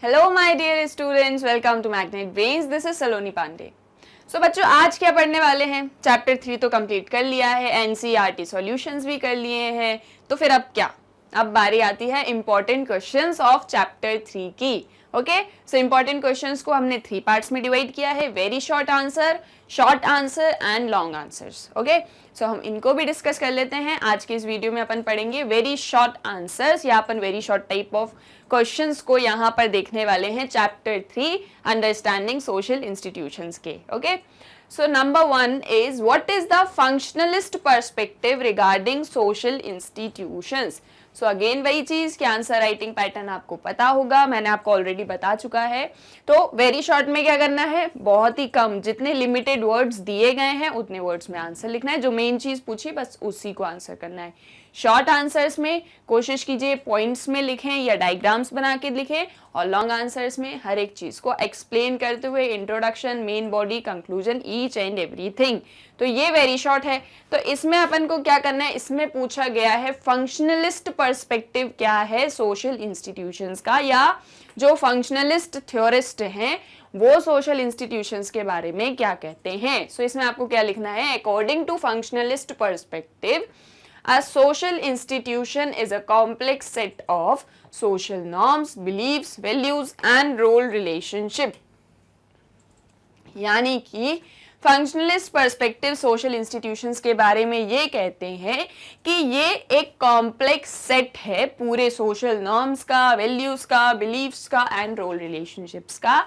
Hello my dear students, welcome to Magnet Brains. This is Saloni Pandey. So बच्चों, आज क्या पढ़ने वाले हैं? चैप्टर 3 तो कंप्लीट कर लिया है, एनसीईआरटी सॉल्यूशंस भी कर लिए हैं। तो फिर अब क्या? अब बारी आती है इंपॉर्टेंट क्वेश्चंस ऑफ चैप्टर 3 की। ओके, सो इंपॉर्टेंट क्वेश्चंस को हमने 3 पार्ट्स में डिवाइड किया है, very short answer and long answers. Okay, so हम इनको भी डिस्कस कर लेते हैं। आज के इस वीडियो में अपन पढ़ेंगे वेरी शॉर्ट आंसर्स या अपन very short type of questions को यहाँ पर देखने वाले हैं चैप्टर 3 अंडरस्टैंडिंग सोशल इंस्टीट्यूशंस के। Okay, so number 1 is what is the functionalist perspective regarding social institutions. So again वही चीज कि आंसर राइटिंग पैटर्न आपको पता होगा, मैंने आपको ऑलरेडी बता चुका है। तो वेरी शॉर्ट में क्या करना है, बहुत ही कम, जितने लिमिटेड वर्ड्स दिए गए हैं उतने वर्ड्स में आंसर लिखना है। जो मेन चीज पूछी बस उसी को आंसर करना है। शॉर्ट आंसर्स में कोशिश कीजिए पॉइंट्स में लिखें या डायग्राम्स बना के लिखें, और लॉन्ग आंसर्स में हर एक चीज को एक्सप्लेन करते हुए introduction, main body, conclusion, each and everything. तो ये वेरी शॉर्ट है। तो इसमें अपन को क्या करना है, इसमें पूछा गया है फंक्शनलिस्ट पर्सपेक्टिव क्या है सोशल इंस्टीट्यूशंस का, या जो फंक्शनलिस्ट थ्योरिस्ट हैं वो सोशल इंस्टीट्यूशंस के बारे में क्या कहते हैं। सो इसमें आपको क्या लिखना है, according to functionalist perspective a social institution is a complex set of social norms, beliefs, values and role relationship। यानी कि फंक्शनलिस्ट पर्सपेक्टिव सोशल इंस्टीट्यूशंस के बारे में ये कहते हैं कि ये एक कॉम्प्लेक्स सेट है पूरे सोशल नॉर्म्स का, वैल्यूज का, बिलीफ्स का एंड रोल रिलेशनशिप्स का,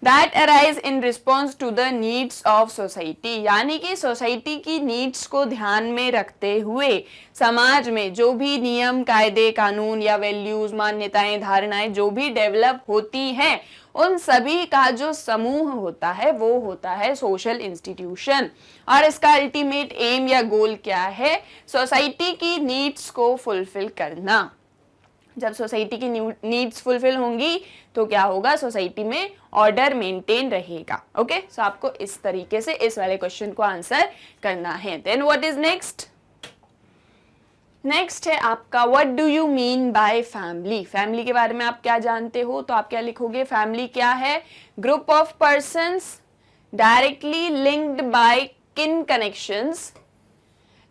that arise in response to the needs of society। यानी कि सोसाइटी की नीड्स को ध्यान में रखते हुए समाज में जो भी नियम, कायदे, कानून या वैल्यूज, मान्यताएं, धारणाएं जो भी डेवलप होती हैं उन सभी का जो समूह होता है वो होता है सोशल इंस्टीट्यूशन। और इसका अल्टीमेट एम या गोल क्या है, सोसाइटी की नीड्स को फुलफिल करना। जब सोसाइटी की नीड्स फुलफिल होंगी तो क्या होगा, सोसाइटी में ऑर्डर मेंटेन रहेगा। ओके, सो आपको इस तरीके से इस वाले क्वेश्चन को आंसर करना है। Then what is next? Next है आपका what do you mean by family. Family के बारे में आप क्या जानते हो? तो आप क्या लिखोगे, फैमिली क्या है, group of persons directly linked by किन connections,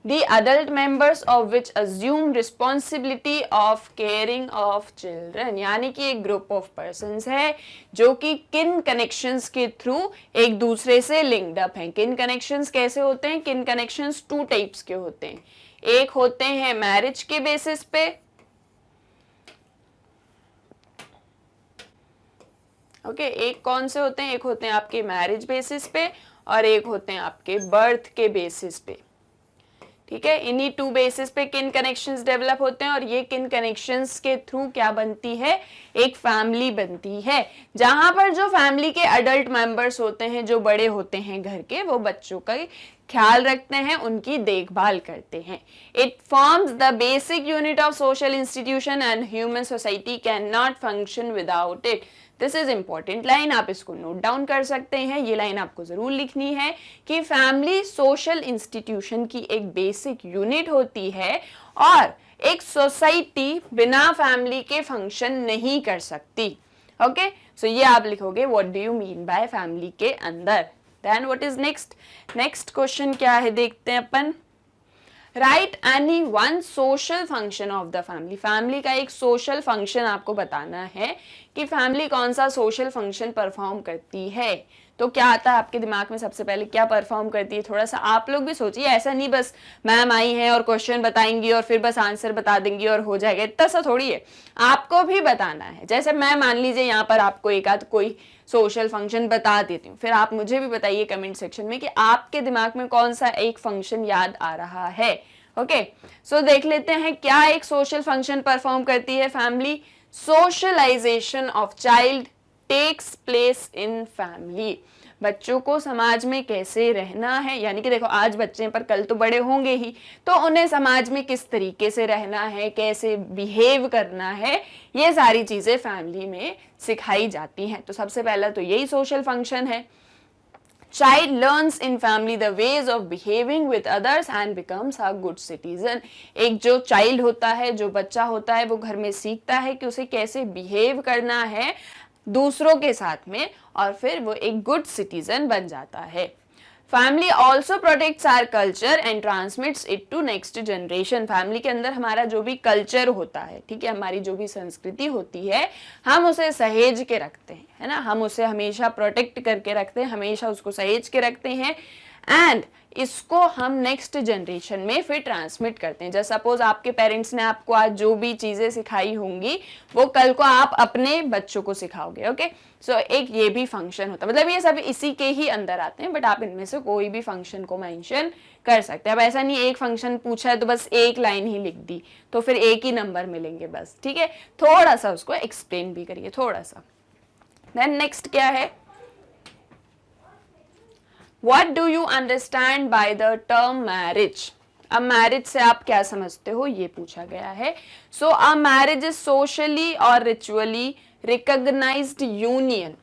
the adult members of which assume responsibility of caring of children। यानी कि एक ग्रुप ऑफ पर्सन्स है जो कि किन कनेक्शंस के थ्रू एक दूसरे से लिंक्ड अप हैं। किन कनेक्शंस कैसे होते हैं? किन कनेक्शंस 2 टाइप्स के होते हैं। एक होते हैं मैरिज के बेसिस पे, ओके, एक कौन से होते हैं, एक होते हैं आपके मैरिज बेसिस पे और एक होते हैं आपके बर्थ के बेसिस पे। ठीक है, इन्हीं 2 बेसिस पे किन कनेक्शंस डेवलप होते हैं और ये किन कनेक्शंस के थ्रू क्या बनती है, एक फैमिली बनती है, जहां पर जो फैमिली के अडल्ट मेंबर्स होते हैं, जो बड़े होते हैं घर के, वो बच्चों का ख्याल रखते हैं, उनकी देखभाल करते हैं। It forms the basic unit of social institution and human society can not function without it. This is important line, आप इसको नोट डाउन कर सकते हैं। ये लाइन आपको जरूर लिखनी है कि फैमिली सोशल इंस्टीट्यूशन की एक बेसिक यूनिट होती है और एक सोसाइटी बिना फैमिली के फंक्शन नहीं कर सकती। ओके, सो ये आप लिखोगे what do you mean by family के अंदर। Then what is next? Next question क्या है देखते हैं अपन। Right any one social function of the family. Family का एक सोशल फंक्शन आपको बताना है कि फैमिली कौन सा सोशल फंक्शन परफॉर्म करती है। तो क्या आता है आपके दिमाग में सबसे पहले, क्या परफॉर्म करती है? थोड़ा सा आप लोग भी सोचिए, ऐसा नहीं बस मैम आई हैं और क्वेश्चन बताएंगी और फिर बस आंसर बता देंगी और हो जाएगा, इतना सा थोड़ी है, आपको भी बताना है। जैसे मैं मान लीजिए यहाँ पर आपको एक आध कोई सोशल फंक्शन बता देती हूँ, फिर आप मुझे भी बताइए कमेंट सेक्शन में कि आपके दिमाग में कौन सा एक फंक्शन याद आ रहा है। ओके, सो देख लेते हैं क्या एक सोशल फंक्शन परफॉर्म करती है family. Socialisation of child takes place in family. बच्चों को समाज में कैसे रहना है, यानी कि देखो आज बच्चे पर कल तो बड़े होंगे ही, तो उन्हें समाज में किस तरीके से रहना है, कैसे बिहेव करना है, ये सारी चीजें फैमिली में सिखाई जाती हैं। तो सबसे पहला तो यही सोशल फंक्शन है। Child learns in family the ways of behaving with others and becomes a good citizen। एक जो चाइल्ड होता है, जो बच्चा होता है, वो घर में सीखता है कि उसे कैसे बिहेव करना है दूसरों के साथ में, और फिर वो एक गुड सिटीजन बन जाता है। Family also protects our culture and transmits it to next generation. Family के अंदर हमारा जो भी कल्चर होता है, ठीक है, हमारी जो भी संस्कृति होती है, हम उसे सहेज के रखते हैं, है ना, हम उसे हमेशा प्रोटेक्ट करके रखते हैं, हमेशा उसको सहेज के रखते हैं, एंड इसको हम नेक्स्ट जनरेशन में फिर ट्रांसमिट करते हैं। जैसे सपोज आपके पेरेंट्स ने आपको आज जो भी चीजें सिखाई होंगी वो कल को आप अपने बच्चों को सिखाओगे। ओके, सो एक ये भी फंक्शन होता है, मतलब ये सब इसी के ही अंदर आते हैं, बट आप इनमें से कोई भी फंक्शन को मेंशन कर सकते हैं। अब ऐसा नहीं एक फंक्शन पूछा है तो बस एक लाइन ही लिख दी तो फिर एक ही नंबर मिलेंगे बस, ठीक है, थोड़ा सा उसको एक्सप्लेन भी करिए थोड़ा सा। देन नेक्स्ट क्या है, What do you understand by the term marriage? अब मैरिज से आप क्या समझते हो ये पूछा गया है। So a marriage is socially और रिचुअली रिकॉग्नाइज्ड यूनियन।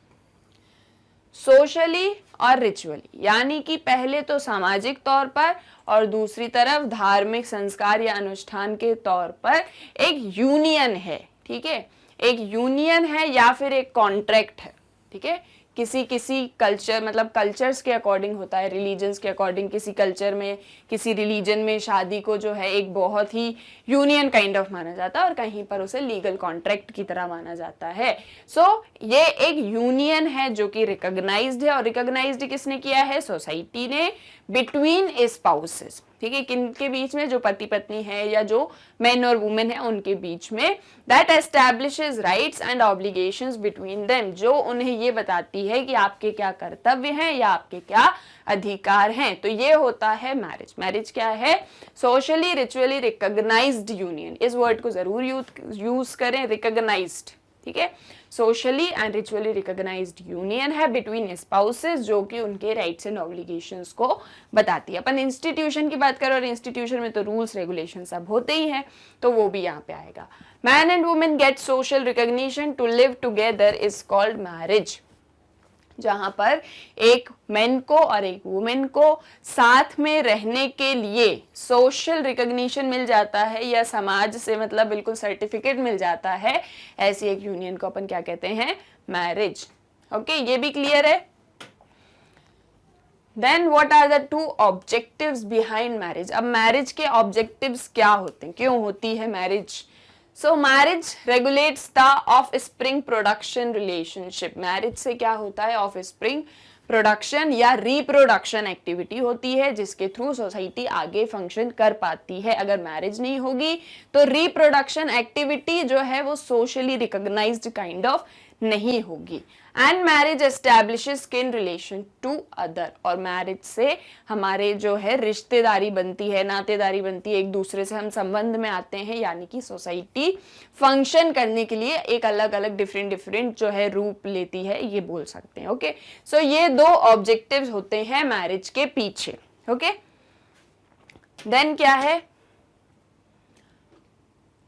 सोशली और रिचुअली यानी कि पहले तो सामाजिक तौर पर और दूसरी तरफ धार्मिक संस्कार या अनुष्ठान के तौर पर एक यूनियन है, ठीक है, एक यूनियन है या फिर एक कॉन्ट्रैक्ट है, ठीक है, किसी किसी कल्चर मतलब कल्चर्स के अकॉर्डिंग होता है, रिलीजन्स के अकॉर्डिंग, किसी कल्चर में किसी रिलीजन में शादी को जो है एक बहुत ही यूनियन काइंड ऑफ माना जाता है और कहीं पर उसे लीगल कॉन्ट्रैक्ट की तरह माना जाता है। सो ये एक यूनियन है जो कि रिकॉग्नाइज्ड है, और रिकॉग्नाइज्ड किसने किया है, सोसाइटी ने, बिटवीन स्पाउसेस, ठीक है, किनके बीच में, जो पति पत्नी है या जो मेन और वुमेन है उनके बीच में, that establishes rights and obligations between them, जो उन्हें ये बताती है कि आपके क्या कर्तव्य हैं या आपके क्या अधिकार हैं। तो ये होता है मैरिज। मैरिज क्या है, सोशली रिचुअली रिकॉग्नाइज्ड यूनियन, इस वर्ड को जरूर यूज करें, रिकॉग्नाइज्ड, ठीक है, socially and ritually recognised union है बिटवीन स्पाउसेस, जो कि उनके राइट्स एंड ऑब्लिगेशंस को बताती है। अपन इंस्टीट्यूशन की बात करें और इंस्टीट्यूशन में तो रूल्स रेगुलेशन सब होते ही हैं, तो वो भी यहाँ पे आएगा। Man and women get social recognition to live together is called marriage, जहां पर एक मेन को और एक वुमेन को साथ में रहने के लिए सोशल रिकॉग्निशन मिल जाता है या समाज से मतलब बिल्कुल सर्टिफिकेट मिल जाता है, ऐसी एक यूनियन को अपन क्या कहते हैं, मैरिज। ओके, ये भी क्लियर है। Then what are the two objectives behind marriage. अब मैरिज के ऑब्जेक्टिव्स क्या होते हैं, क्यों होती है marriage. So marriage regulates the offspring production relationship. Marriage से क्या होता है, ऑफ स्प्रिंग प्रोडक्शन या रिप्रोडक्शन एक्टिविटी होती है जिसके थ्रू सोसाइटी आगे फंक्शन कर पाती है। अगर मैरिज नहीं होगी तो रिप्रोडक्शन एक्टिविटी जो है वो सोशली रिकॉग्नाइज्ड काइंड ऑफ नहीं होगी। एंड मैरिज एस्टैब्लिशेस किन रिलेशन टू अदर, और मैरिज से हमारे जो है रिश्तेदारी बनती है, नातेदारी बनती है, एक दूसरे से हम संबंध में आते हैं, यानी कि सोसाइटी फंक्शन करने के लिए एक अलग अलग डिफरेंट जो है रूप लेती है, ये बोल सकते हैं। ओके, सो ये दो ऑब्जेक्टिव्स होते हैं मैरिज के पीछे। ओके, देन क्या है,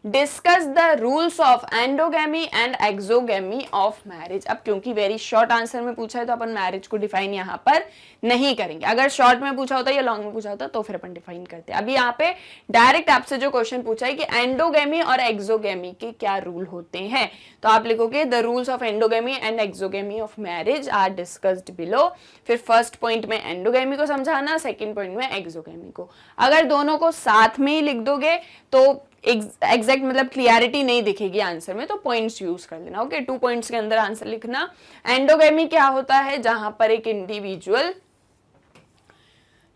discuss the rules of endogamy and exogamy of marriage. अब क्योंकि वेरी शॉर्ट आंसर में पूछा है तो अपन मैरिज को डिफाइन यहाँ पर नहीं करेंगे। अगर शॉर्ट में पूछा होता या लॉन्ग में पूछा होता तो फिर अपन डिफाइन करते हैं। अभी यहाँ पे डायरेक्ट आपसे जो क्वेश्चन पूछा है कि एंडोगेमी और एक्सोगेमी के क्या रूल होते हैं, तो आप लिखोगे the rules of endogamy and exogamy of marriage are discussed below. फिर फर्स्ट पॉइंट में एंडोगेमी को समझाना, सेकेंड पॉइंट में एक्सोगेमी को। अगर दोनों को साथ में ही लिख दोगे तो एग्जैक्ट मतलब क्लियरिटी नहीं दिखेगी आंसर में, तो पॉइंट्स यूज कर लेना। ओके, 2 पॉइंट्स के अंदर आंसर लिखना। एंडोगेमी क्या होता है, जहां पर एक इंडिविजुअल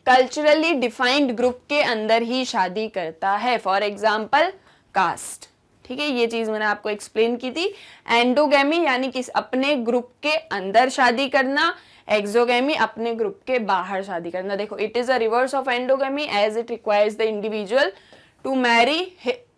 कल्चरली डिफाइंड ग्रुप के अंदर ही शादी करता है, फॉर एग्जाम्पल कास्ट। ठीक है, ये चीज मैंने आपको एक्सप्लेन की थी। एंडोगेमी यानी कि अपने ग्रुप के अंदर शादी करना, एक्सोगेमी अपने ग्रुप के बाहर शादी करना। देखो, it is a reverse of endogamy as it requires the individual to marry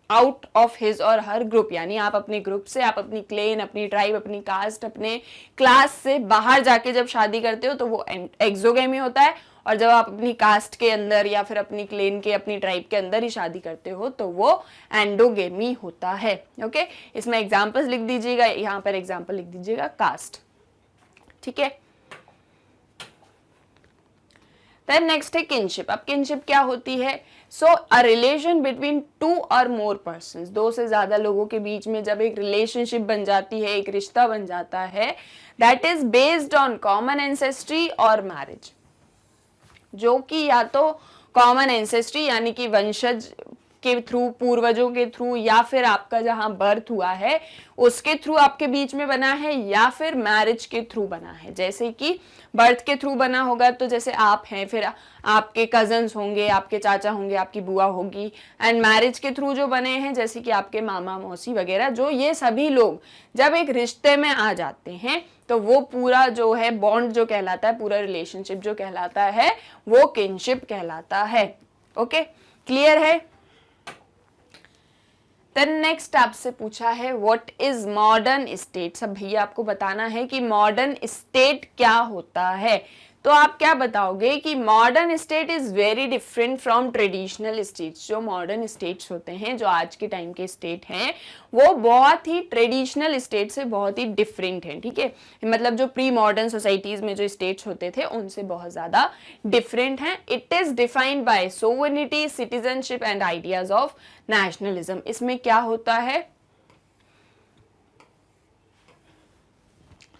out of his और हर ग्रुप, यानी आप अपने ग्रुप से, आप अपनी क्लेन, अपनी ट्राइब, अपनी कास्ट, अपने क्लास से बाहर जाके जब शादी करते हो तो वो एक्सोगेमी होता है, और जब आप अपनी कास्ट के अंदर या फिर अपनी क्लेन के, अपनी ट्राइब के अंदर ही शादी करते हो तो वो एंडोगेमी होता है। ओके, इसमें एग्जाम्पल्स लिख दीजिएगा, यहाँ पर एग्जाम्पल लिख दीजिएगा कास्ट। ठीक है, देन नेक्स्ट है किनशिप। अब किनशिप क्या होती है? So a relation between two और मोर पर्सन्स, दो से ज्यादा लोगों के बीच में जब एक रिलेशनशिप बन जाती है, एक रिश्ता बन जाता है, that is based on common ancestry और मैरिज, जो कि या तो कॉमन एंसेस्ट्री यानी कि वंशज के थ्रू, पूर्वजों के थ्रू, या फिर आपका जहां बर्थ हुआ है उसके थ्रू आपके बीच में बना है, या फिर मैरिज के थ्रू बना है। जैसे कि बर्थ के थ्रू बना होगा तो जैसे आप हैं, फिर आपके कजन्स होंगे, आपके चाचा होंगे, आपकी बुआ होगी, एंड मैरिज के थ्रू जो बने हैं जैसे कि आपके मामा मौसी वगैरह, जो ये सभी लोग जब एक रिश्ते में आ जाते हैं तो वो पूरा जो है बॉन्ड जो कहलाता है, पूरा रिलेशनशिप जो कहलाता है वो किनशिप कहलाता है। ओके, क्लियर है? देन नेक्स्ट आपसे पूछा है व्हाट इज मॉडर्न स्टेट। सब भैया आपको बताना है कि मॉडर्न स्टेट क्या होता है। तो आप क्या बताओगे कि modern state is very different from traditional states. जो मॉडर्न स्टेट्स होते हैं, जो आज के टाइम के स्टेट हैं, वो बहुत ही ट्रेडिशनल स्टेट से बहुत ही डिफरेंट हैं। ठीक है, मतलब जो प्री मॉडर्न सोसाइटीज में जो स्टेट्स होते थे उनसे बहुत ज्यादा डिफरेंट हैं। It is defined by sovereignty, citizenship and ideas of nationalism. इसमें क्या होता है?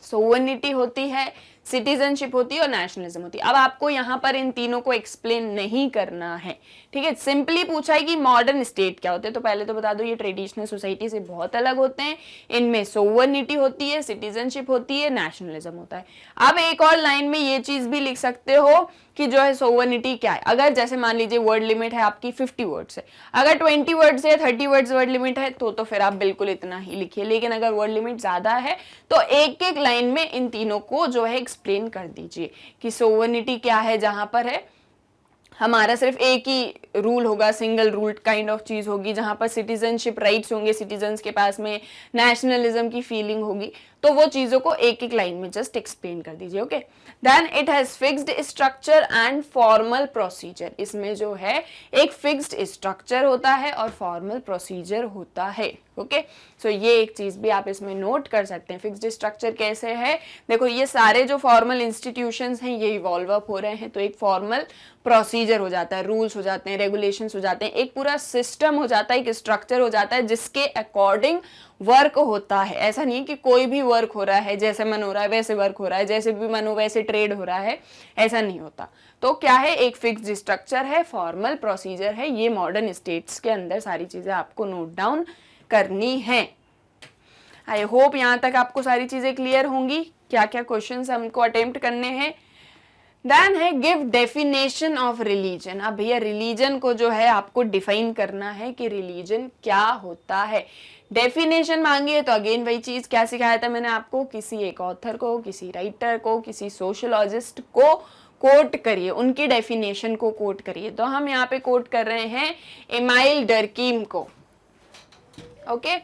सोवरेनिटी होती है, सिटीजनशिप होती है और नेशनलिज्म होती है। अब आपको यहाँ पर इन तीनों को एक्सप्लेन नहीं करना है, ठीक है। सिंपली पूछा है कि मॉडर्न स्टेट क्या होते हैं, तो पहले तो बता दो ये ट्रेडिशनल सोसाइटी से बहुत अलग होते हैं। इनमें सोवरेनिटी होती है, सिटीजनशिप होती है, नेशनलिज्म होता है। अब एक और लाइन में ये चीज भी लिख सकते हो कि जो है सोवरेनिटी क्या है। अगर जैसे मान लीजिए वर्ड लिमिट है आपकी 50 वर्ड्स है, अगर 20 वर्ड्स या 30 वर्ड्स वर्ड लिमिट है तो फिर आप बिल्कुल इतना ही लिखिए। लेकिन अगर वर्ड लिमिट ज्यादा है तो एक एक लाइन में इन तीनों को जो है एक्सप्लेन कर दीजिए कि सोवरेनिटी क्या है, जहां पर है हमारा सिर्फ एक ही रूल होगा, सिंगल रूल काइंड ऑफ चीज होगी, जहां पर सिटीजनशिप राइट्स होंगे सिटीजन्स के पास में, नेशनलिज्म की फीलिंग होगी। तो वो चीजों को एक एक लाइन में जस्ट एक्सप्लेन कर दीजिए। Okay, then it has fixed structure and formal procedure. इसमें जो है एक फिक्स्ड स्ट्रक्चर होता है और फॉर्मल प्रोसीजर होता है। ओके, सो ये एक चीज भी आप इसमें नोट कर सकते हैं। फिक्स्ड स्ट्रक्चर कैसे है? देखो ये सारे जो फॉर्मल इंस्टीट्यूशंस हैं ये इवॉल्व अप हो रहे हैं, तो एक फॉर्मल प्रोसीजर हो जाता है, रूल्स हो जाते हैं, रेगुलेशंस हो जाते हैं, एक पूरा सिस्टम हो जाता है, एक स्ट्रक्चर हो जाता है जिसके अकॉर्डिंग वर्क होता है। ऐसा नहीं कि कोई भी वर्क हो रहा है, जैसे मन हो रहा है वैसे वर्क हो रहा है, जैसे भी मन हो वैसे ट्रेड हो रहा है, ऐसा नहीं होता। तो क्या है, एक फिक्स्ड स्ट्रक्चर है, फॉर्मल प्रोसीजर है। ये मॉडर्न स्टेट्स के अंदर सारी चीजें आपको नोट डाउन करनी है। आई होप यहां तक आपको सारी चीजें क्लियर होंगी, क्या क्या क्वेश्चंस हमको अटेम्प्ट करने हैं। देन है गिव डेफिनेशन ऑफ रिलीजन। अब भैया रिलीजन को जो है आपको डिफाइन करना है कि रिलीजन क्या होता है। डेफिनेशन मांगी है तो अगेन वही चीज, क्या सिखाया था मैंने आपको, किसी एक ऑथर को, किसी राइटर को, किसी सोशोलॉजिस्ट को कोट करिए, उनकी डेफिनेशन को कोट करिए। तो हम यहाँ पे कोट कर रहे हैं एमाइल डर्कीम को। ओके,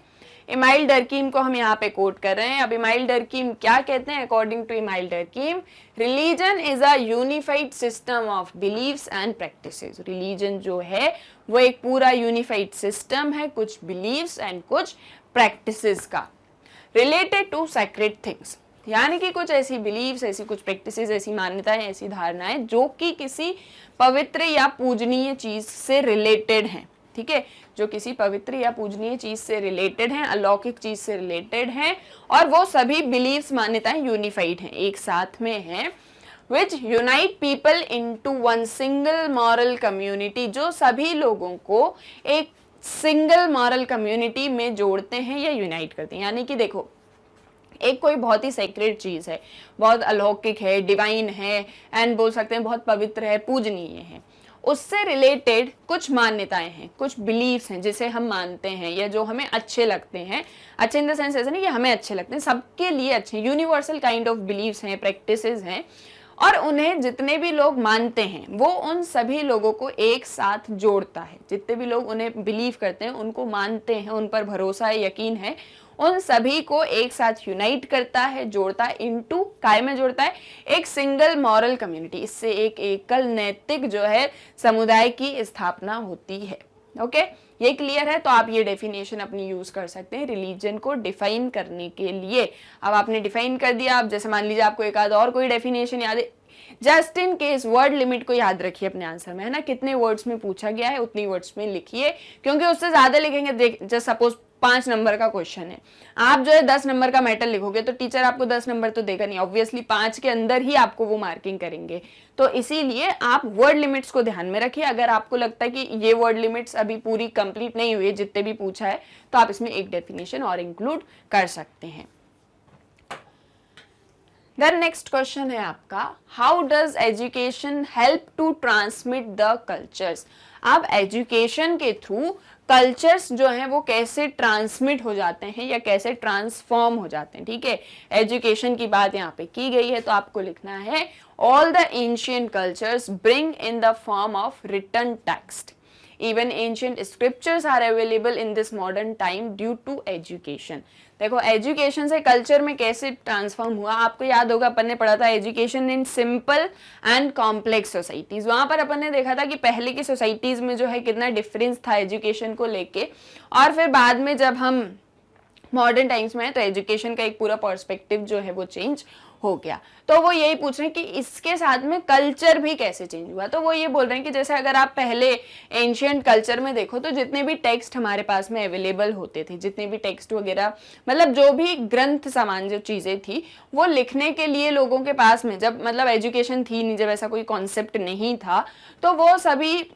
इमाइल डर्कीम को हम यहाँ पे कोट कर रहे हैं। अब इमाइल डर्कीम क्या कहते हैं? According to Emile Durkheim, religion is a unified system of beliefs and practices. Religion जो है वो एक पूरा यूनिफाइड सिस्टम है, कुछ बिलीव्स एंड कुछ प्रैक्टिसेस का, रिलेटेड टू सैक्रेड थिंग्स। यानी कि कुछ ऐसी बिलीव्स, ऐसी कुछ प्रैक्टिसेस, ऐसी मान्यताएं, ऐसी धारणाएं जो कि किसी पवित्र या पूजनीय चीज से रिलेटेड हैं। ठीक है, जो किसी पवित्र या पूजनीय चीज से रिलेटेड हैं, अलौकिक चीज से रिलेटेड हैं, और वो सभी बिलीव्स, मान्यताएं यूनिफाइड हैं, एक साथ में हैं, which unite people into one single moral community, जो सभी लोगों को एक सिंगल मॉरल कम्युनिटी में जोड़ते हैं या यूनाइट करते हैं। यानी कि देखो, एक कोई बहुत ही सेक्रेड चीज है, बहुत अलौकिक है, डिवाइन है, एंड बोल सकते हैं बहुत पवित्र है, पूजनीय है, उससे रिलेटेड कुछ मान्यताएं हैं, कुछ बिलीव्स हैं जिसे हम मानते हैं या जो हमें अच्छे लगते हैं। अच्छे इन द सेंस ऐसा नहीं कि हमें अच्छे लगते हैं, सबके लिए अच्छे, यूनिवर्सल काइंड ऑफ बिलीव्स हैं, प्रैक्टिसेस हैं, और उन्हें जितने भी लोग मानते हैं वो उन सभी लोगों को एक साथ जोड़ता है। जितने भी लोग उन्हें बिलीव करते हैं, उनको मानते हैं, उन पर भरोसा है, यकीन है, उन सभी को एक साथ यूनाइट करता है, जोड़ता है, इनटू काय में जोड़ता है, एक सिंगल मॉरल कम्युनिटी। इससे एक एकल नैतिक जो है समुदाय की स्थापना होती है। ओके, ये क्लियर है? तो आप ये डेफिनेशन अपनी यूज कर सकते हैं रिलीजन को डिफाइन करने के लिए। अब आपने डिफाइन कर दिया, अब जैसे मान लीजिए आपको एक आध और कोई डेफिनेशन याद है, just in case word limit को याद रखिए अपने आंसर में, है ना, कितने वर्ड्स में पूछा गया है उतनी वर्ड्स में लिखिए, क्योंकि उससे ज्यादा लिखेंगे, देख जस्ट सपोज 5 नंबर का क्वेश्चन है, आप जो है 10 नंबर का मैटर लिखोगे तो टीचर आपको 10 नंबर तो देगा नहीं, ऑब्वियसली 5 के अंदर ही आपको वो मार्किंग करेंगे। तो इसीलिए आप वर्ड लिमिट्स को ध्यान में रखिए। अगर आपको लगता है कि ये वर्ड लिमिट्स अभी पूरी कंप्लीट नहीं हुई है जितने भी पूछा है, तो आप इसमें एक डेफिनेशन और इंक्लूड कर सकते हैं। देन नेक्स्ट क्वेश्चन है आपका, how does education help to transmit the cultures. अब एजुकेशन के थ्रू कल्चर्स जो हैं वो कैसे ट्रांसमिट हो जाते हैं या कैसे ट्रांसफॉर्म हो जाते हैं। ठीक है, एजुकेशन की बात यहाँ पे की गई है, तो आपको लिखना है all the ancient cultures bring in the form of written text, even ancient scriptures are available in this modern time due to education। देखो एजुकेशन से कल्चर में कैसे ट्रांसफॉर्म हुआ, आपको याद होगा अपन ने पढ़ा था education in simple and complex societies. वहां पर अपन ने देखा था कि पहले की सोसाइटीज में जो है कितना डिफरेंस था एजुकेशन को लेके, और फिर बाद में जब हम मॉडर्न टाइम्स में है तो एजुकेशन का एक पूरा पर्सपेक्टिव जो है वो चेंज हो गया। तो वो यही पूछ रहे हैं कि इसके साथ में कल्चर भी कैसे चेंज हुआ। तो वो ये बोल रहे हैं कि जैसे अगर आप पहले एंशिएंट कल्चर में देखो तो जितने भी टेक्स्ट हमारे पास में अवेलेबल होते थे, जितने भी टेक्स्ट वगैरह, मतलब जो भी ग्रंथ समान जो चीजें थी, वो लिखने के लिए लोगों के पास में, जब मतलब एजुकेशन थी नहीं, जब ऐसा कोई कॉन्सेप्ट नहीं था, तो वो सभी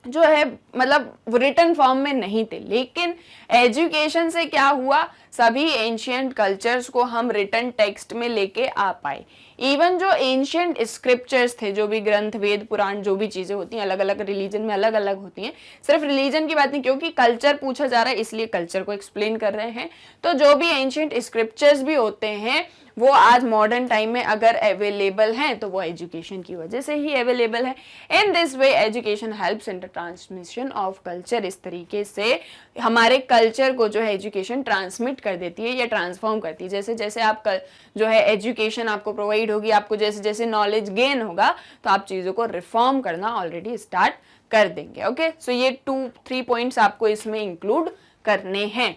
जो है मतलब रिटन फॉर्म में नहीं थे। लेकिन एजुकेशन से क्या हुआ, सभी एंशिएंट कल्चर्स को हम रिटन टेक्स्ट में लेके आ पाए। इवन जो एंशिएंट स्क्रिप्चर्स थे, जो भी ग्रंथ, वेद, पुराण, जो भी चीजें होती हैं, अलग अलग रिलीजन में अलग अलग होती हैं, सिर्फ रिलीजन की बात नहीं, क्योंकि कल्चर पूछा जा रहा है इसलिए कल्चर को एक्सप्लेन कर रहे हैं। तो जो भी एंशिएंट स्क्रिप्चर्स भी होते हैं वो आज मॉडर्न टाइम में अगर अवेलेबल हैं तो वो एजुकेशन की वजह से ही अवेलेबल है। In this way education helps in the transmission of culture. इस तरीके से हमारे कल्चर को जो है एजुकेशन ट्रांसमिट कर देती है या ट्रांसफॉर्म करती है। जैसे जैसे आप जो है एजुकेशन आपको प्रोवाइड होगी, आपको जैसे जैसे नॉलेज गेन होगा, तो आप चीज़ों को रिफॉर्म करना ऑलरेडी स्टार्ट कर देंगे। ओके, सो ये 2-3 पॉइंट्स आपको इसमें इंक्लूड करने हैं।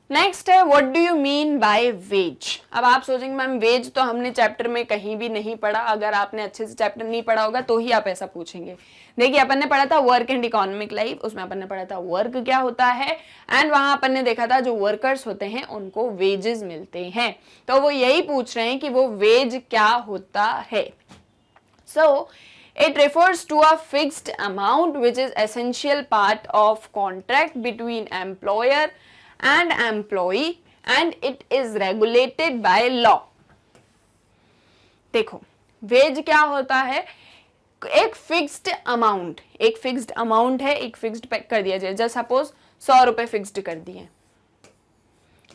नेक्स्ट है what do you mean by wage. अब आप सोचेंगे मैम वेज तो हमने चैप्टर में कहीं भी नहीं पढ़ा, अगर आपने अच्छे से चैप्टर नहीं पढ़ा होगा तो ही आप ऐसा पूछेंगे। देखिए अपन ने पढ़ा था वर्क एंड इकोनॉमिक लाइफ, उसमें अपन ने पढ़ा था वर्क क्या होता है, एंड वहां अपन ने देखा था जो वर्कर्स होते हैं उनको वेजेस मिलते हैं। तो वो यही पूछ रहे हैं कि वो वेज क्या होता है। सो it refers to a fixed amount which is essential part of contract between employer and employee and it is regulated by law। देखो वेज क्या होता है, एक फिक्स्ड अमाउंट, एक फिक्स्ड अमाउंट है, एक फिक्स्ड कर दिया जाए, जैसे सपोज 100 रुपए फिक्स्ड कर दिए,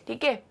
ठीक है।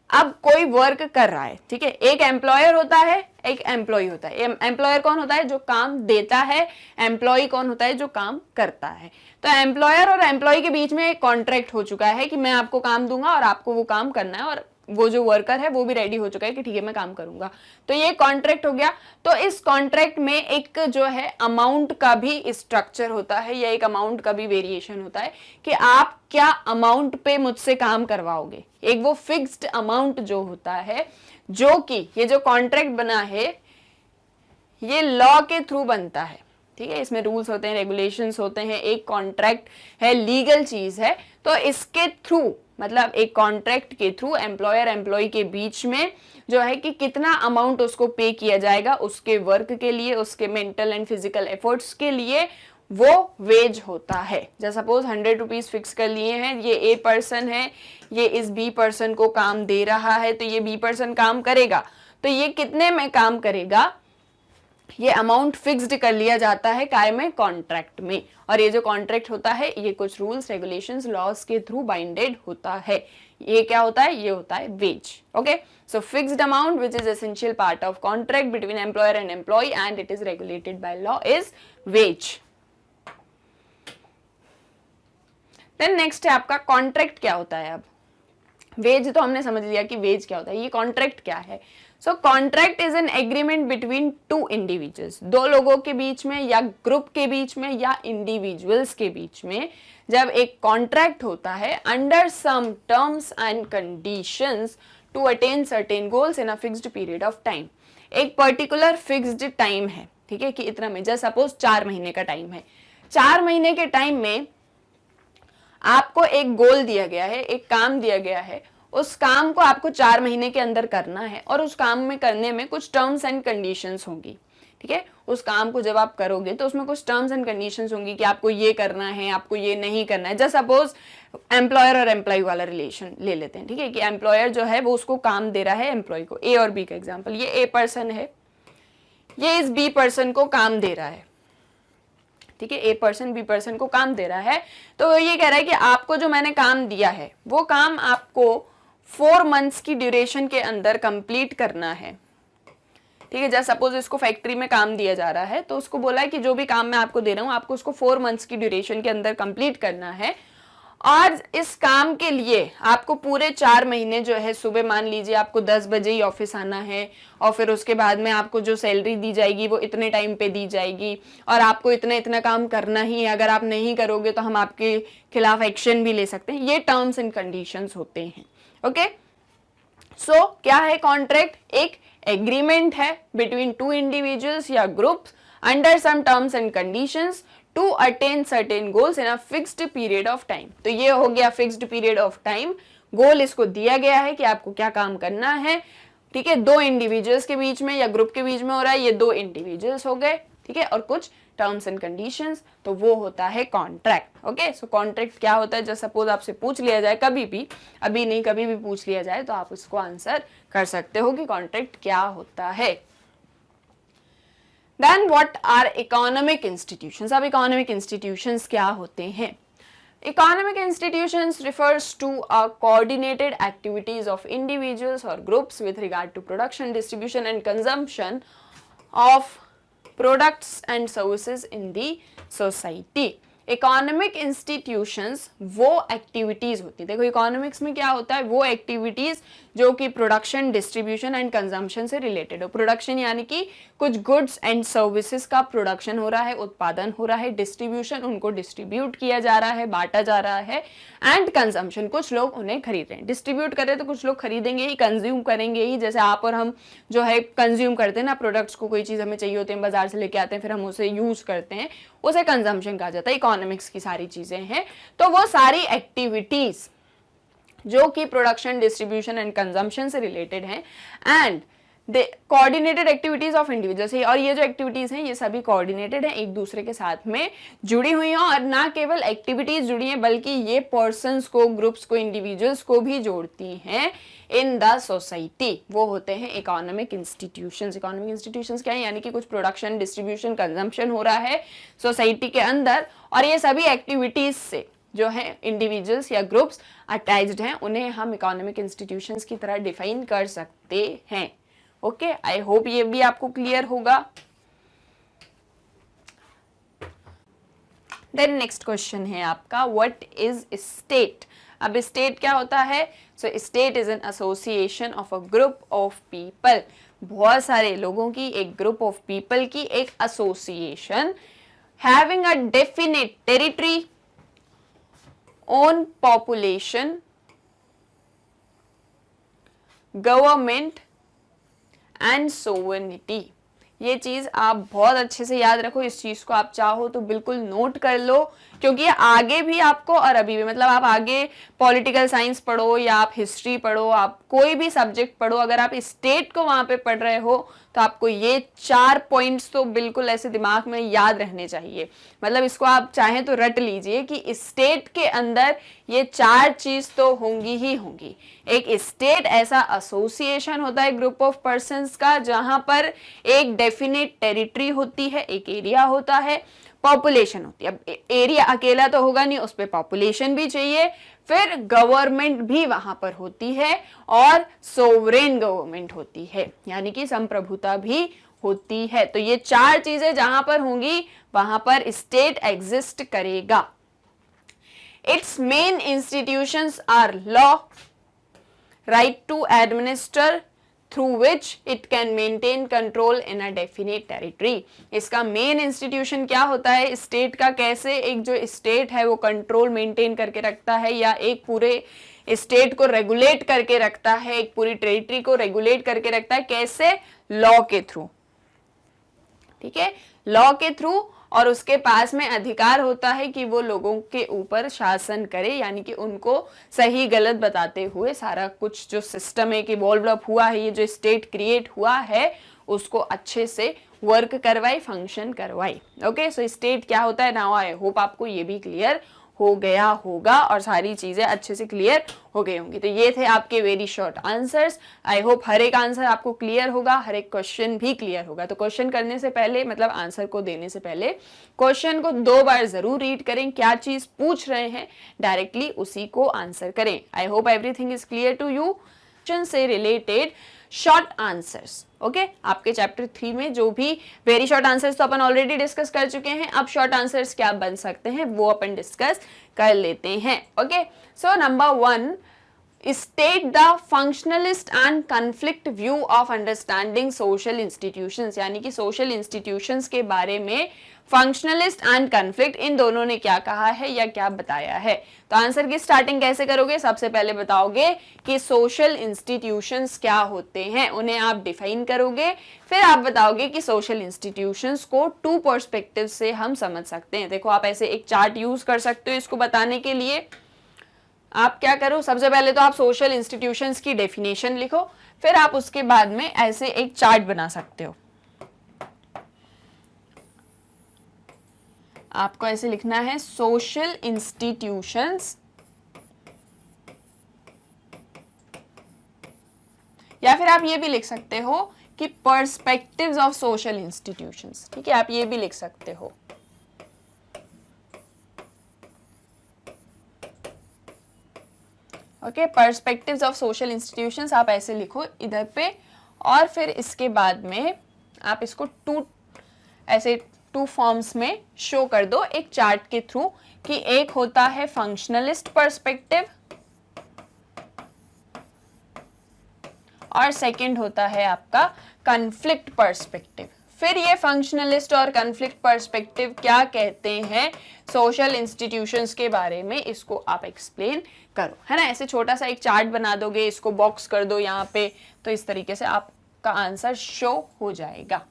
अब कोई वर्क कर रहा है, ठीक है, एक एम्प्लॉयर होता है, एक एम्प्लॉय होता है। एम्प्लॉयर कौन होता है, जो काम देता है, एम्प्लॉय कौन होता है, जो काम करता है। तो एम्प्लॉयर और एम्प्लॉय के बीच में एक कॉन्ट्रैक्ट हो चुका है कि मैं आपको काम दूंगा और आपको वो काम करना है, और वो जो वर्कर है वो भी रेडी हो चुका है कि ठीक है मैं काम करूंगा। तो ये कॉन्ट्रैक्ट हो गया। तो इस कॉन्ट्रैक्ट में एक जो है अमाउंट का भी स्ट्रक्चर होता है या एक अमाउंट का भी वेरिएशन होता है कि आप क्या अमाउंट पे मुझसे काम करवाओगे। एक वो फिक्स्ड अमाउंट जो होता है, जो कि ये जो कॉन्ट्रैक्ट बना है ये लॉ के थ्रू बनता है, ठीक है। इसमें रूल्स होते हैं, रेगुलेशंस होते हैं, एक कॉन्ट्रैक्ट है, लीगल चीज है। तो इसके थ्रू मतलब एक कॉन्ट्रैक्ट के थ्रू एम्प्लॉयर एम्प्लॉय के बीच में जो है कि कितना अमाउंट उसको पे किया जाएगा उसके वर्क के लिए, उसके मेंटल एंड फिजिकल एफर्ट्स के लिए, वो वेज होता है। जैसे सपोज 100 रुपीज फिक्स कर लिए हैं, ये ए पर्सन है, ये इस बी पर्सन को काम दे रहा है, तो ये बी पर्सन काम करेगा, तो ये कितने में काम करेगा, ये अमाउंट फिक्स्ड कर लिया जाता है काय में, कॉन्ट्रैक्ट में। और ये जो कॉन्ट्रैक्ट होता है ये कुछ रूल्स रेगुलेशंस लॉज के थ्रू बाइंडेड होता है। ये क्या होता है, ये होता है wage. Okay, so fixed amount which is essential part of contract between employer and employ and it is regulated by law is wage. Then next है आपका कॉन्ट्रैक्ट क्या होता है। अब वेज तो हमने समझ लिया कि वेज क्या होता है, ये कॉन्ट्रैक्ट क्या है। So contract is an agreement between two individuals, दो लोगों के बीच में या ग्रुप के बीच में या इंडिविजुअल्स के बीच में जब एक कॉन्ट्रैक्ट होता है under some terms and conditions to attain certain goals in a fixed period of time. एक पर्टिकुलर फिक्स्ड टाइम है, ठीक है, कि इतना में, जैसे सपोज 4 महीने का टाइम है, 4 महीने के टाइम में आपको एक गोल दिया गया है, एक काम दिया गया है, उस काम को आपको 4 महीने के अंदर करना है और उस काम में करने में कुछ टर्म्स एंड कंडीशंस होंगी, ठीक है। उस काम को जब आप करोगे तो उसमें कुछ टर्म्स एंड कंडीशंस होंगी कि आपको ये करना है, आपको ये नहीं करना है। जैसे सपोज एम्प्लॉयर और एम्प्लॉय वाला रिलेशन ले लेते हैं, ठीक है, कि एम्प्लॉयर जो है वो उसको काम दे रहा है एम्प्लॉय को, ए और बी का एग्जाम्पल, ये ए पर्सन है, ये इस बी पर्सन को काम दे रहा है, ठीक है, ए पर्सन बी पर्सन को काम दे रहा है। तो ये कह रहा है कि आपको जो मैंने काम दिया है वो काम आपको 4 मंथ्स की ड्यूरेशन के अंदर कंप्लीट करना है, ठीक है। जैसे सपोज इसको फैक्ट्री में काम दिया जा रहा है तो उसको बोला है कि जो भी काम मैं आपको दे रहा हूं आपको उसको 4 मंथ्स की ड्यूरेशन के अंदर कंप्लीट करना है, और इस काम के लिए आपको पूरे 4 महीने जो है, सुबह मान लीजिए आपको 10 बजे ही ऑफिस आना है और फिर उसके बाद में आपको जो सैलरी दी जाएगी वो इतने टाइम पे दी जाएगी और आपको इतना इतना काम करना ही है, अगर आप नहीं करोगे तो हम आपके खिलाफ एक्शन भी ले सकते हैं। ये टर्म्स एंड कंडीशंस होते हैं, ओके। सो क्या है कॉन्ट्रैक्ट? एक एग्रीमेंट है बिटवीन टू इंडिविजुअल्स या groups under some terms and conditions to attain certain goals in a fixed period of time. तो ये हो गया fixed period of time, goal इसको दिया गया है कि आपको क्या काम करना है, ठीक है। 2 इंडिविजुअल्स के बीच में या ग्रुप के बीच में हो रहा है, ये 2 इंडिविजुअल्स हो गए, ठीक है, और कुछ टर्म्स एंड कंडीशंस, तो वो होता है कॉन्ट्रैक्ट, ओके। सो कॉन्ट्रैक्ट क्या होता है? जब सपोज आपसे पूछ लिया जाए कभी भी, अभी नहीं कभी भी पूछ लिया जाए तो आप इसको आंसर कर सकते हो कि कॉन्ट्रैक्ट क्या होता है। Then what are economic institutions? अब economic institutions क्या होते हैं? Economic institutions refers to a coordinated activities of individuals or groups with regard to production, distribution and consumption of products and services in the society. Economic institutions वो activities होती है, देखो economics में क्या होता है, वो एक्टिविटीज जो कि प्रोडक्शन, डिस्ट्रीब्यूशन एंड कंजम्पशन से रिलेटेड हो। प्रोडक्शन यानी कि कुछ गुड्स एंड सर्विसेज का प्रोडक्शन हो रहा है, उत्पादन हो रहा है, डिस्ट्रीब्यूशन उनको डिस्ट्रीब्यूट किया जा रहा है, बांटा जा रहा है, एंड कंजम्पशन कुछ लोग उन्हें खरीद रहे हैं। डिस्ट्रीब्यूट कर रहे हैं तो कुछ लोग खरीदेंगे ही, कंज्यूम करेंगे ही, जैसे आप और हम जो है कंज्यूम करते हैं ना प्रोडक्ट्स को, कोई चीज़ हमें चाहिए होते हैं बाजार से लेके आते हैं, फिर हम उसे यूज करते हैं, उसे कंजम्पशन कहा जाता है। इकोनॉमिक्स की सारी चीजें हैं, तो वो सारी एक्टिविटीज जो कि प्रोडक्शन, डिस्ट्रीब्यूशन एंड कंजम्पशन से रिलेटेड हैं, and the coordinated activities of individuals, और ये जो एक्टिविटीज हैं ये सभी कोऑर्डिनेटेड हैं, एक दूसरे के साथ में जुड़ी हुई हैं, और ना केवल एक्टिविटीज जुड़ी हैं बल्कि ये पर्संस को, ग्रुप्स को, इंडिविजुअल्स को भी जोड़ती हैं इन द सोसाइटी। वो होते हैं इकोनॉमिक इंस्टीट्यूशंस। इकोनॉमिक इंस्टीट्यूशंस क्या है? यानी कि कुछ प्रोडक्शन, डिस्ट्रीब्यूशन, कंजम्पशन हो रहा है सोसाइटी के अंदर, और ये सभी एक्टिविटीज से जो है इंडिविजुअल्स या ग्रुप्स अटैच्ड हैं, उन्हें हम इकोनॉमिक इंस्टीट्यूशंस की तरह डिफाइन कर सकते हैं। ओके, आई होप ये भी आपको क्लियर होगा। देन नेक्स्ट क्वेश्चन है आपका, व्हाट इज स्टेट? अब स्टेट क्या होता है? So state is an association of a group of people, बहुत सारे लोगों की, एक ग्रुप ऑफ पीपल की एक association, having a definite territory, own population, government and sovereignty. ये चीज आप बहुत अच्छे से याद रखो, इस चीज को आप चाहो तो बिल्कुल नोट कर लो, क्योंकि ये आगे भी आपको और अभी भी, मतलब आप आगे पॉलिटिकल साइंस पढ़ो या आप हिस्ट्री पढ़ो, आप कोई भी सब्जेक्ट पढ़ो, अगर आप स्टेट को वहां पे पढ़ रहे हो तो आपको ये 4 पॉइंट्स तो बिल्कुल ऐसे दिमाग में याद रहने चाहिए। मतलब इसको आप चाहें तो रट लीजिए कि स्टेट के अंदर ये 4 चीज तो होंगी ही होंगी। एक स्टेट ऐसा एसोसिएशन होता है ग्रुप ऑफ पर्संस का, जहां पर एक डेफिनेट टेरिटरी होती है, एक एरिया होता है, पॉपुलेशन होती है। अब एरिया अकेला तो होगा नहीं, उस पर पॉपुलेशन भी चाहिए, फिर गवर्नमेंट भी वहां पर होती है, और सोवरेन गवर्नमेंट होती है, यानी कि संप्रभुता भी होती है। तो ये 4 चीजें जहां पर होंगी वहां पर स्टेट एग्जिस्ट करेगा। Its main institutions are law, right to administer through which it can maintain control in a definite territory। इसका मेन इंस्टीट्यूशन क्या होता है, स्टेट का कैसे एक जो स्टेट है वो कंट्रोल मेंटेन करके रखता है या एक पूरे स्टेट को रेगुलेट करके रखता है, एक पूरी टेरिटरी को रेगुलेट करके रखता है, कैसे, लॉ के थ्रू। ठीक है, लॉ के थ्रू, और उसके पास में अधिकार होता है कि वो लोगों के ऊपर शासन करे, यानी कि उनको सही गलत बताते हुए सारा कुछ जो सिस्टम है कि इवॉल्व अप हुआ है, ये जो स्टेट क्रिएट हुआ है उसको अच्छे से वर्क करवाए, फंक्शन करवाए। ओके, सो स्टेट क्या होता है, नाउ आई होप आपको ये भी क्लियर हो गया होगा और सारी चीजें अच्छे से क्लियर हो गई होंगी। तो ये थे आपके very short answers. I hope हर एक आंसर आपको क्लियर होगा, हर एक क्वेश्चन भी क्लियर होगा। तो क्वेश्चन करने से पहले, मतलब आंसर को देने से पहले, क्वेश्चन को 2 बार जरूर रीड करें, क्या चीज पूछ रहे हैं डायरेक्टली उसी को आंसर करें। I hope everything is clear to you. Question से रिलेटेड शॉर्ट आंसर्स, ओके, आपके चैप्टर 3 में जो भी वेरी शॉर्ट आंसर्स तो अपन ऑलरेडी डिस्कस कर चुके हैं, अब शॉर्ट आंसर्स क्या बन सकते हैं वो अपन डिस्कस कर लेते हैं। Okay, so number 1, state the functionalist and conflict view of understanding social institutions, यानी कि सोशल इंस्टीट्यूशंस के बारे में फंक्शनलिस्ट एंड कन्फ्लिक्ट इन दोनों ने क्या कहा है या क्या बताया है। तो आंसर की स्टार्टिंग कैसे करोगे, सबसे पहले बताओगे कि सोशल इंस्टीट्यूशंस क्या होते हैं, उन्हें आप डिफाइन करोगे, फिर आप बताओगे कि सोशल इंस्टीट्यूशंस को 2 पर्सपेक्टिव से हम समझ सकते हैं। देखो, आप ऐसे एक चार्ट यूज कर सकते हो इसको बताने के लिए। आप क्या करो, सबसे पहले तो आप सोशल इंस्टीट्यूशंस की डेफिनेशन लिखो, फिर आप उसके बाद में ऐसे एक चार्ट बना सकते हो। आपको ऐसे लिखना है, सोशल इंस्टीट्यूशंस, या फिर आप ये भी लिख सकते हो कि पर्सपेक्टिव्स ऑफ सोशल इंस्टीट्यूशंस। ठीक है, आप ये भी लिख सकते हो। Okay, perspectives of social institutions आप ऐसे लिखो इधर पे, और फिर इसके बाद में आप इसको 2 फॉर्म्स में शो कर दो एक चार्ट के थ्रू, कि एक होता है फंक्शनलिस्ट पर्सपेक्टिव और सेकंड होता है आपका कन्फ्लिक्ट पर्सपेक्टिव। फिर ये फंक्शनलिस्ट और कन्फ्लिक्ट पर्सपेक्टिव क्या कहते हैं सोशल इंस्टीट्यूशंस के बारे में, इसको आप एक्सप्लेन करो, है ना। ऐसे छोटा सा एक चार्ट बना दोगे, इसको बॉक्स कर दो यहाँ पे, तो इस तरीके से आपका आंसर शो हो जाएगा।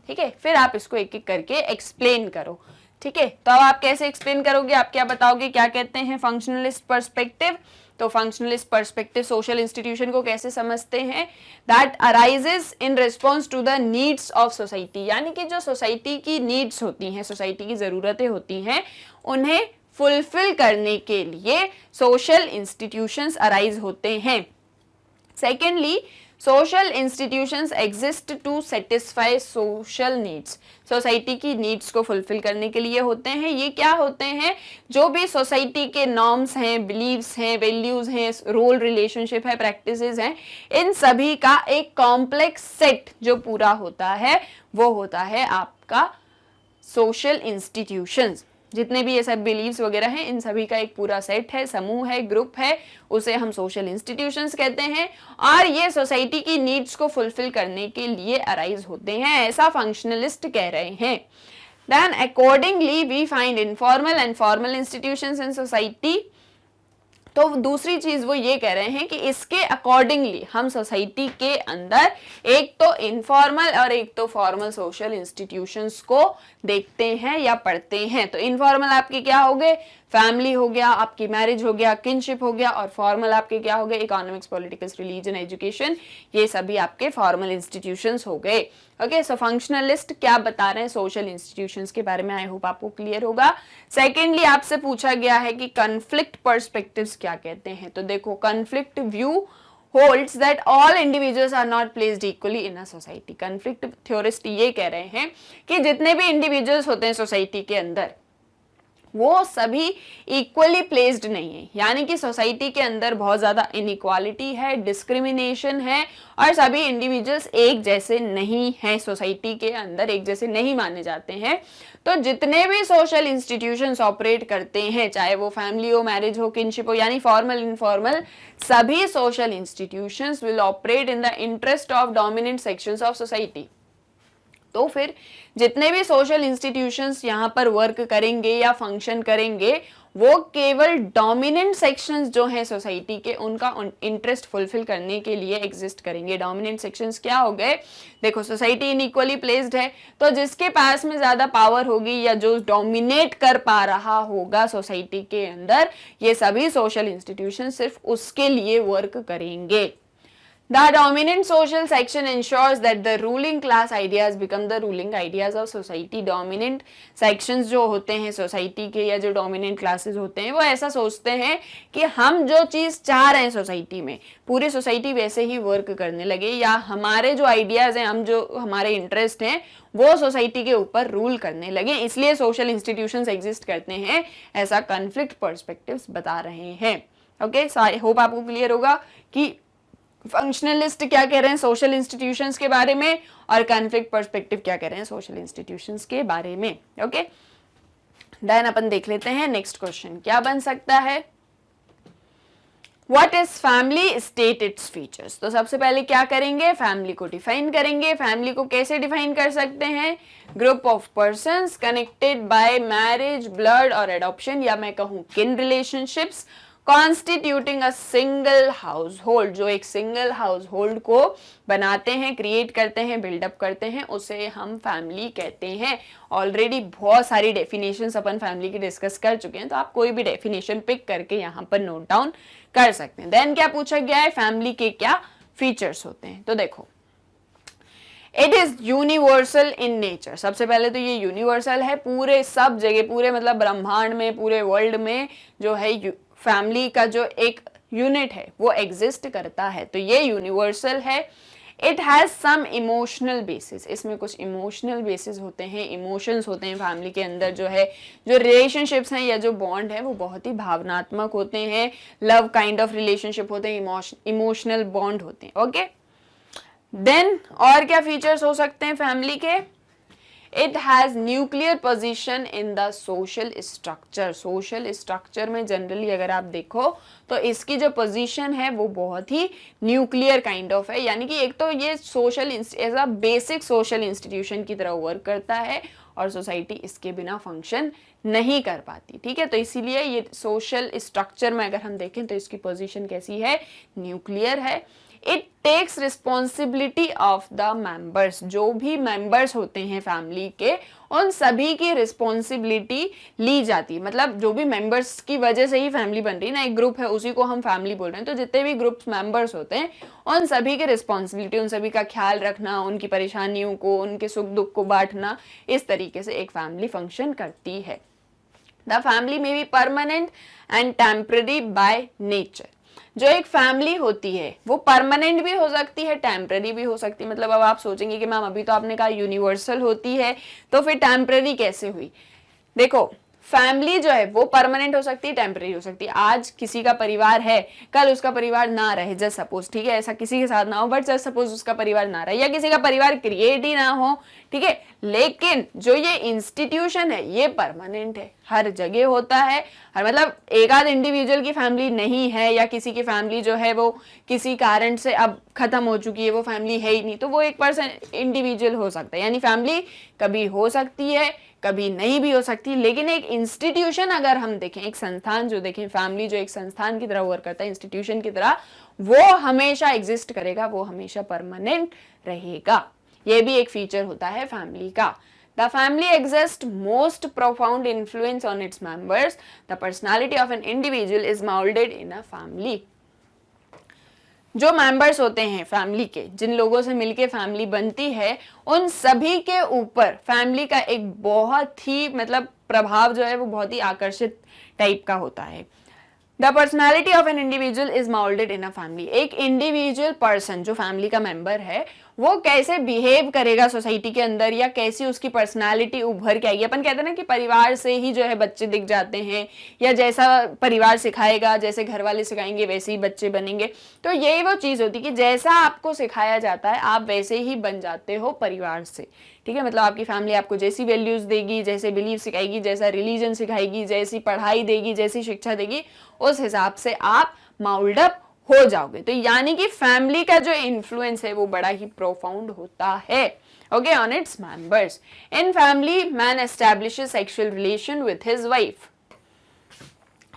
ठीक है, फिर आप इसको एक एक करके एक्सप्लेन करो। ठीक है, तो अब आप कैसे एक्सप्लेन करोगे, आप क्या बताओगे, क्या कहते हैं फंक्शनलिस्ट पर्सपेक्टिव। तो फंक्शनलिस्ट पर्सपेक्टिव सोशल इंस्टीट्यूशन को कैसे समझते हैं, that arises in response to the needs of society, यानी कि जो सोसाइटी की नीड्स होती हैं, सोसाइटी की जरूरतें होती हैं, उन्हें फुलफिल करने के लिए सोशल इंस्टीट्यूशंस अराइज होते हैं। Secondly, social institutions exist to satisfy social needs, society की नीड्स को फुलफिल करने के लिए होते हैं। ये क्या होते हैं, जो भी सोसाइटी के नॉर्म्स हैं, बिलीव्स हैं, वैल्यूज हैं, रोल रिलेशनशिप है, प्रैक्टिसेस हैं, इन सभी का एक कॉम्प्लेक्स सेट जो पूरा होता है वो होता है आपका सोशल इंस्टीट्यूशंस। जितने भी ये सब बिलीव्स वगैरह हैं, इन सभी का एक पूरा सेट है, समूह है, ग्रुप है, उसे हम सोशल इंस्टीट्यूशंस कहते हैं, और ये सोसाइटी की नीड्स को फुलफिल करने के लिए अराइज होते हैं, ऐसा फंक्शनलिस्ट कह रहे हैं। Then accordingly we find informal and formal institutions in society. तो दूसरी चीज वो ये कह रहे हैं कि इसके अकॉर्डिंगली हम सोसाइटी के अंदर एक तो इनफॉर्मल और एक तो फॉर्मल सोशल इंस्टीट्यूशंस को देखते हैं या पढ़ते हैं। तो इनफॉर्मल आपके क्या हो गए, फैमिली हो गया, आपकी मैरिज हो गया, किनशिप हो गया, और फॉर्मल आपके क्या हो गए, इकोनॉमिक्स, पॉलिटिकल्स, रिलीजन, एजुकेशन, ये सभी आपके फॉर्मल इंस्टीट्यूशंस हो गए। ओके, सो फंक्शनलिस्ट क्या बता रहे हैं सोशल इंस्टीट्यूशंस के बारे में, आई होप आपको क्लियर होगा। सेकेंडली आपसे पूछा गया है कि कन्फ्लिक्ट पर्सपेक्टिव्स क्या कहते हैं। तो देखो, conflict view holds that all individuals are not placed equally in a society। Conflict theorist ये कह रहे हैं कि जितने भी इंडिविजुअल्स होते हैं सोसाइटी के अंदर, वो सभी इक्वली प्लेस्ड नहीं है, यानी कि सोसाइटी के अंदर बहुत ज्यादा इनइक्वालिटी है, डिस्क्रिमिनेशन है और सभी इंडिविजुअल्स एक जैसे नहीं हैं, सोसाइटी के अंदर एक जैसे नहीं माने जाते हैं। तो जितने भी सोशल इंस्टीट्यूशंस ऑपरेट करते हैं, चाहे वो फैमिली हो, मैरिज हो, किनशिप हो, यानी फॉर्मल इनफॉर्मल, सभी social institutions will operate in the interest of dominant sections of society. तो फिर जितने भी सोशल इंस्टीट्यूशंस यहाँ पर वर्क करेंगे या फंक्शन करेंगे, वो केवल डोमिनेंट सेक्शंस जो हैं सोसाइटी के, उनका इंटरेस्ट फुलफिल करने के लिए एग्जिस्ट करेंगे। डोमिनेंट सेक्शंस क्या हो गए? देखो, सोसाइटी इनइक्वली प्लेस्ड है, तो जिसके पास में ज्यादा पावर होगी या जो डोमिनेट कर पा रहा होगा सोसाइटी के अंदर, ये सभी सोशल इंस्टीट्यूशन सिर्फ उसके लिए वर्क करेंगे। The dominant social section ensures that the ruling class ideas become the ruling ideas of society. Dominant sections जो होते हैं सोसाइटी के या जो dominant classes होते हैं, वो ऐसा सोचते हैं कि हम जो चीज चाह रहे हैं सोसाइटी में, पूरी सोसाइटी वैसे ही वर्क करने लगे, या हमारे जो आइडियाज हैं, हम जो हमारे इंटरेस्ट हैं, वो सोसाइटी के ऊपर रूल करने लगे। इसलिए सोशल इंस्टीट्यूशंस एग्जिस्ट करते हैं, ऐसा कॉन्फ्लिक्ट पर्सपेक्टिव्स बता रहे हैं। ओके, आई होप आपको क्लियर होगा कि फंक्शनलिस्ट क्या कह रहे हैं सोशल इंस्टीट्यूशंस के बारे में और कॉन्फ्लिक्ट पर्सपेक्टिव क्या कह रहे हैं सोशल इंस्टीट्यूशंस के बारे में। ओके, देन अपन देख लेते हैं नेक्स्ट क्वेश्चन क्या बन सकता है। What is family, state its features. तो सबसे पहले क्या करेंगे, फैमिली को डिफाइन करेंगे। फैमिली को कैसे डिफाइन कर सकते हैं? Group of persons connected by marriage, blood और एडॉप्शन, या मैं कहूं किन relationships, constituting a single house hold, जो एक सिंगल हाउस होल्ड को बनाते हैं, क्रिएट करते हैं, बिल्डअप करते हैं, उसे हम फैमिली कहते हैं। ऑलरेडी बहुत सारी डेफिनेशंस अपन फैमिली की डिस्कस कर चुके हैं, तो आप कोई भी डेफिनेशन पिक करके यहाँ पर नोट डाउन कर सकते हैं। देन क्या पूछा गया है, फैमिली के क्या फीचर्स होते हैं। तो देखो, it is universal in nature. सबसे पहले तो ये यूनिवर्सल है, पूरे सब जगह, पूरे मतलब ब्रह्मांड में, पूरे वर्ल्ड में जो है फैमिली का जो एक यूनिट है वो एग्जिस्ट करता है, तो ये यूनिवर्सल है। It has some emotional basis, इसमें कुछ इमोशनल बेसिस होते हैं, इमोशंस होते हैं फैमिली के अंदर, जो है जो रिलेशनशिप्स हैं या जो बॉन्ड है वो बहुत ही भावनात्मक होते हैं, लव काइंड ऑफ रिलेशनशिप होते हैं, इमोशनल बॉन्ड होते हैं। ओके, देन और क्या फीचर्स हो सकते हैं फैमिली के? It has nuclear position in the social structure. Social structure में जनरली अगर आप देखो तो इसकी जो पोजीशन है वो बहुत ही न्यूक्लियर काइंड ऑफ है, यानी कि एक तो ये social as a basic social institution की तरह वर्क करता है और सोसाइटी इसके बिना फंक्शन नहीं कर पाती। ठीक है, तो इसीलिए ये सोशल स्ट्रक्चर में अगर हम देखें तो इसकी पोजीशन कैसी है, न्यूक्लियर है। It takes responsibility of the members, जो भी मेंबर्स होते हैं फैमिली के उन सभी की रिस्पॉन्सिबिलिटी ली जाती है। मतलब जो भी मेंबर्स की वजह से ही फैमिली बन रही है ना, एक ग्रुप है उसी को हम फैमिली बोल रहे हैं, तो जितने भी ग्रुप मेंबर्स होते हैं उन सभी की रिस्पॉन्सिबिलिटी, उन सभी का ख्याल रखना, उनकी परेशानियों को, उनके सुख दुख को बांटना, इस तरीके से एक फैमिली फंक्शन करती है। द फैमिली में be permanent and temporary by nature. जो एक फैमिली होती है वो परमानेंट भी हो सकती है, टेम्पररी भी हो सकती है। मतलब अब आप सोचेंगे कि मैम अभी तो आपने कहा यूनिवर्सल होती है, तो फिर टेम्पररी कैसे हुई? देखो, फैमिली जो है वो परमानेंट हो सकती है, टेम्पररी हो सकती है। आज किसी का परिवार है, कल उसका परिवार ना रहे, जस्ट सपोज, ठीक है, ऐसा किसी के साथ ना हो, बट जस्ट सपोज उसका परिवार ना रहे या किसी का परिवार क्रिएट ही ना हो, ठीक है, लेकिन जो ये इंस्टीट्यूशन है ये परमानेंट है, हर जगह होता है। हर मतलब एक आध इंडिविजुअल की फैमिली नहीं है या किसी की फैमिली जो है वो किसी कारण से अब खत्म हो चुकी है, वो फैमिली है ही नहीं, तो वो एक पर्सन इंडिविजुअल हो सकता है। यानी फैमिली कभी हो सकती है, कभी नहीं भी हो सकती, लेकिन एक इंस्टीट्यूशन अगर हम देखें, एक संस्थान जो देखें, फैमिली जो एक संस्थान की तरह वर्क करता है, इंस्टीट्यूशन की तरह, वो हमेशा एग्जिस्ट करेगा, वो हमेशा परमानेंट रहेगा। ये भी एक फीचर होता है फैमिली का। The family exerts most profound influence on its members. The personality of an individual is molded in a family. जो मेंबर्स होते हैं फैमिली के, जिन लोगों से मिलके फैमिली बनती है, उन सभी के ऊपर फैमिली का एक बहुत ही मतलब प्रभाव जो है वो बहुत ही आकर्षित टाइप का होता है। The personality of an individual is moulded in a family. एक इंडिविजुअल पर्सन जो फैमिली का मेंबर है वो कैसे बिहेव करेगा सोसाइटी के अंदर, या कैसी उसकी पर्सनालिटी उभर के आएगी। अपन कहते हैं ना कि परिवार से ही जो है बच्चे दिख जाते हैं, या जैसा परिवार सिखाएगा, जैसे घर वाले सिखाएंगे वैसे ही बच्चे बनेंगे। तो यही वो चीज़ होती है कि जैसा आपको सिखाया जाता है आप वैसे ही बन जाते हो परिवार से, ठीक है। मतलब आपकी फैमिली आपको जैसी वैल्यूज देगी, जैसे बिलीव सिखाएगी, जैसा रिलीजन सिखाएगी, जैसी पढ़ाई देगी, जैसी शिक्षा देगी, उस हिसाब से आप माउल्ड अप हो जाओगे। तो यानी कि फैमिली का जो इन्फ्लुएंस है वो बड़ा ही प्रोफाउंड होता है, okay, on its members. In family man establishes sexual relation with his wife.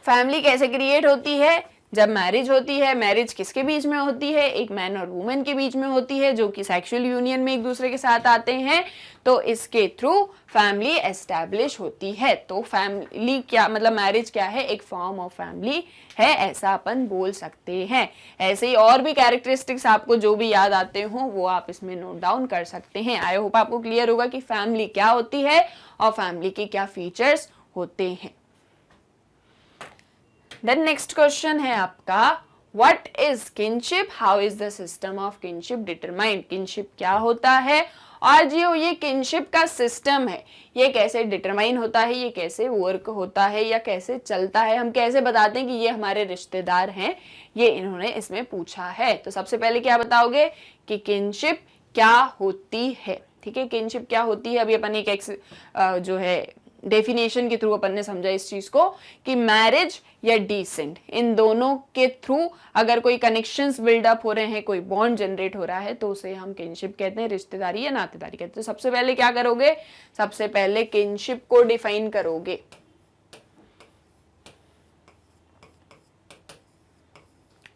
Family कैसे क्रिएट होती है? जब मैरिज होती है। मैरिज किसके बीच में होती है? एक मैन और वुमेन के बीच में होती है, जो कि सेक्सुअल यूनियन में एक दूसरे के साथ आते हैं। तो इसके थ्रू फैमिली एस्टैब्लिश होती है। तो फैमिली क्या मतलब, मैरिज क्या है? एक फॉर्म ऑफ फैमिली है, ऐसा अपन बोल सकते हैं। ऐसे ही और भी कैरेक्टरिस्टिक्स आपको जो भी याद आते हो वो आप इसमें नोट डाउन कर सकते हैं। आई होप आपको क्लियर होगा कि फैमिली क्या होती है और फैमिली के क्या फीचर्स होते हैं। देन नेक्स्ट क्वेश्चन है आपका, what is kinship, how is the system of kinship determined. Kinship क्या होता है और जो ये किनशिप का सिस्टम है ये कैसे डिटरमाइन होता है, ये कैसे वर्क होता है या कैसे चलता है, हम कैसे बताते हैं कि ये हमारे रिश्तेदार हैं, ये इन्होंने इसमें पूछा है। तो सबसे पहले क्या बताओगे कि किनशिप क्या होती है, ठीक है। किनशिप क्या होती है, अभी अपन एक जो है डेफिनेशन के थ्रू अपन ने समझा इस चीज को कि मैरिज या डिसेंट, इन दोनों के थ्रू अगर कोई कनेक्शंस बिल्डअप हो रहे हैं, कोई बॉन्ड जनरेट हो रहा है, तो उसे हम किनशिप कहते हैं, रिश्तेदारी या नातेदारी कहते हैं। तो सबसे पहले क्या करोगे, सबसे पहले किनशिप को डिफाइन करोगे।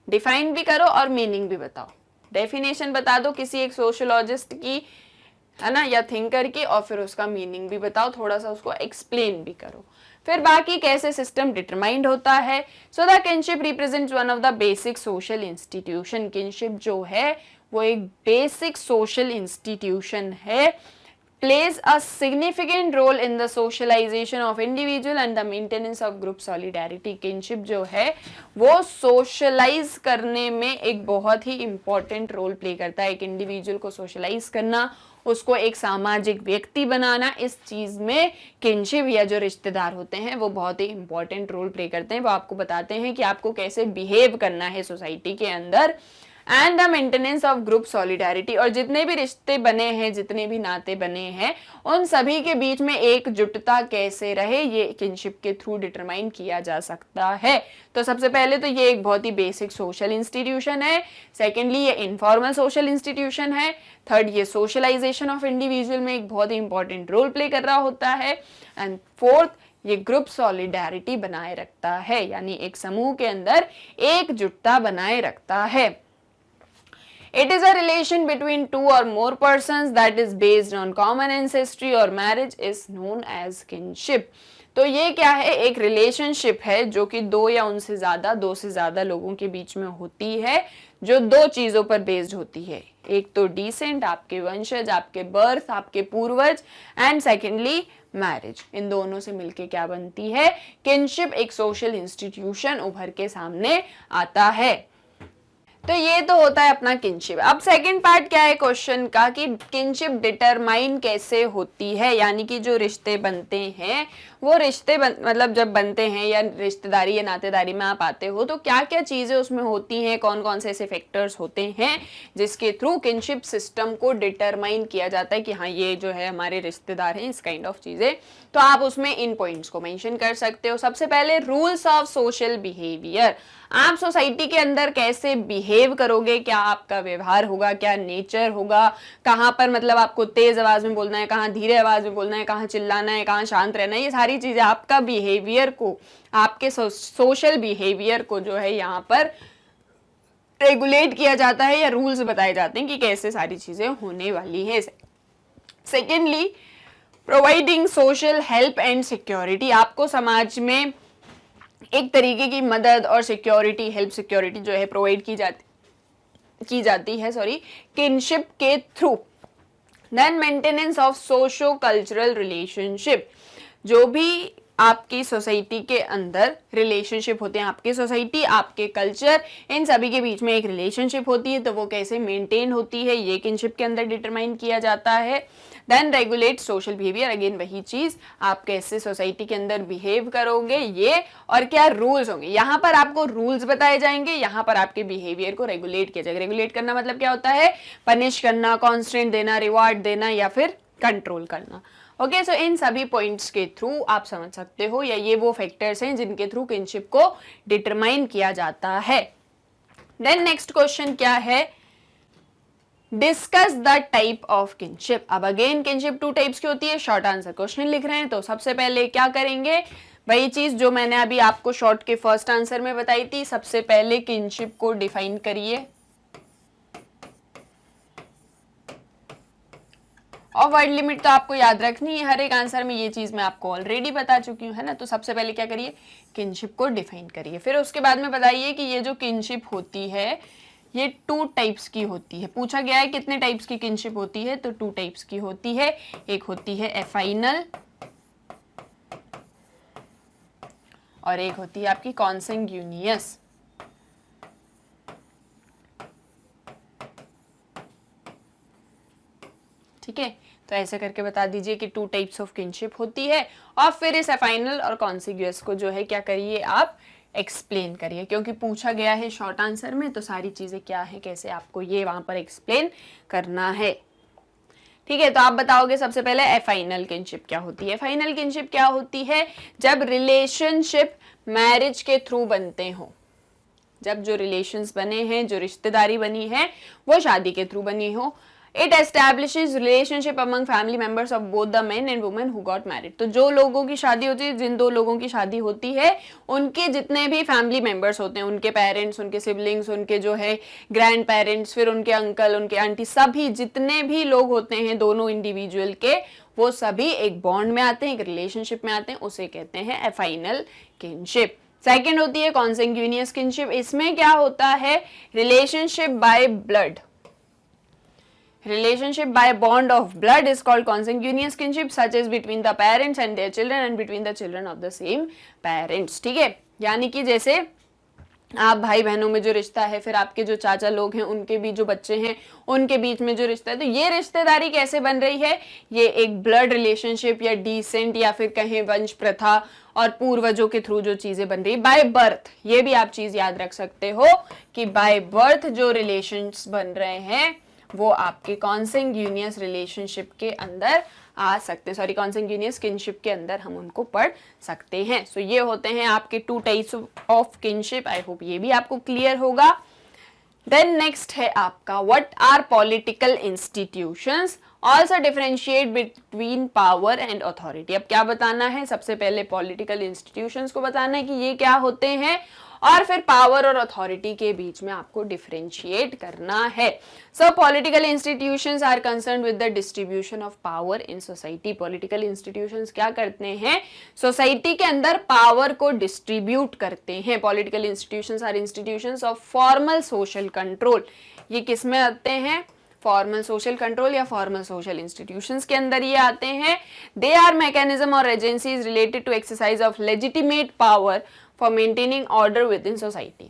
डिफाइन भी करो और मीनिंग भी बताओ। डेफिनेशन बता दो किसी एक सोशियोलॉजिस्ट की, है ना, या थिंकर की, और फिर उसका मीनिंग भी बताओ, थोड़ा सा उसको एक्सप्लेन भी करो। फिर बाकी कैसे सिस्टम डिटरमाइंड होता है। So the kinship represents one of the basic social institution. Kinship जो है वो एक बेसिक सोशल इंस्टीट्यूशन है, plays a significant role in the socialization of individual and the maintenance of group solidarity। Kinship जो है वो सोशलाइज करने में एक बहुत ही इंपॉर्टेंट रोल प्ले करता है। एक इंडिविजुअल को सोशलाइज करना, उसको एक सामाजिक व्यक्ति बनाना, इस चीज में किनशिप या जो रिश्तेदार होते हैं वो बहुत ही इंपॉर्टेंट रोल प्ले करते हैं। वो आपको बताते हैं कि आपको कैसे बिहेव करना है सोसाइटी के अंदर, and the maintenance of group solidarity. और जितने भी रिश्ते बने हैं, जितने भी नाते बने हैं, उन सभी के बीच में एकजुटता कैसे रहे, ये किनशिप के थ्रू डिटरमाइन किया जा सकता है। तो सबसे पहले तो ये एक बहुत ही बेसिक सोशल इंस्टीट्यूशन है। सेकेंडली ये इनफॉर्मल सोशल इंस्टीट्यूशन है। थर्ड ये सोशलाइजेशन ऑफ इंडिविजुअल में एक बहुत ही इंपॉर्टेंट रोल प्ले कर रहा होता है। एंड फोर्थ ये ग्रुप सॉलिडारिटी बनाए रखता है, यानी एक समूह के अंदर एकजुटता बनाए रखता है। It is a relation between two or more persons that is based on common ancestry or marriage is known as kinship। तो ये क्या है, एक रिलेशनशिप है जो कि दो या उनसे ज्यादा, दो से ज्यादा लोगों के बीच में होती है, जो दो चीजों पर बेस्ड होती है। एक तो डिसेंट, आपके वंशज, आपके बर्थ, आपके पूर्वज, एंड सेकेंडली मैरिज। इन दोनों से मिलके क्या बनती है, किनशिप। एक सोशल इंस्टीट्यूशन उभर के सामने आता है। तो ये तो होता है अपना किनशिप। अब सेकंड पार्ट क्या है क्वेश्चन का कि किनशिप डिटरमाइन कैसे होती है, यानी कि जो रिश्ते बनते हैं वो रिश्ते मतलब जब बनते हैं या रिश्तेदारी या नातेदारी में आप आते हो तो क्या क्या चीजें उसमें होती हैं, कौन कौन से ऐसे फैक्टर्स होते हैं जिसके थ्रू किनशिप सिस्टम को डिटरमाइन किया जाता है कि हाँ ये जो है हमारे रिश्तेदार हैं, इस काइंड ऑफ चीजें। तो आप उसमें इन पॉइंट्स को मेंशन कर सकते हो। सबसे पहले रूल्स ऑफ सोशल बिहेवियर। आप सोसाइटी के अंदर कैसे बिहेव करोगे, क्या आपका व्यवहार होगा, क्या नेचर होगा, कहाँ पर मतलब आपको तेज आवाज में बोलना है, कहाँ धीरे आवाज में बोलना है, कहाँ चिल्लाना है, कहाँ शांत रहना है, ये सारी चीजें आपका बिहेवियर को, आपके सोशल बिहेवियर को जो है यहाँ पर रेगुलेट किया जाता है या रूल्स बताए जाते हैं कि कैसे सारी चीजें होने वाली है। Secondly providing social help and security. आपको समाज में एक तरीके की मदद और सिक्योरिटी, हेल्प सिक्योरिटी जो है प्रोवाइड की जाती है किनशिप के through. Then maintenance of socio cultural relationship. जो भी आपकी सोसाइटी के अंदर रिलेशनशिप होते हैं, आपकी सोसाइटी, आपके कल्चर, इन सभी के बीच में एक रिलेशनशिप होती है, तो वो कैसे मेंटेन होती है ये किनशिप के अंदर डिटरमाइन किया जाता है। Then regulate social behaviour, again वही चीज, आप कैसे सोसाइटी के अंदर बिहेव करोगे ये, और क्या रूल्स होंगे, यहाँ पर आपको रूल्स बताए जाएंगे, यहाँ पर आपके बिहेवियर को रेगुलेट किया जाएगा। रेगुलेट करना मतलब क्या होता है, पनिश करना, कॉन्स्टेंट देना, रिवार्ड देना या फिर कंट्रोल करना। ओके, सो इन सभी पॉइंट्स के थ्रू आप समझ सकते हो, या ये वो फैक्टर्स हैं जिनके थ्रू किनशिप को डिटरमाइन किया जाता है। देन नेक्स्ट क्वेश्चन क्या है, discuss the type of kinship. अब अगेन किनशिप टू टाइप्स की होती है, शॉर्ट आंसर क्वेश्चन लिख रहे हैं तो सबसे पहले क्या करेंगे, वही चीज जो मैंने अभी आपको शॉर्ट के फर्स्ट आंसर में बताई थी, सबसे पहले किनशिप को डिफाइन करिए। और वर्ड लिमिट तो आपको याद रखनी है, हर एक आंसर में ये चीज मैं आपको ऑलरेडी बता चुकी हूँ, है ना। तो सबसे पहले क्या करिए, किनशिप को डिफाइन करिए, फिर उसके बाद में बताइए कि ये जो किनशिप होती है ये 2 टाइप्स की होती है। पूछा गया है कितने टाइप्स की किनशिप होती है, तो 2 टाइप्स की होती है। एक होती है एफाइनल और एक होती है आपकी कॉन्सेंग्यूनियस। ठीक है, तो ऐसे करके बता दीजिए कि 2 टाइप्स ऑफ किनशिप होती है, और फिर इस एफाइनल और कॉन्सिग्यूअस को जो है क्या करिए, आप एक्सप्लेन करिए, क्योंकि पूछा गया है शॉर्ट आंसर में, तो सारी चीजें क्या है, कैसे आपको ये वहां पर एक्सप्लेन करना है। ठीक है, तो आप बताओगे सबसे पहले एफाइनल किनशिप क्या होती है। एफाइनल किनशिप क्या होती है, जब रिलेशनशिप मैरिज के थ्रू बनते हो, जब जो रिलेशंस बने हैं, जो रिश्तेदारी बनी है वो शादी के थ्रू बनी हो। It establishes relationship among family members of both the men and women who got married। तो जो लोगों की शादी होती है, जिन 2 लोगों की शादी होती है, उनके जितने भी फैमिली मेंबर्स होते हैं, उनके पेरेंट्स, उनके सिबलिंग्स, उनके जो है ग्रैंड पेरेंट्स, फिर उनके अंकल, उनके आंटी, सभी जितने भी लोग होते हैं दोनों इंडिविजुअल के, वो सभी एक बॉन्ड में आते हैं, एक रिलेशनशिप में आते हैं, उसे कहते हैं एफाइनल किनशिप। सेकेंड होती है कॉन्सेंग्यूनियस किनशिप। इसमें क्या होता है, relationship by blood, relationship by bond of blood is called consanguineous kinship, such as between the parents and their children and between the children of the same parents। ठीक है, यानी कि जैसे आप भाई बहनों में जो रिश्ता है, फिर आपके जो चाचा लोग हैं उनके भी जो बच्चे हैं उनके बीच में जो रिश्ता है, तो ये रिश्तेदारी कैसे बन रही है, ये एक ब्लड रिलेशनशिप या डिसेंट या फिर कहें वंश प्रथा और पूर्वजों के थ्रू जो चीजें बन रही है, बाय बर्थ। ये भी आप चीज याद रख सकते हो कि बाय बर्थ जो रिलेशंस बन रहे हैं वो आपके कॉन्सेंग्यूनियस रिलेशनशिप के अंदर आ सकते हैं, सॉरी कॉन्सेंग्यूनियस किनशिप के अंदर हम उनको पढ़ सकते हैं। सो ये होते हैं आपके 2 types of kinship. I hope ये भी आपको क्लियर होगा। देन नेक्स्ट है आपका what are political institutions, also differentiate between power and authority. अब क्या बताना है, सबसे पहले पॉलिटिकल इंस्टीट्यूशंस को बताना है कि ये क्या होते हैं, और फिर पावर और अथॉरिटी के बीच में आपको डिफरेंशिएट करना है। So political institutions are concern with the distribution of power in society. Political institutions क्या करते हैं, सोसाइटी के अंदर पावर को डिस्ट्रीब्यूट करते हैं। Political institutions are institutions of formal social control. ये किस में आते हैं, फॉर्मल सोशल कंट्रोल या फॉर्मल सोशल इंस्टीट्यूशंस के अंदर ये आते हैं। दे आर मैकेनिज्म और agencies related to exercise of legitimate power for maintaining order within society.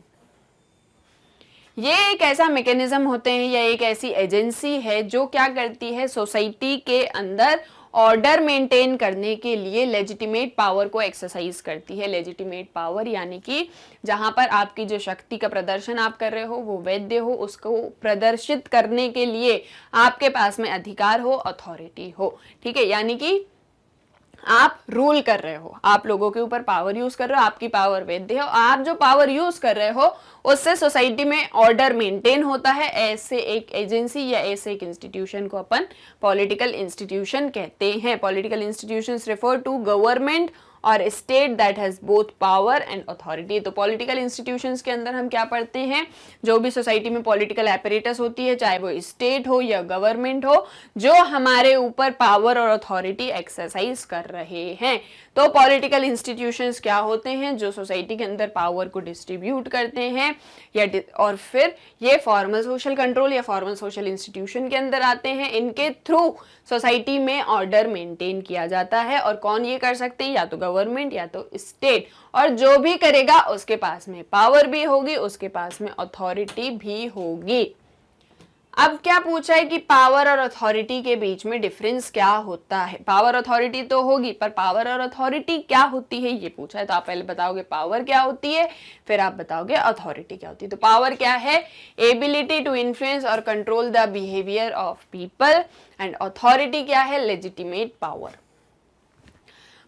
ये एक ऐसा मैकेनिज्म होते हैं या एक ऐसी एजेंसी है जो क्या करती है, सोसाइटी के अंदर ऑर्डर मेंटेन करने के लिए लेजिटिमेट पावर को एक्सरसाइज करती है। लेजिटिमेट पावर यानी कि जहां पर आपकी जो शक्ति का प्रदर्शन आप कर रहे हो वो वैध हो, उसको प्रदर्शित करने के लिए आपके पास में अधिकार हो, अथॉरिटी हो। ठीक है, यानी कि आप रूल कर रहे हो, आप लोगों के ऊपर पावर यूज कर रहे हो, आपकी पावर वैध है, आप जो पावर यूज कर रहे हो उससे सोसाइटी में ऑर्डर मेंटेन होता है। ऐसे एक एजेंसी या ऐसे एक इंस्टीट्यूशन को अपन पॉलिटिकल इंस्टीट्यूशन कहते हैं। Political institutions refer to government और state that has both power and authority. तो पॉलिटिकल इंस्टीट्यूशंस के अंदर हम क्या पढ़ते हैं, जो भी सोसाइटी में पॉलिटिकल एपरेटस होती है, चाहे वो स्टेट हो या गवर्नमेंट हो, जो हमारे ऊपर पावर और अथॉरिटी एक्सरसाइज कर रहे हैं। तो पॉलिटिकल इंस्टीट्यूशंस क्या होते हैं, जो सोसाइटी के अंदर पावर को डिस्ट्रीब्यूट करते हैं या और फिर ये फॉर्मल सोशल कंट्रोल या फॉर्मल सोशल इंस्टीट्यूशन के अंदर आते हैं। इनके थ्रू सोसाइटी में ऑर्डर मेंटेन किया जाता है। और कौन ये कर सकते हैं, या तो गवर्नमेंट या तो स्टेट, और जो भी करेगा उसके पास में पावर भी होगी, उसके पास में अथॉरिटी भी होगी। अब क्या पूछा है कि पावर और अथॉरिटी के बीच में डिफरेंस क्या होता है। पावर अथॉरिटी तो होगी, पर पावर और अथॉरिटी क्या होती है ये पूछा है। तो आप पहले बताओगे पावर क्या होती है, फिर आप बताओगे अथॉरिटी क्या होती है। तो पावर क्या है, एबिलिटी टू इन्फ्लुएंस और control the behaviour of people, and authority क्या है, लेजिटिमेट पावर।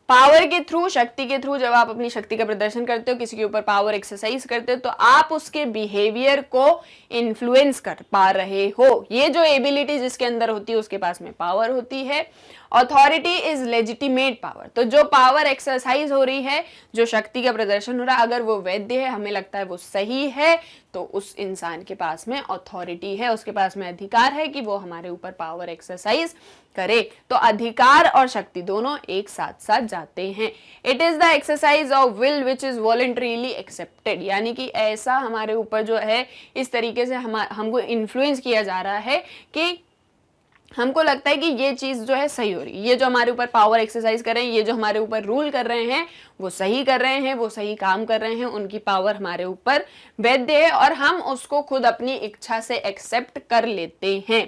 पावर के थ्रू, शक्ति के थ्रू, जब आप अपनी शक्ति का प्रदर्शन करते हो, किसी के ऊपर पावर एक्सरसाइज करते हो, तो आप उसके बिहेवियर को इन्फ्लुएंस कर पा रहे हो। ये जो एबिलिटी जिसके अंदर होती है उसके पास में पावर होती है। अथॉरिटी इज लेजिटिमेट पावर, तो जो पावर एक्सरसाइज हो रही है, जो शक्ति का प्रदर्शन हो रहा है, अगर वो वैध है, हमें लगता है वो सही है, तो उस इंसान के पास में अथॉरिटी है, उसके पास में अधिकार है कि वो हमारे ऊपर पावर एक्सरसाइज करे। तो अधिकार और शक्ति दोनों एक साथ साथ जाते हैं। It is the exercise of will which is voluntarily accepted, यानी कि ऐसा हमारे ऊपर जो है इस तरीके से हमको इन्फ्लुएंस किया जा रहा है कि हमको लगता है कि ये चीज जो है सही हो रही है, ये जो हमारे ऊपर पावर एक्सरसाइज कर रहे हैं, ये जो हमारे ऊपर रूल कर रहे हैं, वो सही कर रहे हैं, वो सही काम कर रहे हैं, उनकी पावर हमारे ऊपर वैध है और हम उसको खुद अपनी इच्छा से एक्सेप्ट कर लेते हैं।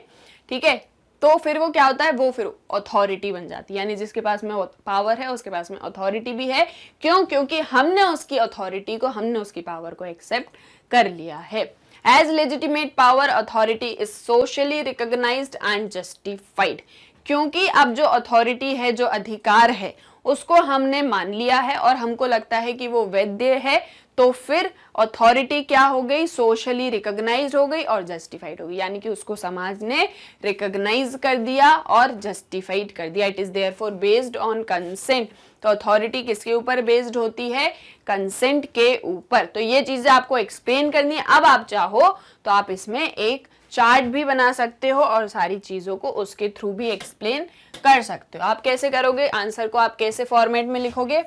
ठीक है, तो फिर वो क्या होता है, वो फिर अथॉरिटी बन जाती है, यानी जिसके पास में पावर है उसके पास में अथॉरिटी भी है। क्यों? क्योंकि हमने उसकी अथॉरिटी को, हमने उसकी पावर को एक्सेप्ट कर लिया है। As legitimate power, authority is socially recognized and justified. क्योंकि अब जो अथॉरिटी है, जो अधिकार है, उसको हमने मान लिया है और हमको लगता है कि वो वैध है, तो फिर अथॉरिटी क्या हो गई, सोशली रिकॉग्नाइज्ड हो गई और जस्टिफाइड हो गई, यानी कि उसको समाज ने रिकॉग्नाइज कर दिया और जस्टिफाइड कर दिया। It is therefore based on consent. तो अथॉरिटी किसके ऊपर बेस्ड होती है, कंसेंट के ऊपर। तो ये चीजें आपको एक्सप्लेन करनी है। अब आप चाहो तो आप इसमें एक चार्ट भी बना सकते हो और सारी चीजों को उसके थ्रू भी एक्सप्लेन कर सकते हो। आप कैसे करोगे, आंसर को आप कैसे फॉर्मेट में लिखोगे,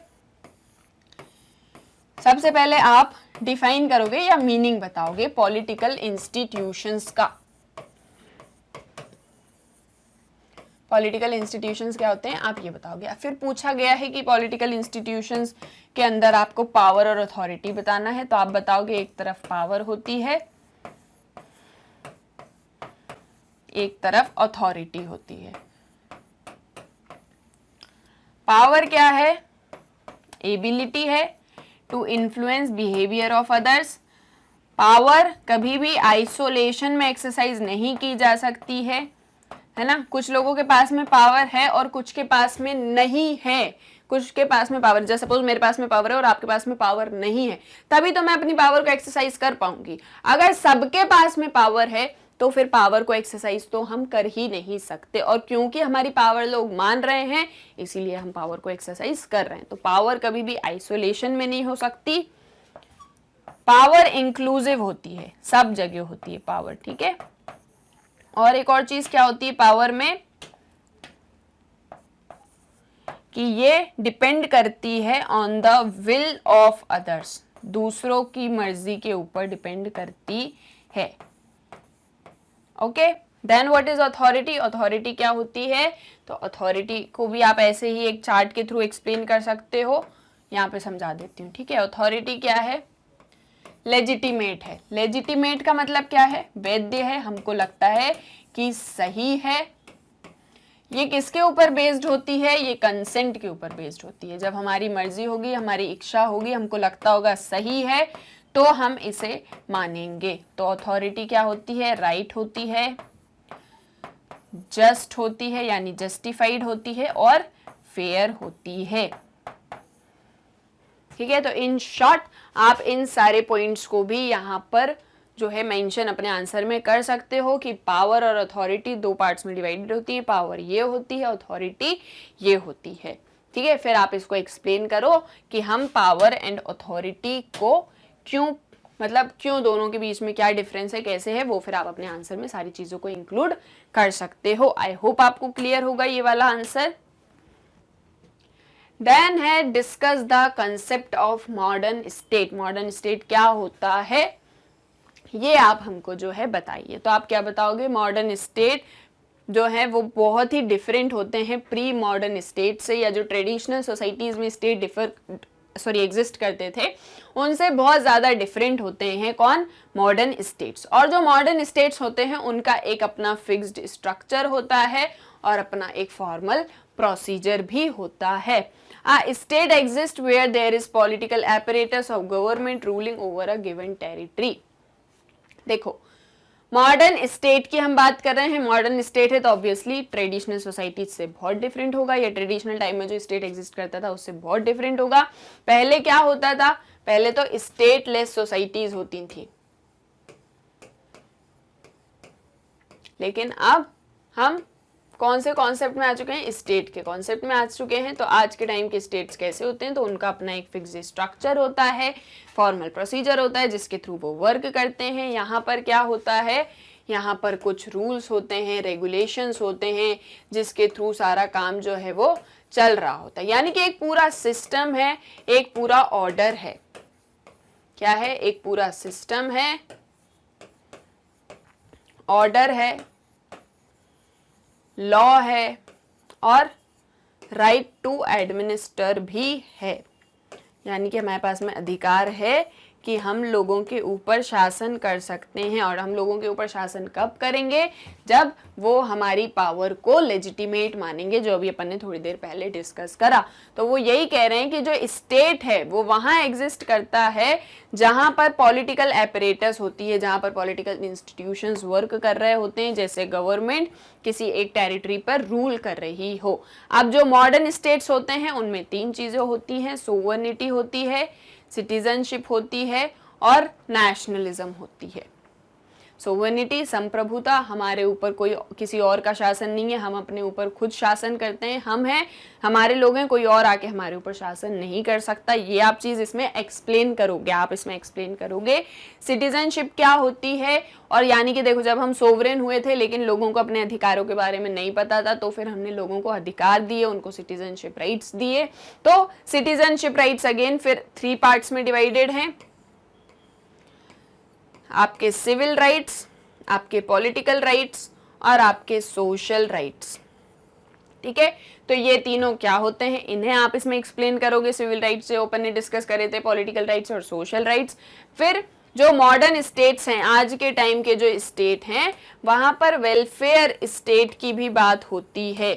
सबसे पहले आप डिफाइन करोगे या मीनिंग बताओगे पॉलिटिकल इंस्टीट्यूशंस का। पॉलिटिकल इंस्टीट्यूशंस क्या होते हैं आप ये बताओगे। फिर पूछा गया है कि पॉलिटिकल इंस्टीट्यूशंस के अंदर आपको पावर और अथॉरिटी बताना है, तो आप बताओगे एक तरफ पावर होती है, एक तरफ अथॉरिटी होती है। पावर क्या है, एबिलिटी है to influence behaviour of others. Power कभी भी आइसोलेशन में एक्सरसाइज नहीं की जा सकती है ना। कुछ लोगों के पास में पावर है और कुछ के पास में नहीं है। कुछ के पास में पावर, जैसे सपोज मेरे पास में पावर है और आपके पास में पावर नहीं है, तभी तो मैं अपनी पावर को एक्सरसाइज कर पाऊंगी। अगर सबके पास में पावर है तो फिर पावर को एक्सरसाइज तो हम कर ही नहीं सकते, और क्योंकि हमारी पावर लोग मान रहे हैं इसीलिए हम पावर को एक्सरसाइज कर रहे हैं। तो पावर कभी भी आइसोलेशन में नहीं हो सकती। पावर इंक्लूसिव होती है, सब जगह होती है पावर। ठीक है, और एक और चीज क्या होती है पावर में, कि ये डिपेंड करती है on the will of others, दूसरों की मर्जी के ऊपर डिपेंड करती है। Okay, then what is authority. Authority क्या होती है, तो अथॉरिटी को भी आप ऐसे ही एक चार्ट के थ्रू एक्सप्लेन कर सकते हो। यहाँ पे समझा देती हूँ। ठीक है, अथॉरिटी क्या है, लेजिटिमेट है। लेजिटिमेट का मतलब क्या है, वैध है, हमको लगता है कि सही है। ये किसके ऊपर बेस्ड होती है, ये कंसेंट के ऊपर बेस्ड होती है। जब हमारी मर्जी होगी, हमारी इच्छा होगी, हमको लगता होगा सही है, तो हम इसे मानेंगे। तो अथॉरिटी क्या होती है, राइट होती है, जस्ट होती है यानी जस्टिफाइड होती है, और फेयर होती है। ठीक है, तो इन शॉर्ट आप इन सारे पॉइंट्स को भी यहाँ पर जो है मेंशन अपने आंसर में कर सकते हो कि पावर और अथॉरिटी दो पार्ट्स में डिवाइडेड होती है। पावर ये होती है, अथॉरिटी ये होती है। ठीक है, फिर आप इसको एक्सप्लेन करो कि हम पावर एंड अथॉरिटी को क्यों, मतलब क्यों दोनों के बीच में क्या डिफरेंस है, कैसे है, वो फिर आप अपने आंसर में सारी चीजों को इंक्लूड कर सकते हो। आई होप आपको क्लियर होगा ये वाला आंसर। देन है discuss the concept of modern state. Modern state क्या होता है ये आप हमको जो है बताइए। तो आप क्या बताओगे, मॉडर्न स्टेट जो है वो बहुत ही डिफरेंट होते हैं प्री मॉडर्न स्टेट से, या जो ट्रेडिशनल सोसाइटीज़ में स्टेट एग्जिस्ट करते थे उनसे बहुत ज़्यादा डिफरेंट होते हैं कौन, मॉडर्न स्टेट्स। और जो मॉडर्न स्टेट्स होते हैं उनका एक अपना फिक्स्ड स्ट्रक्चर होता है और अपना एक फॉर्मल प्रोसीजर भी होता है। State exist where there is political apparatus of government ruling over a given territory. देखो मॉडर्न स्टेट की हम बात कर रहे हैं, मॉडर्न स्टेट है तो ऑब्वियसली ट्रेडिशनल सोसाइटी से बहुत डिफरेंट होगा, या ट्रेडिशनल टाइम में जो स्टेट एग्जिस्ट करता था उससे बहुत डिफरेंट होगा। पहले क्या होता था, पहले तो स्टेटलेस सोसाइटीज होती थी, लेकिन अब हम कौन से कॉन्सेप्ट में आ चुके हैं, स्टेट के कॉन्सेप्ट में आ चुके हैं। तो आज के टाइम के स्टेट्स कैसे होते हैं, तो उनका अपना एक फिक्स स्ट्रक्चर होता है, फॉर्मल प्रोसीजर होता है जिसके थ्रू वो वर्क करते हैं। यहाँ पर क्या होता है, यहाँ पर कुछ रूल्स होते हैं, रेगुलेशंस होते हैं जिसके थ्रू सारा काम जो है वो चल रहा होता है। यानी कि एक पूरा सिस्टम है, एक पूरा ऑर्डर है। क्या है, एक पूरा सिस्टम है, ऑर्डर है, लॉ है और राइट टू एडमिनिस्टर भी है। यानी कि हमारे पास में अधिकार है कि हम लोगों के ऊपर शासन कर सकते हैं। और हम लोगों के ऊपर शासन कब करेंगे, जब वो हमारी पावर को लेजिटिमेट मानेंगे, जो अभी अपन ने थोड़ी देर पहले डिस्कस करा। तो वो यही कह रहे हैं कि जो स्टेट है वो वहाँ एग्जिस्ट करता है जहाँ पर पॉलिटिकल एपरेटस होती है, जहाँ पर पॉलिटिकल इंस्टीट्यूशंस वर्क कर रहे होते हैं, जैसे गवर्नमेंट किसी एक टेरिटरी पर रूल कर रही हो। अब जो मॉडर्न स्टेट्स होते हैं उनमें 3 चीज़ें होती हैं, सोवर्निटी होती है, सिटीजनशिप होती है और नेशनलिज्म होती है। सोवर्निटी, संप्रभुता, हमारे ऊपर कोई किसी और का शासन नहीं है, हम अपने ऊपर खुद शासन करते हैं, हम हैं, हमारे लोग हैं, कोई और आके हमारे ऊपर शासन नहीं कर सकता। ये आप चीज़ इसमें एक्सप्लेन करोगे, आप इसमें एक्सप्लेन करोगे। सिटीजनशिप क्या होती है, और यानी कि देखो जब हम सोवरेन हुए थे लेकिन लोगों को अपने अधिकारों के बारे में नहीं पता था, तो फिर हमने लोगों को अधिकार दिए, उनको सिटीजनशिप राइट्स दिए। तो सिटीजनशिप राइट्स अगेन फिर 3 पार्ट्स में डिवाइडेड हैं, आपके सिविल राइट्स, आपके पॉलिटिकल राइट्स और आपके सोशल राइट्स। ठीक है, तो ये तीनों क्या होते हैं, इन्हें आप इसमें एक्सप्लेन करोगे। सिविल राइट्स से ओपन ने डिस्कस करे थे, पॉलिटिकल राइट्स और सोशल राइट्स। फिर जो मॉडर्न स्टेट्स हैं, आज के टाइम के जो स्टेट हैं, वहां पर वेलफेयर स्टेट की भी बात होती है।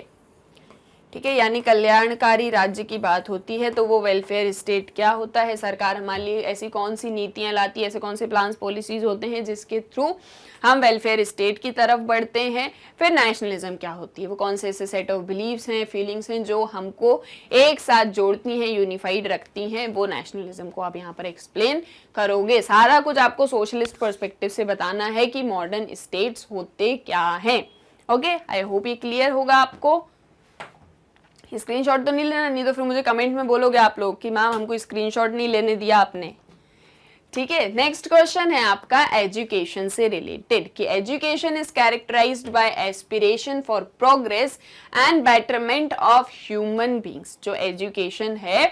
ठीक है, यानी कल्याणकारी राज्य की बात होती है। तो वो वेलफेयर स्टेट क्या होता है, सरकार हमारे लिए ऐसी कौन सी नीतियां लाती है, ऐसे कौन से प्लान्स पॉलिसीज होते हैं जिसके थ्रू हम वेलफेयर स्टेट की तरफ बढ़ते हैं। फिर नेशनलिज्म क्या होती है, वो कौन से ऐसे सेट ऑफ बिलीव्स हैं, फीलिंग्स हैं जो हमको एक साथ जोड़ती हैं, यूनिफाइड रखती हैं, वो नेशनलिज्म को आप यहाँ पर एक्सप्लेन करोगे। सारा कुछ आपको सोशलिस्ट पर्सपेक्टिव से बताना है कि मॉडर्न स्टेट्स होते क्या हैं। ओके, आई होप ये क्लियर होगा आपको। स्क्रीनशॉट तो नहीं लेना, नहीं तो फिर मुझे कमेंट में बोलोगे आप लोग कि मैम हमको स्क्रीनशॉट नहीं लेने दिया आपने। ठीक है, नेक्स्ट क्वेश्चन है आपका एजुकेशन से रिलेटेड, कि education is characterised by aspiration for progress and betterment of human beings. जो एजुकेशन है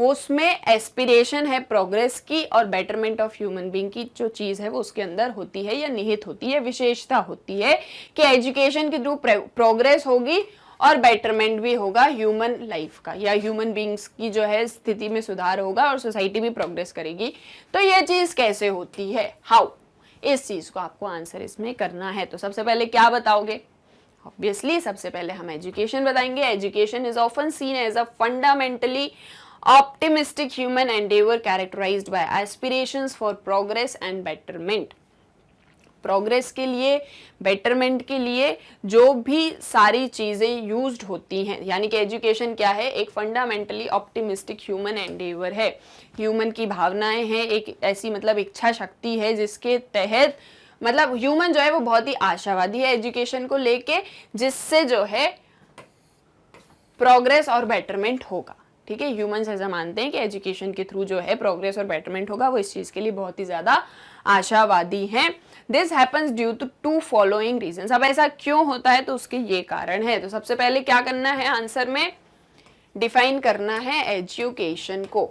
उसमें एस्पिरेशन है प्रोग्रेस की और बेटरमेंट ऑफ ह्यूमन बींग की जो चीज़ है वो उसके अंदर होती है या निहित होती है, विशेषता होती है कि एजुकेशन के थ्रू प्रोग्रेस होगी और बेटरमेंट भी होगा ह्यूमन लाइफ का, या ह्यूमन बींग्स की जो है स्थिति में सुधार होगा और सोसाइटी भी प्रोग्रेस करेगी। तो ये चीज़ कैसे होती है, हाउ, इस चीज़ को आपको आंसर इसमें करना है। तो सबसे पहले क्या बताओगे, ऑब्वियसली सबसे पहले हम एजुकेशन बताएंगे। Education is often seen as a fundamentally optimistic human endeavor characterized by aspirations for progress and betterment। Progress के लिए, बेटरमेंट के लिए जो भी सारी चीज़ें यूज्ड होती हैं, यानी कि एजुकेशन क्या है, एक फंडामेंटली ऑप्टिमिस्टिक ह्यूमन एंडेवर है। ह्यूमन की भावनाएं हैं, एक ऐसी मतलब इच्छा शक्ति है जिसके तहत मतलब ह्यूमन जो है वो बहुत ही आशावादी है एजुकेशन को लेके, जिससे जो है प्रोग्रेस और बेटरमेंट होगा। ठीक है, ह्यूमंस ऐसा मानते हैं कि एजुकेशन के थ्रू जो है प्रोग्रेस और बेटरमेंट होगा, वो इस चीज़ के लिए बहुत ही ज़्यादा आशावादी हैं। This happens due to 2 following reasons. अब ऐसा क्यों होता है, तो उसके ये कारण है। तो सबसे पहले क्या करना है, आंसर में डिफाइन करना है एजुकेशन को।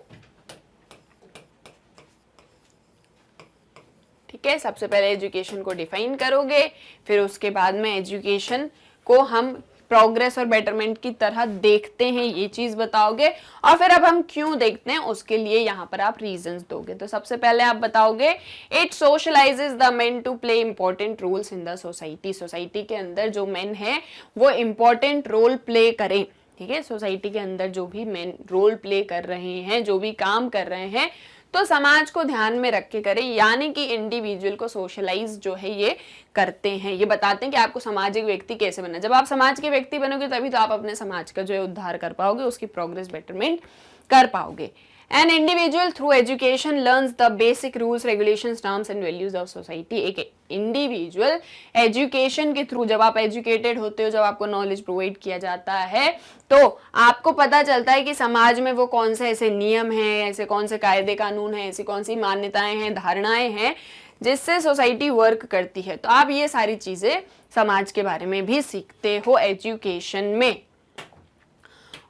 ठीक है, सबसे पहले एजुकेशन को डिफाइन करोगे, फिर उसके बाद में एजुकेशन को हम प्रोग्रेस और बेटरमेंट की तरह देखते हैं, ये चीज बताओगे। और फिर अब हम क्यों देखते हैं उसके लिए यहाँ पर आप रीजंस दोगे। तो सबसे पहले आप बताओगे it socialises the men to play important roles in the society. Society के अंदर जो मेन है वो इंपॉर्टेंट रोल प्ले करें, ठीक है। सोसाइटी के अंदर जो भी मेन रोल प्ले कर रहे हैं, जो भी काम कर रहे हैं, तो समाज को ध्यान में रख के करें, यानी कि इंडिविजुअल को सोशलाइज जो है ये करते हैं, ये बताते हैं कि आपको सामाजिक व्यक्ति कैसे बनना है। जब आप समाज के व्यक्ति बनोगे तभी तो आप अपने समाज का जो है उद्धार कर पाओगे, उसकी प्रोग्रेस बेटरमेंट कर पाओगे। An individual through education learns the basic rules, regulations, norms and values of society. एक इंडिविजुअल एजुकेशन के थ्रू, जब आप एजुकेटेड होते हो, जब आपको नॉलेज प्रोवाइड किया जाता है, तो आपको पता चलता है कि समाज में वो कौन से ऐसे नियम हैं, ऐसे कौन से कायदे कानून हैं, ऐसी कौन सी मान्यताएं हैं, धारणाएं हैं जिससे सोसाइटी वर्क करती है। तो आप ये सारी चीजें समाज के बारे में भी सीखते हो एजुकेशन में,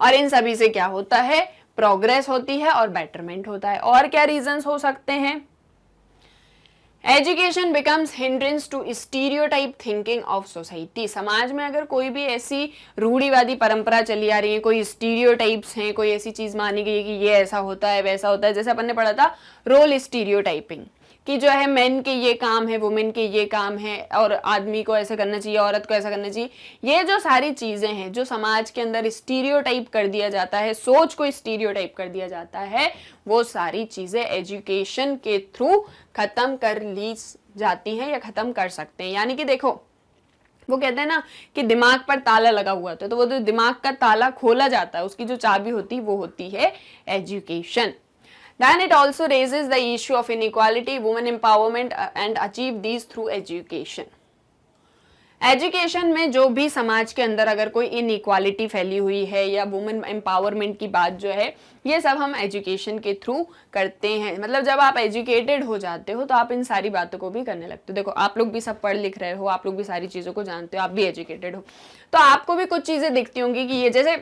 और इन सभी से क्या होता है, प्रोग्रेस होती है और बेटरमेंट होता है। और क्या रीजंस हो सकते हैं, education becomes hindrance to stereotype thinking of society. समाज में अगर कोई भी ऐसी रूढ़िवादी परंपरा चली आ रही है, कोई स्टीरियोटाइप्स हैं, कोई ऐसी चीज मानी गई है कि ये ऐसा होता है वैसा होता है, जैसे अपन ने पढ़ा था रोल स्टीरियोटाइपिंग, कि जो है मेन के ये काम है, वुमेन के ये काम है, और आदमी को ऐसा करना चाहिए, औरत को ऐसा करना चाहिए। ये जो सारी चीजें हैं जो समाज के अंदर स्टीरियोटाइप कर दिया जाता है, सोच को स्टीरियोटाइप कर दिया जाता है, वो सारी चीजें एजुकेशन के थ्रू खत्म कर ली जाती हैं या खत्म कर सकते हैं। यानी कि देखो, वो कहते हैं ना कि दिमाग पर ताला लगा हुआ था, तो वो जो दिमाग का ताला खोला जाता है, उसकी जो चाबी होती है वो होती है education. Then it also raises the issue of inequality, women empowerment and achieve these through education. Education में जो भी समाज के अंदर अगर कोई इनइक्वालिटी फैली हुई है या वुमेन एम्पावरमेंट की बात जो है, ये सब हम एजुकेशन के थ्रू करते हैं। मतलब जब आप एजुकेटेड हो जाते हो तो आप इन सारी बातों को भी करने लगते हो। देखो, आप लोग भी सब पढ़ लिख रहे हो, आप लोग भी सारी चीज़ों को जानते हो, आप भी एजुकेटेड हो, तो आपको भी कुछ चीज़ें दिखती होंगी कि ये, जैसे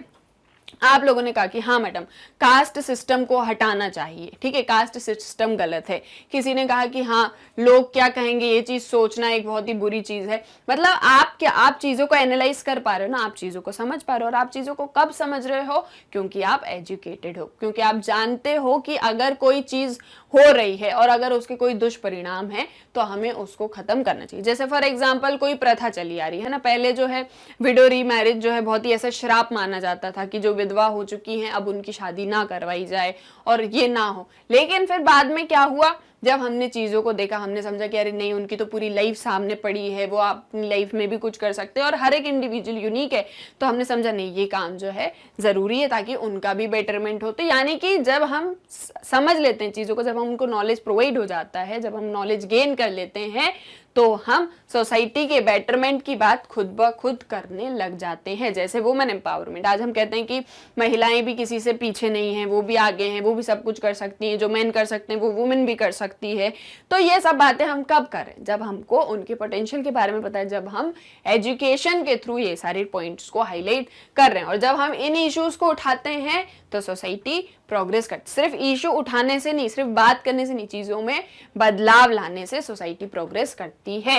आप लोगों ने कहा कि हाँ मैडम, कास्ट सिस्टम को हटाना चाहिए, ठीक है, कास्ट सिस्टम गलत है। किसी ने कहा कि हाँ, लोग क्या कहेंगे, ये चीज सोचना एक बहुत ही बुरी चीज है। मतलब आप चीजों को एनालाइज कर पा रहे हो ना, आप चीजों को समझ पा रहे हो। और आप चीजों को कब समझ रहे हो, क्योंकि आप एजुकेटेड हो, क्योंकि आप जानते हो कि अगर कोई चीज हो रही है और अगर उसके कोई दुष्परिणाम है तो हमें उसको खत्म करना चाहिए। जैसे फॉर एग्जाम्पल कोई प्रथा चली आ रही है ना, पहले जो है विडो रीमैरिज जो है बहुत ही ऐसा श्राप माना जाता था कि जो विधवा हो चुकी हैं अब उनकी शादी ना करवाई जाए और ये ना हो। लेकिन फिर बाद में क्या हुआ, जब हमने चीज़ों को देखा, हमने समझा कि अरे नहीं, उनकी तो पूरी लाइफ सामने पड़ी है, वो अपनी लाइफ में भी कुछ कर सकते हैं और हर एक इंडिविजुअल यूनिक है, तो हमने समझा नहीं, ये काम जो है ज़रूरी है ताकि उनका भी बेटरमेंट हो। तो यानी कि जब हम समझ लेते हैं चीज़ों को, जब हम उनको नॉलेज प्रोवाइड हो जाता है, जब हम नॉलेज गेन कर लेते हैं, तो हम सोसाइटी के बेटरमेंट की बात खुद ब खुद करने लग जाते हैं। जैसे वुमेन एम्पावरमेंट, आज हम कहते हैं कि महिलाएं भी किसी से पीछे नहीं हैं, वो भी आगे हैं, वो भी सब कुछ कर सकती हैं, जो मेन कर सकते हैं वो वुमेन भी कर सकती है। तो ये सब बातें हम कब करें, जब हमको उनके पोटेंशियल के बारे में पता है, जब हम एजुकेशन के थ्रू ये सारे पॉइंट्स को हाईलाइट कर रहे हैं। और जब हम इन इश्यूज को उठाते हैं तो सोसाइटी प्रोग्रेस करती। सिर्फ इशू उठाने से नहीं, सिर्फ बात करने से नहीं, चीजों में बदलाव लाने से सोसाइटी प्रोग्रेस करती है।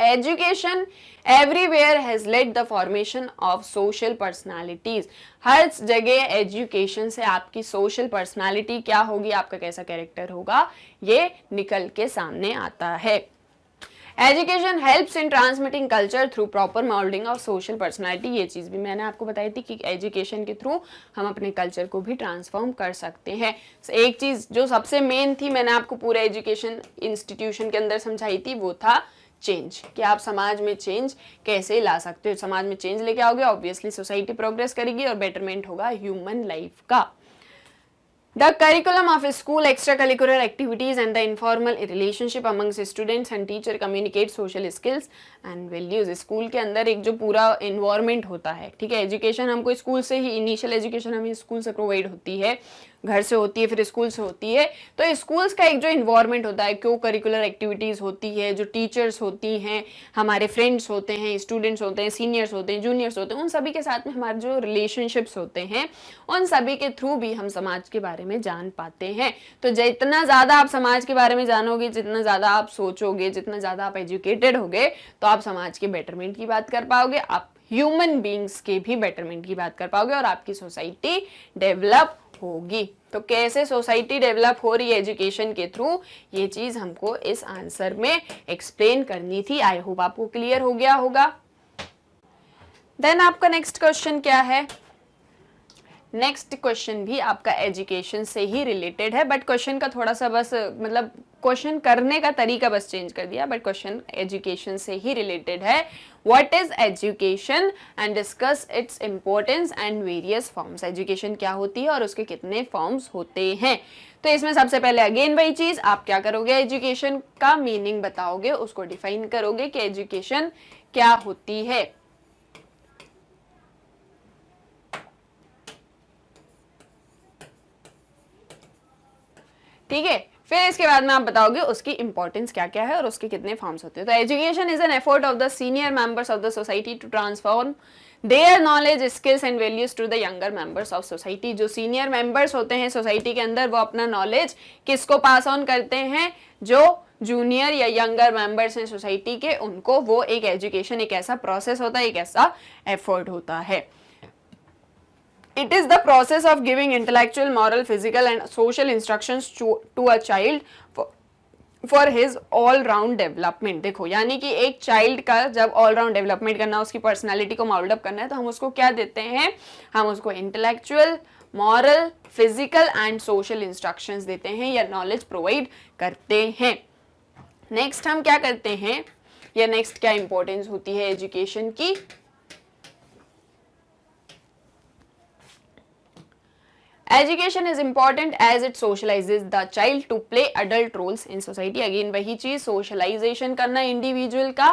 Education everywhere has led the formation of social personalities. हर जगह एजुकेशन से आपकी सोशल पर्सनालिटी क्या होगी, आपका कैसा कैरेक्टर होगा, ये निकल के सामने आता है। Education helps in transmitting culture through proper moulding of social personality. ये चीज़ भी मैंने आपको बताई थी कि एजुकेशन के थ्रू हम अपने कल्चर को भी ट्रांसफॉर्म कर सकते हैं। एक चीज़ जो सबसे मेन थी, मैंने आपको पूरे एजुकेशन इंस्टीट्यूशन के अंदर समझाई थी, वो था चेंज, कि आप समाज में चेंज कैसे ला सकते हो। समाज में चेंज लेके आओगे, ऑब्वियसली सोसाइटी प्रोग्रेस करेगी और बेटरमेंट होगा ह्यूमन लाइफ का। The curriculum of school extracurricular activities and the informal relationship amongst students and teacher communicate social skills and values। School के अंदर एक जो पूरा इन्वायरमेंट होता है, ठीक है, एजुकेशन हमको स्कूल से ही, इनिशियल एजुकेशन हमें स्कूल से प्रोवाइड होती है, घर से होती है, फिर स्कूल से होती है। तो स्कूल्स का एक जो इन्वायरमेंट होता है, को करिकुलर एक्टिविटीज़ होती है, जो टीचर्स होती हैं, हमारे फ्रेंड्स होते हैं, स्टूडेंट्स होते हैं, सीनियर्स होते हैं, जूनियर्स होते हैं, उन सभी के साथ में हमारे जो रिलेशनशिप्स होते हैं, उन सभी के थ्रू भी हम समाज के बारे में जान पाते हैं। तो जितना ज़्यादा आप समाज के बारे में जानोगे, जितना ज़्यादा आप सोचोगे, जितना ज़्यादा आप एजुकेटेड होगे, तो आप समाज के बेटरमेंट की बात कर पाओगे, आप ह्यूमन बींग्स के भी बेटरमेंट की बात कर पाओगे, और आपकी सोसाइटी डेवलप होगी। तो कैसे सोसाइटी डेवलप हो रही है एजुकेशन के थ्रू, ये चीज हमको इस आंसर में एक्सप्लेन करनी थी। आई होप आपको क्लियर हो गया होगा। देन आपका नेक्स्ट क्वेश्चन क्या है? नेक्स्ट क्वेश्चन भी आपका एजुकेशन से ही रिलेटेड है, बट क्वेश्चन का थोड़ा सा बस मतलब क्वेश्चन करने का तरीका बस चेंज कर दिया, बट क्वेश्चन एजुकेशन से ही रिलेटेड है। What is education and discuss its importance and various forms. Education क्या होती है और उसके कितने फॉर्म्स होते हैं। तो इसमें सबसे पहले अगेन वही चीज, आप क्या करोगे, एजुकेशन का मीनिंग बताओगे, उसको डिफाइन करोगे कि एजुकेशन क्या होती है। ठीक है, फिर इसके बाद में आप बताओगे उसकी इंपॉर्टेंस क्या क्या है और उसके कितने फॉर्म्स होते हैं। तो education is an effort of the senior members of the society to transform their knowledge, skills and values to the younger members of society. जो सीनियर मेंबर्स होते हैं सोसाइटी के अंदर, वो अपना नॉलेज किसको पास ऑन करते हैं, जो जूनियर या यंगर मेंबर्स हैं सोसाइटी के, उनको वो एक एजुकेशन, एक ऐसा प्रोसेस होता है, एक ऐसा एफर्ट होता है। It is the process of giving intellectual, moral, physical and social instructions to a child for his all round development। देखो, यानी कि एक चाइल्ड का जब ऑल राउंड डेवलपमेंट करना, उसकी पर्सनालिटी को मोल्ड अप करना है, तो हम उसको क्या देते हैं, हम उसको intellectual, moral, physical and social instructions देते हैं या नॉलेज प्रोवाइड करते हैं। नेक्स्ट हम क्या करते हैं, या नेक्स्ट क्या इंपॉर्टेंस होती है एजुकेशन की। Education is important as it socializes the child to play adult roles in society। Again वही चीज, socialization करना इंडिविजुअल का,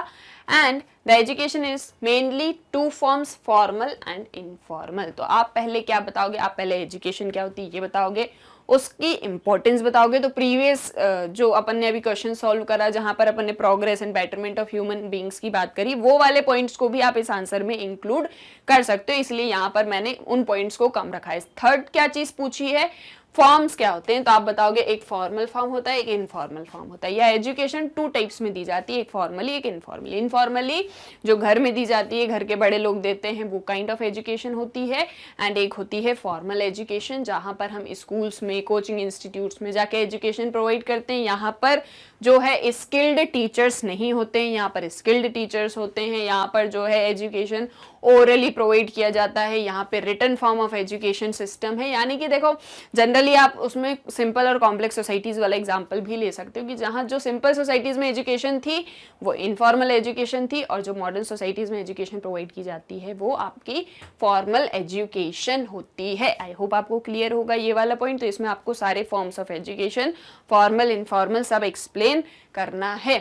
and the education is mainly two forms, formal and informal। तो आप पहले क्या बताओगे, आप पहले education क्या होती है ये बताओगे, उसकी इंपॉर्टेंस बताओगे। तो प्रीवियस जो अपन ने अभी क्वेश्चन सॉल्व करा, जहां पर अपन ने progress and betterment of human beings की बात करी, वो वाले पॉइंट्स को भी आप इस आंसर में इंक्लूड कर सकते हो, इसलिए यहाँ पर मैंने उन पॉइंट्स को कम रखा है। थर्ड क्या चीज पूछी है, फॉर्म्स क्या होते हैं, तो आप बताओगे एक फॉर्मल फॉर्म होता है, एक इनफॉर्मल फॉर्म होता है। या एजुकेशन टू टाइप्स में दी जाती है, एक फॉर्मली, एक इनफॉर्मली। इनफॉर्मली जो घर में दी जाती है, घर के बड़े लोग देते हैं, वो काइंड ऑफ एजुकेशन होती है। एंड एक होती है फॉर्मल एजुकेशन, जहाँ पर हम स्कूल्स में, कोचिंग इंस्टीट्यूट्स में जाके एजुकेशन प्रोवाइड करते हैं। यहाँ पर जो है स्किल्ड टीचर्स नहीं होते हैं, यहाँ पर स्किल्ड टीचर्स होते हैं। यहाँ पर जो है एजुकेशन ओरली प्रोवाइड किया जाता है, यहाँ पे written form of education system है। यानी कि देखो, जनरली आप उसमें सिंपल और कॉम्प्लेक्स सोसाइटीज वाला एग्जांपल भी ले सकते हो कि जहाँ जो सिंपल सोसाइटीज में एजुकेशन थी वो इनफॉर्मल एजुकेशन थी, और जो मॉडर्न सोसाइटीज में एजुकेशन प्रोवाइड की जाती है वो आपकी फॉर्मल एजुकेशन होती है। आई होप आपको क्लियर होगा ये वाला पॉइंट। तो इसमें आपको सारे forms of education, formal, informal, सब एक्सप्लेन करना है।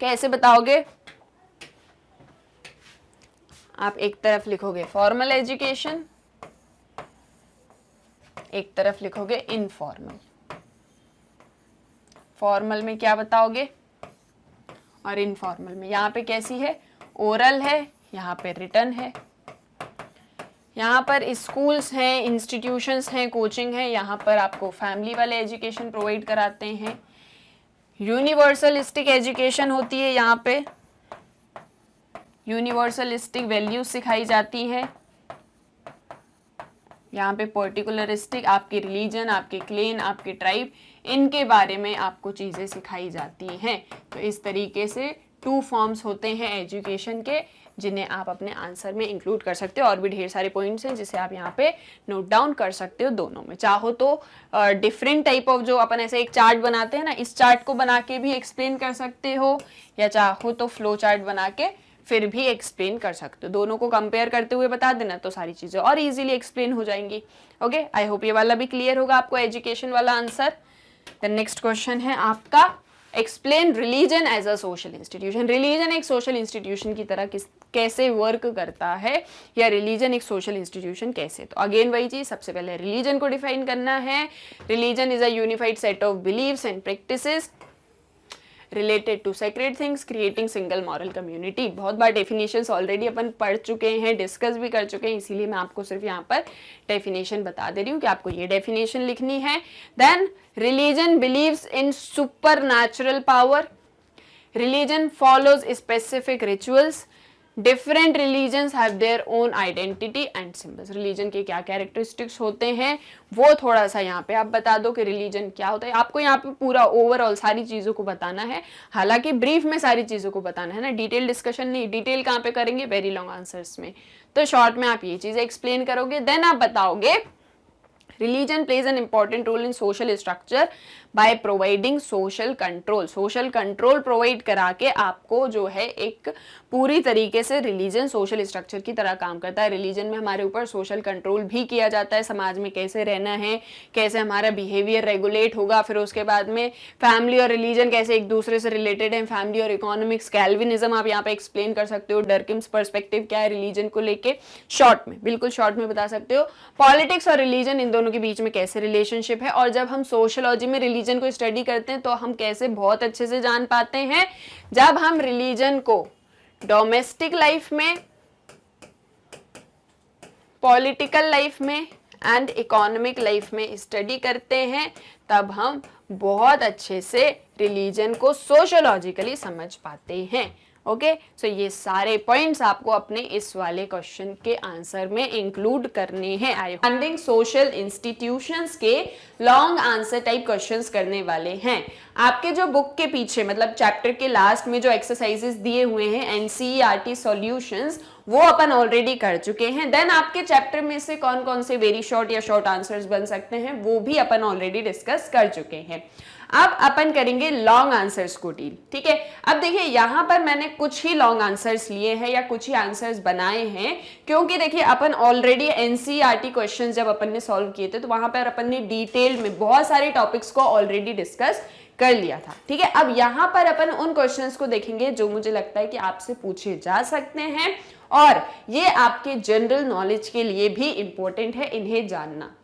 कैसे बताओगे, आप एक तरफ लिखोगे फॉर्मल एजुकेशन, एक तरफ लिखोगे इनफॉर्मल। फॉर्मल में क्या बताओगे और इनफॉर्मल में, यहाँ पे कैसी है, ओरल है, यहाँ पे रिटन है। यहाँ पर स्कूल्स हैं, इंस्टीट्यूशंस हैं, कोचिंग है, यहाँ पर आपको फैमिली वाले एजुकेशन प्रोवाइड कराते हैं। यूनिवर्सलिस्टिक एजुकेशन होती है, यहाँ पे यूनिवर्सलिस्टिक वैल्यूज सिखाई जाती है। यहाँ पे पर्टिकुलरिस्टिक आपके रिलीजन, आपके क्लेन, आपके ट्राइब, इनके बारे में आपको चीज़ें सिखाई जाती हैं। तो इस तरीके से टू फॉर्म्स होते हैं एजुकेशन के, जिन्हें आप अपने आंसर में इंक्लूड कर सकते हो। और भी ढेर सारे पॉइंट्स हैं जिसे आप यहाँ पे नोट डाउन कर सकते हो दोनों में। चाहो तो डिफरेंट टाइप ऑफ जो अपन ऐसे एक चार्ट बनाते हैं ना, इस चार्ट को बना के भी एक्सप्लेन कर सकते हो, या चाहो तो फ्लो चार्ट बना के फिर भी एक्सप्लेन कर सकते हो। दोनों को कंपेयर करते हुए बता देना, तो सारी चीजें और इजीली एक्सप्लेन हो जाएंगी। ओके, आई होप ये वाला भी क्लियर होगा आपको, एजुकेशन वाला आंसर। द नेक्स्ट क्वेश्चन है आपका explain religion as a social institution, religion एक सोशल इंस्टीट्यूशन की तरह कैसे वर्क करता है, या रिलीजन एक सोशल इंस्टीट्यूशन कैसे। तो अगेन वही चीज, सबसे पहले रिलीजन को डिफाइन करना है। Religion is a unified set of beliefs and practices related to sacred things creating single moral community. बहुत बार डेफिनेशंस ऑलरेडी अपन पढ़ चुके हैं, डिस्कस भी कर चुके हैं, इसीलिए मैं आपको सिर्फ यहाँ पर डेफिनेशन बता दे रही हूँ कि आपको ये डेफिनेशन लिखनी है। Then religion believes in supernatural power, religion follows specific rituals, different religions have their own identity and symbols. Religion के क्या कैरेक्टरिस्टिक्स होते हैं वो थोड़ा सा यहाँ पे आप बता दो कि रिलीजन क्या होता है। आपको यहाँ पे पूरा ओवरऑल सारी चीजों को बताना है, हालांकि ब्रीफ में सारी चीजों को बताना है ना, डिटेल डिस्कशन नहीं। डिटेल कहाँ पे करेंगे, वेरी लॉन्ग आंसर्स में। तो शॉर्ट में आप ये चीजें एक्सप्लेन करोगे, देन आप बताओगे religion plays an important role in social structure by providing social control. Social control provide करा के आपको जो है एक पूरी तरीके से रिलीजन सोशल स्ट्रक्चर की तरह काम करता है। रिलीजन में हमारे ऊपर सोशल कंट्रोल भी किया जाता है, समाज में कैसे रहना है, कैसे हमारा बिहेवियर रेगुलेट होगा। फिर उसके बाद में फैमिली और रिलीजन कैसे एक दूसरे से रिलेटेड है, फैमिली और इकोनॉमिक्स, कैल्विनिज्म आप यहाँ पे एक्सप्लेन कर सकते हो। डर्किम्स पर्सपेक्टिव क्या है रिलीजन को लेके, शॉर्ट में, बिल्कुल शॉर्ट में बता सकते हो। पॉलिटिक्स और रिलीजन इन दोनों के बीच में कैसे रिलेशनशिप है, और जब हम सोशियोलॉजी में रिलीजन को स्टडी करते हैं तो हम कैसे बहुत अच्छे से जान पाते हैं, जब हम रिलीजन को डोमेस्टिक लाइफ में, पॉलिटिकल लाइफ में एंड इकोनॉमिक लाइफ में स्टडी करते हैं, तब हम बहुत अच्छे से रिलीजन को सोशियोलॉजिकली समझ पाते हैं। ओके, सो ये सारे पॉइंट्स आपको अपने इस वाले क्वेश्चन के आंसर में इंक्लूड करने हैं। फंडिंग सोशल इंस्टीट्यूशंस के लॉन्ग आंसर टाइप क्वेश्चंस करने वाले हैं। आपके जो बुक के पीछे मतलब चैप्टर के लास्ट में जो एक्सरसाइजेस दिए हुए हैं एनसीईआरटी सॉल्यूशंस, वो अपन ऑलरेडी कर चुके हैं। देन आपके चैप्टर में से कौन कौन से वेरी शॉर्ट या शॉर्ट आंसर्स बन सकते हैं वो भी अपन ऑलरेडी डिस्कस कर चुके हैं। अब अपन करेंगे लॉन्ग आंसर्स को डील, ठीक है। अब देखिए यहाँ पर मैंने कुछ ही लॉन्ग आंसर्स लिए हैं या कुछ ही आंसर्स बनाए हैं, क्योंकि देखिए अपन ऑलरेडी एनसीईआरटी क्वेश्चंस जब अपन ने सॉल्व किए थे तो वहां पर अपन ने डिटेल में बहुत सारे टॉपिक्स को ऑलरेडी डिस्कस कर लिया था, ठीक है। अब यहाँ पर अपन उन क्वेश्चंस को देखेंगे जो मुझे लगता है कि आपसे पूछे जा सकते हैं और ये आपके जनरल नॉलेज के लिए भी इंपॉर्टेंट है इन्हें जानना,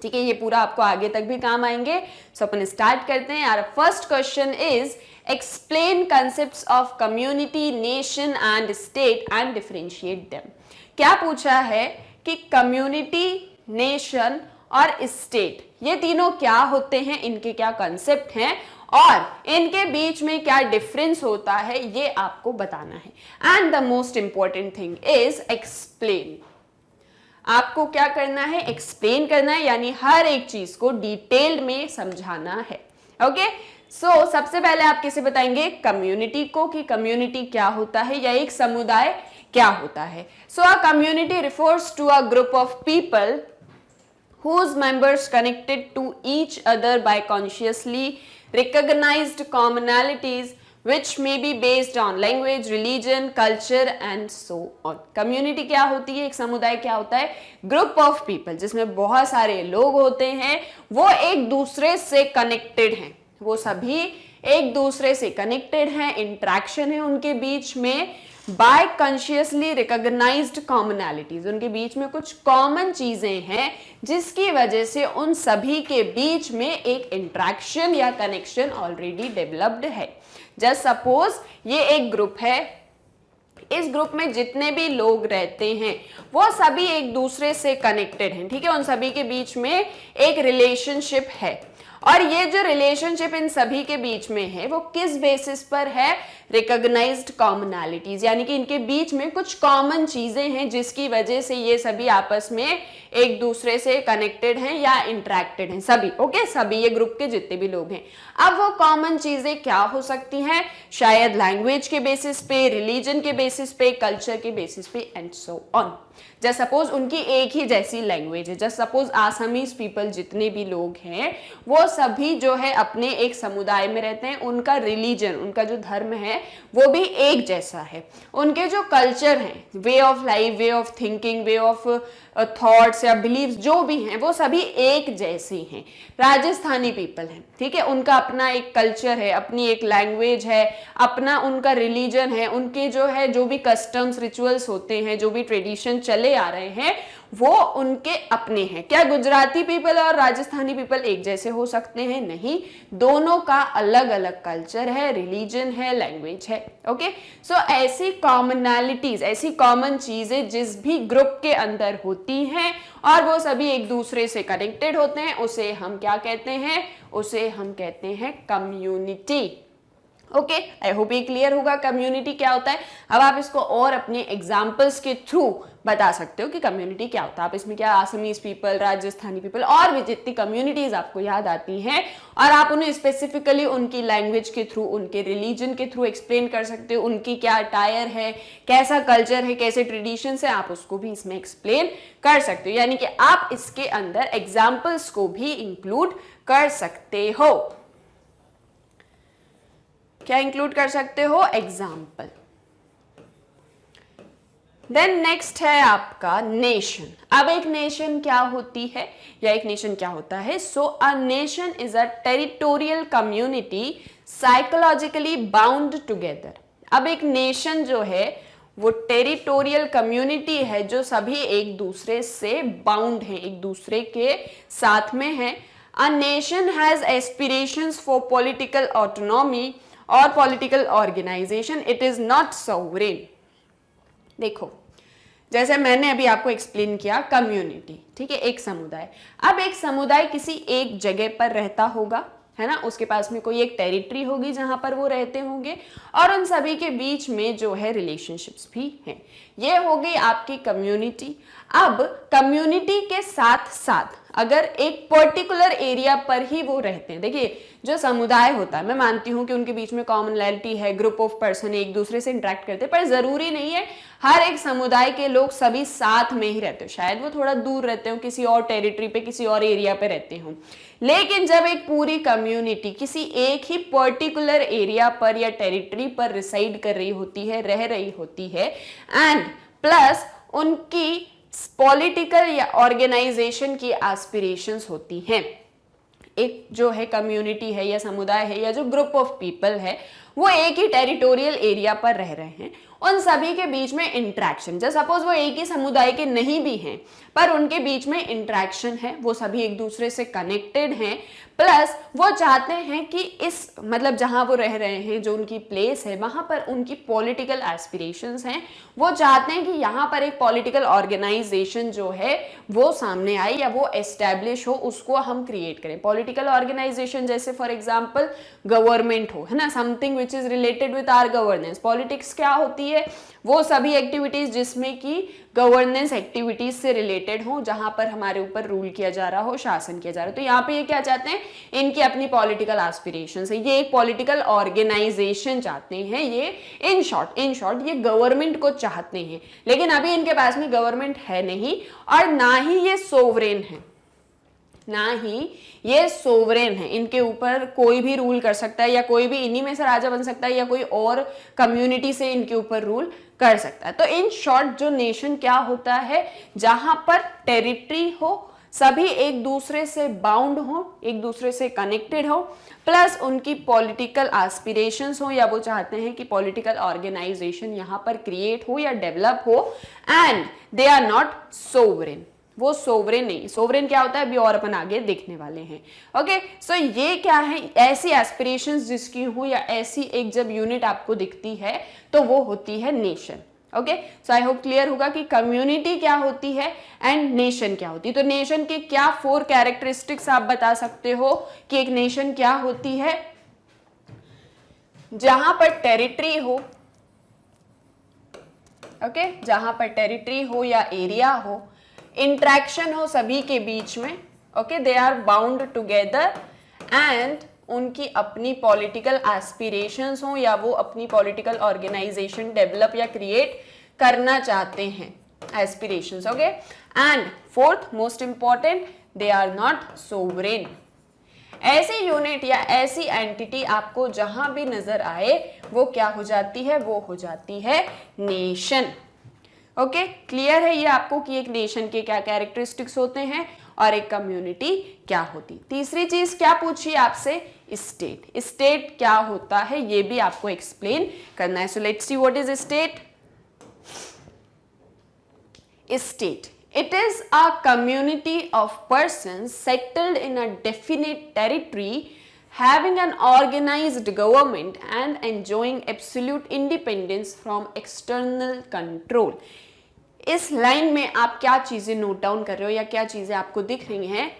ठीक है। ये पूरा आपको आगे तक भी काम आएंगे। सो अपन स्टार्ट करते हैं यार। First question is explain concepts of community, nation and state and differentiate them. क्या पूछा है कि कम्युनिटी, नेशन और स्टेट ये तीनों क्या होते हैं, इनके क्या कंसेप्ट हैं और इनके बीच में क्या डिफरेंस होता है, ये आपको बताना है। And the most important thing is explain. आपको क्या करना है, एक्सप्लेन करना है, यानी हर एक चीज को डिटेल में समझाना है। ओके, सो सबसे पहले आप किसे बताएंगे, कम्युनिटी को, कि कम्युनिटी क्या होता है या एक समुदाय क्या होता है। So a community refers to a group of people whose members connected to each other by consciously recognized commonalities which may be based on language, religion, culture and so on. Community क्या होती है, एक समुदाय क्या होता है, group of people जिसमें बहुत सारे लोग होते हैं, वो एक दूसरे से कनेक्टेड हैं, वो सभी एक दूसरे से कनेक्टेड हैं, इंट्रैक्शन है उनके बीच में, बाय कॉन्शियसली रिकॉग्नाइज्ड कॉमनैलिटीज, उनके बीच में कुछ कॉमन चीजें हैं जिसकी वजह से उन सभी के बीच में एक इंट्रैक्शन या कनेक्शन ऑलरेडी डेवलप्ड है। जस्ट सपोज ये एक ग्रुप है, इस ग्रुप में जितने भी लोग रहते हैं वो सभी एक दूसरे से कनेक्टेड हैं, ठीक है, उन सभी के बीच में एक रिलेशनशिप है और ये जो रिलेशनशिप इन सभी के बीच में है वो किस बेसिस पर है, रिकॉग्नाइज्ड कॉमनैलिटीज, यानी कि इनके बीच में कुछ कॉमन चीजें हैं जिसकी वजह से ये सभी आपस में एक दूसरे से कनेक्टेड हैं या इंटरेक्टेड हैं सभी। ओके, सभी ये ग्रुप के जितने भी लोग हैं। अब वो कॉमन चीजें क्या हो सकती हैं, शायद लैंग्वेज के बेसिस पे, रिलीजन के बेसिस पे, कल्चर के बेसिस पे and so on. Just suppose उनकी एक ही जैसी लैंग्वेज है, जस्ट सपोज आसामीज पीपल जितने भी लोग हैं वो वो सभी जो है अपने एक समुदाय में रहते हैं, उनका रिलीजन, उनका जो धर्म है वो भी एक जैसा है, उनके जो कल्चर हैं, way of life, way of thinking, way of thoughts या बिलीव्स जो भी हैं वो सभी एक जैसे हैं। राजस्थानी पीपल हैं, ठीक है, उनका अपना एक कल्चर है, अपनी एक लैंग्वेज है, अपना उनका रिलीजन है, उनके जो है जो भी कस्टम्स रिचुअल्स होते हैं, जो भी ट्रेडिशन चले आ रहे हैं वो उनके अपने हैं। क्या गुजराती पीपल और राजस्थानी पीपल एक जैसे हो सकते हैं? नहीं, दोनों का अलग अलग कल्चर है, रिलीजन है, लैंग्वेज है। ओके, सो ऐसी कॉमनैलिटीज, ऐसी कॉमन चीजें जिस भी ग्रुप के अंदर होती हैं और वो सभी एक दूसरे से कनेक्टेड होते हैं, उसे हम क्या कहते हैं? उसे हम कहते हैं कम्युनिटी। ओके, आई होप ये क्लियर होगा कम्युनिटी क्या होता है। अब आप इसको और अपने एग्जाम्पल्स के थ्रू बता सकते हो कि कम्युनिटी क्या होता है। आप इसमें क्या आसामीज पीपल, राजस्थानी पीपल और भी जितनी कम्युनिटीज आपको याद आती हैं और आप उन्हें स्पेसिफिकली उनकी लैंग्वेज के थ्रू, उनके रिलीजन के थ्रू एक्सप्लेन कर सकते हो, उनकी क्या अटायर है, कैसा कल्चर है, कैसे ट्रेडिशंस है, आप उसको भी इसमें एक्सप्लेन कर सकते हो। यानी कि आप इसके अंदर एग्जाम्पल्स को भी इंक्लूड कर सकते हो। क्या इंक्लूड कर सकते हो? एग्जाम्पल। देन नेक्स्ट है आपका नेशन। अब एक नेशन क्या होती है या एक नेशन क्या होता है? So a nation is a territorial community psychologically bound together. अब एक नेशन जो है वो टेरिटोरियल कम्युनिटी है जो सभी एक दूसरे से बाउंड है, एक दूसरे के साथ में है। A nation has aspirations for political autonomy और political organisation, it is not sovereign. देखो, जैसे मैंने अभी आपको एक्सप्लेन किया, कम्युनिटी, ठीक है, एक समुदाय। अब एक समुदाय किसी एक जगह पर रहता होगा, है ना, उसके पास में कोई एक टेरिटरी होगी जहां पर वो रहते होंगे और उन सभी के बीच में जो है रिलेशनशिप्स भी हैं। ये हो गई आपकी कम्युनिटी। अब कम्युनिटी के साथ साथ अगर एक पर्टिकुलर एरिया पर ही वो रहते हैं, देखिए जो समुदाय होता है, मैं मानती हूँ कि उनके बीच में कॉमनैलिटी है, ग्रुप ऑफ पर्सन एक दूसरे से इंटरेक्ट करते हैं, पर जरूरी नहीं है हर एक समुदाय के लोग सभी साथ में ही रहते हो, शायद वो थोड़ा दूर रहते हो, किसी और टेरिटरी पे, किसी और एरिया पे रहते हो। लेकिन जब एक पूरी कम्युनिटी किसी एक ही पर्टिकुलर एरिया पर या टेरिटरी पर रिसाइड कर रही होती है, रह रही होती है, एंड प्लस उनकी पॉलिटिकल या ऑर्गेनाइजेशन की एस्पिरेशंस होती हैं, एक जो है कम्युनिटी है या समुदाय है या जो ग्रुप ऑफ पीपल है वो एक ही टेरिटोरियल एरिया पर रह रहे हैं, उन सभी के बीच में इंटरेक्शन, जैसे सपोज वो एक ही समुदाय के नहीं भी हैं पर उनके बीच में इंटरेक्शन है, वो सभी एक दूसरे से कनेक्टेड हैं, प्लस वो चाहते हैं कि इस मतलब जहां वो रह रहे हैं, जो उनकी प्लेस है, वहां पर उनकी पॉलिटिकल एस्पिरेशंस हैं, वो चाहते हैं कि यहाँ पर एक पॉलिटिकल ऑर्गेनाइजेशन जो है वो सामने आए या वो एस्टेब्लिश हो, उसको हम क्रिएट करें। पॉलिटिकल ऑर्गेनाइजेशन जैसे फॉर एग्जाम्पल गवर्नमेंट हो, है ना, something which is related with our governance. Politics क्या होती है? वो सभी एक्टिविटीज जिसमें कि गवर्नेंस एक्टिविटीज से रिलेटेड हो, जहां पर हमारे ऊपर रूल किया जा रहा हो, शासन किया जा रहा हो। तो यहाँ पे ये क्या चाहते हैं? इनकी अपनी पॉलिटिकल एस्पिरेशंस है, ये एक पॉलिटिकल ऑर्गेनाइजेशन चाहते हैं, ये इन शॉर्ट ये गवर्नमेंट को चाहते हैं। लेकिन अभी इनके पास में गवर्नमेंट है नहीं और ना ही ये सोवरेन है, ना ही ये सोवरेन है, इनके ऊपर कोई भी रूल कर सकता है या कोई भी इन्हीं में से राजा बन सकता है या कोई और कम्युनिटी से इनके ऊपर रूल कर सकता है। तो इन शॉर्ट जो नेशन क्या होता है? जहां पर टेरिटरी हो, सभी एक दूसरे से बाउंड हो, एक दूसरे से कनेक्टेड हो, प्लस उनकी पॉलिटिकल एस्पिरेशंस हो या वो चाहते हैं कि पॉलिटिकल ऑर्गेनाइजेशन यहाँ पर क्रिएट हो या डेवलप हो, and they are not sovereign. वो सोवरेन नहीं। सोवरेन क्या होता है अभी और अपन आगे देखने वाले हैं। ओके, सो ये क्या है? ऐसी एस्पिरेशंस जिसकी हो या ऐसी एक जब यूनिट आपको दिखती है तो वो होती है nation. Okay, so I hope clear होगा कि कम्युनिटी क्या होती है एंड नेशन क्या होती है। तो नेशन के क्या 4 कैरेक्टरिस्टिक्स आप बता सकते हो कि एक नेशन क्या होती है? जहां पर टेरिटरी हो, ओके, जहां पर टेरिटरी हो या एरिया हो, इंट्रैक्शन हो सभी के बीच में, okay, they are bound together, and उनकी अपनी पॉलिटिकल एस्पिरेशंस हो या वो अपनी पॉलिटिकल ऑर्गेनाइजेशन डेवलप या क्रिएट करना चाहते हैं, aspirations. Okay, and fourth most important, they are not sovereign. ऐसी यूनिट या ऐसी एंटिटी आपको जहां भी नजर आए वो क्या हो जाती है, वो हो जाती है नेशन। ओके, क्लियर है ये आपको कि एक नेशन के क्या कैरेक्टरिस्टिक्स होते हैं और एक कम्युनिटी क्या होती। तीसरी चीज क्या पूछी आपसे, स्टेट। स्टेट क्या होता है ये भी आपको एक्सप्लेन करना है। So let's see what is state. State. It is a community of persons settled in a definite territory having an organized government and enjoying absolute independence from external control. इस line में आप क्या चीजें note down कर रहे हो या क्या चीजें आपको दिख रही हैं?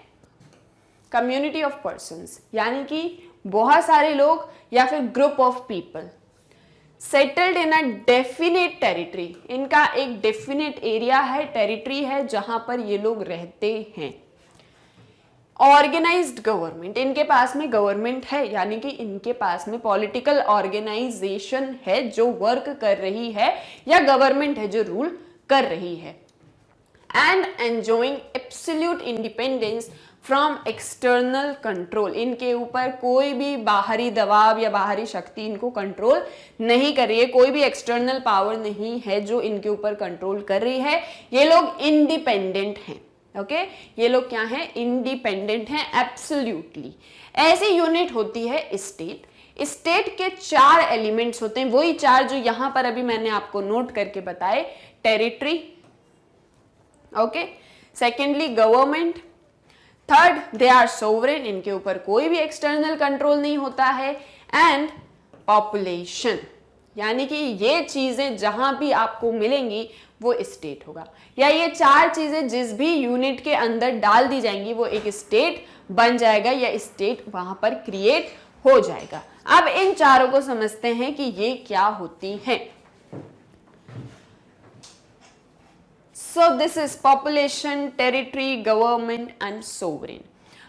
कम्युनिटी ऑफ पर्सन्स यानी कि बहुत सारे लोग या फिर group of people settled in a definite territory, इनका एक डेफिनेट एरिया है, टेरिटरी है जहां पर ये लोग रहते हैं। ऑर्गेनाइज्ड गवर्नमेंट, इनके पास में गवर्नमेंट है यानी कि इनके पास में पॉलिटिकल ऑर्गेनाइजेशन है जो वर्क कर रही है या गवर्नमेंट है जो रूल कर रही है। And enjoying absolute independence from external control, इनके ऊपर कोई भी बाहरी दबाव या बाहरी शक्ति इनको कंट्रोल नहीं कर रही है, कोई भी एक्सटर्नल पावर नहीं है जो इनके ऊपर कंट्रोल कर रही है। ये लोग इंडिपेंडेंट हैं। ओके, ये लोग क्या हैं? इंडिपेंडेंट हैं एब्सोल्यूटली। ऐसी यूनिट होती है स्टेट। स्टेट के 4 एलिमेंट्स होते हैं, वही 4 जो यहां पर अभी मैंने आपको नोट करके बताए। Territory, okay, secondly government, third they are sovereign, इनके ऊपर कोई भी एक्सटर्नल कंट्रोल नहीं होता है, एंड पॉपुलेशन, यानी कि ये चीजें जहां भी आपको मिलेंगी वो स्टेट होगा, या ये 4 चीजें जिस भी यूनिट के अंदर डाल दी जाएंगी वो एक स्टेट बन जाएगा या स्टेट वहां पर क्रिएट हो जाएगा। अब इन चारों को समझते हैं कि ये क्या होती हैं। So this is population, territory, government and sovereign.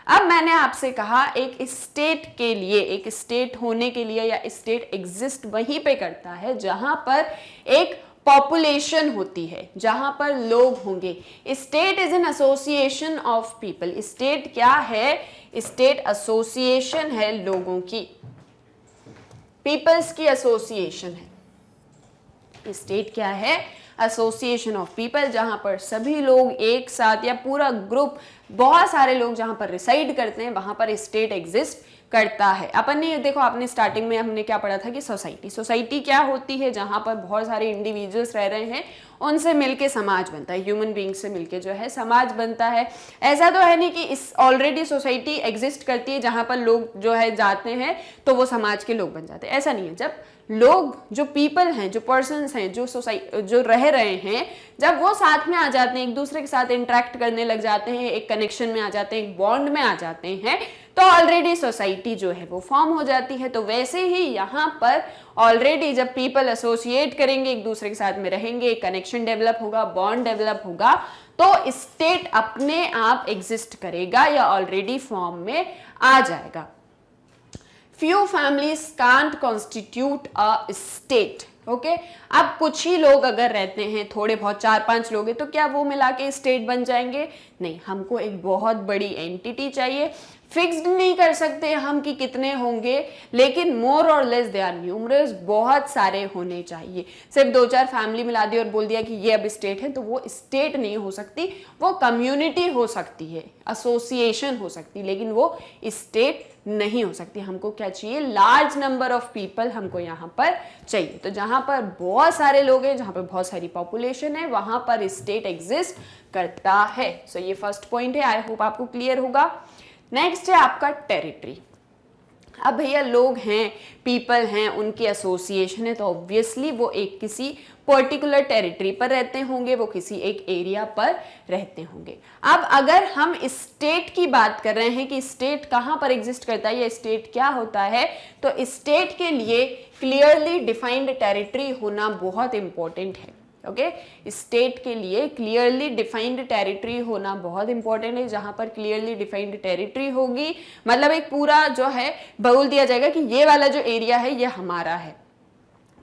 अब मैंने आपसे कहा एक स्टेट के लिए, एक स्टेट होने के लिए या स्टेट एग्जिस्ट वहीं पे करता है जहां पर एक पॉपुलेशन होती है, जहां पर लोग होंगे। State is an association of people. State क्या है? स्टेट एसोसिएशन है लोगों की, पीपल्स की एसोसिएशन है। स्टेट क्या है? एसोसिएशन ऑफ पीपल, जहां पर सभी लोग एक साथ या पूरा ग्रुप, बहुत सारे लोग जहां पर रिसाइड करते हैं वहां पर स्टेट एग्जिस्ट करता है। अपन ने देखो, आपने स्टार्टिंग में हमने क्या पढ़ा था कि सोसाइटी, सोसाइटी क्या होती है? जहां पर बहुत सारे इंडिविजुअल्स रह रहे हैं, उनसे मिलके समाज बनता है, ह्यूमन बीइंग से मिलके जो है समाज बनता है। ऐसा तो है नहीं कि इस ऑलरेडी सोसाइटी एग्जिस्ट करती है जहां पर लोग जो है जाते हैं तो वो समाज के लोग बन जाते हैं, ऐसा नहीं है। जब लोग, जो पीपल हैं, जो पर्सन्स हैं, जो रह रहे हैं, जब वो साथ में आ जाते हैं, एक दूसरे के साथ इंटरेक्ट करने लग जाते हैं, एक कनेक्शन में आ जाते हैं, एक बॉन्ड में आ जाते हैं, तो ऑलरेडी सोसाइटी जो है वो फॉर्म हो जाती है। तो वैसे ही यहाँ पर ऑलरेडी जब पीपल एसोसिएट करेंगे, एक दूसरे के साथ में रहेंगे, एक कनेक्शन डेवलप होगा, बॉन्ड डेवलप होगा, तो स्टेट अपने आप एग्जिस्ट करेगा या ऑलरेडी फॉर्म में आ जाएगा। Few families can't constitute a state. Okay, अब कुछ ही लोग अगर रहते हैं, थोड़े बहुत 4-5 लोग हैं, तो क्या वो मिला के स्टेट बन जाएंगे? नहीं, हमको एक बहुत बड़ी एंटिटी चाहिए। फिक्स्ड नहीं कर सकते हम कि कितने होंगे, लेकिन मोर और लेस दे आर न्यूमरस, बहुत सारे होने चाहिए। सिर्फ 2-4 फैमिली मिला दी और बोल दिया कि ये अब स्टेट है, तो वो स्टेट नहीं हो सकती, वो कम्युनिटी हो सकती है, एसोसिएशन हो सकती, लेकिन वो स्टेट नहीं हो सकती। हमको क्या चाहिए? लार्ज नंबर ऑफ पीपल हमको यहाँ पर चाहिए। तो जहां पर बहुत सारे लोग हैं, जहां पर बहुत सारी पॉपुलेशन है, वहां पर स्टेट एग्जिस्ट करता है। सो ये फर्स्ट पॉइंट है, आई होप आपको क्लियर होगा। नेक्स्ट है आपका टेरिटरी। अब भैया लोग हैं, पीपल हैं, उनकी एसोसिएशन है, तो ऑब्वियसली वो एक किसी पर्टिकुलर टेरिटरी पर रहते होंगे, वो किसी एक एरिया पर रहते होंगे। अब अगर हम स्टेट की बात कर रहे हैं कि स्टेट कहाँ पर एग्जिस्ट करता है या स्टेट क्या होता है, तो स्टेट के लिए क्लियरली डिफाइंड टेरिटरी होना बहुत इंपॉर्टेंट है। ओके, स्टेट के लिए क्लियरली डिफाइंड टेरिटरी होना बहुत इंपॉर्टेंट है। जहां पर क्लियरली डिफाइंड टेरिटरी होगी, मतलब एक पूरा जो है बोल दिया जाएगा कि ये वाला जो एरिया है ये हमारा है,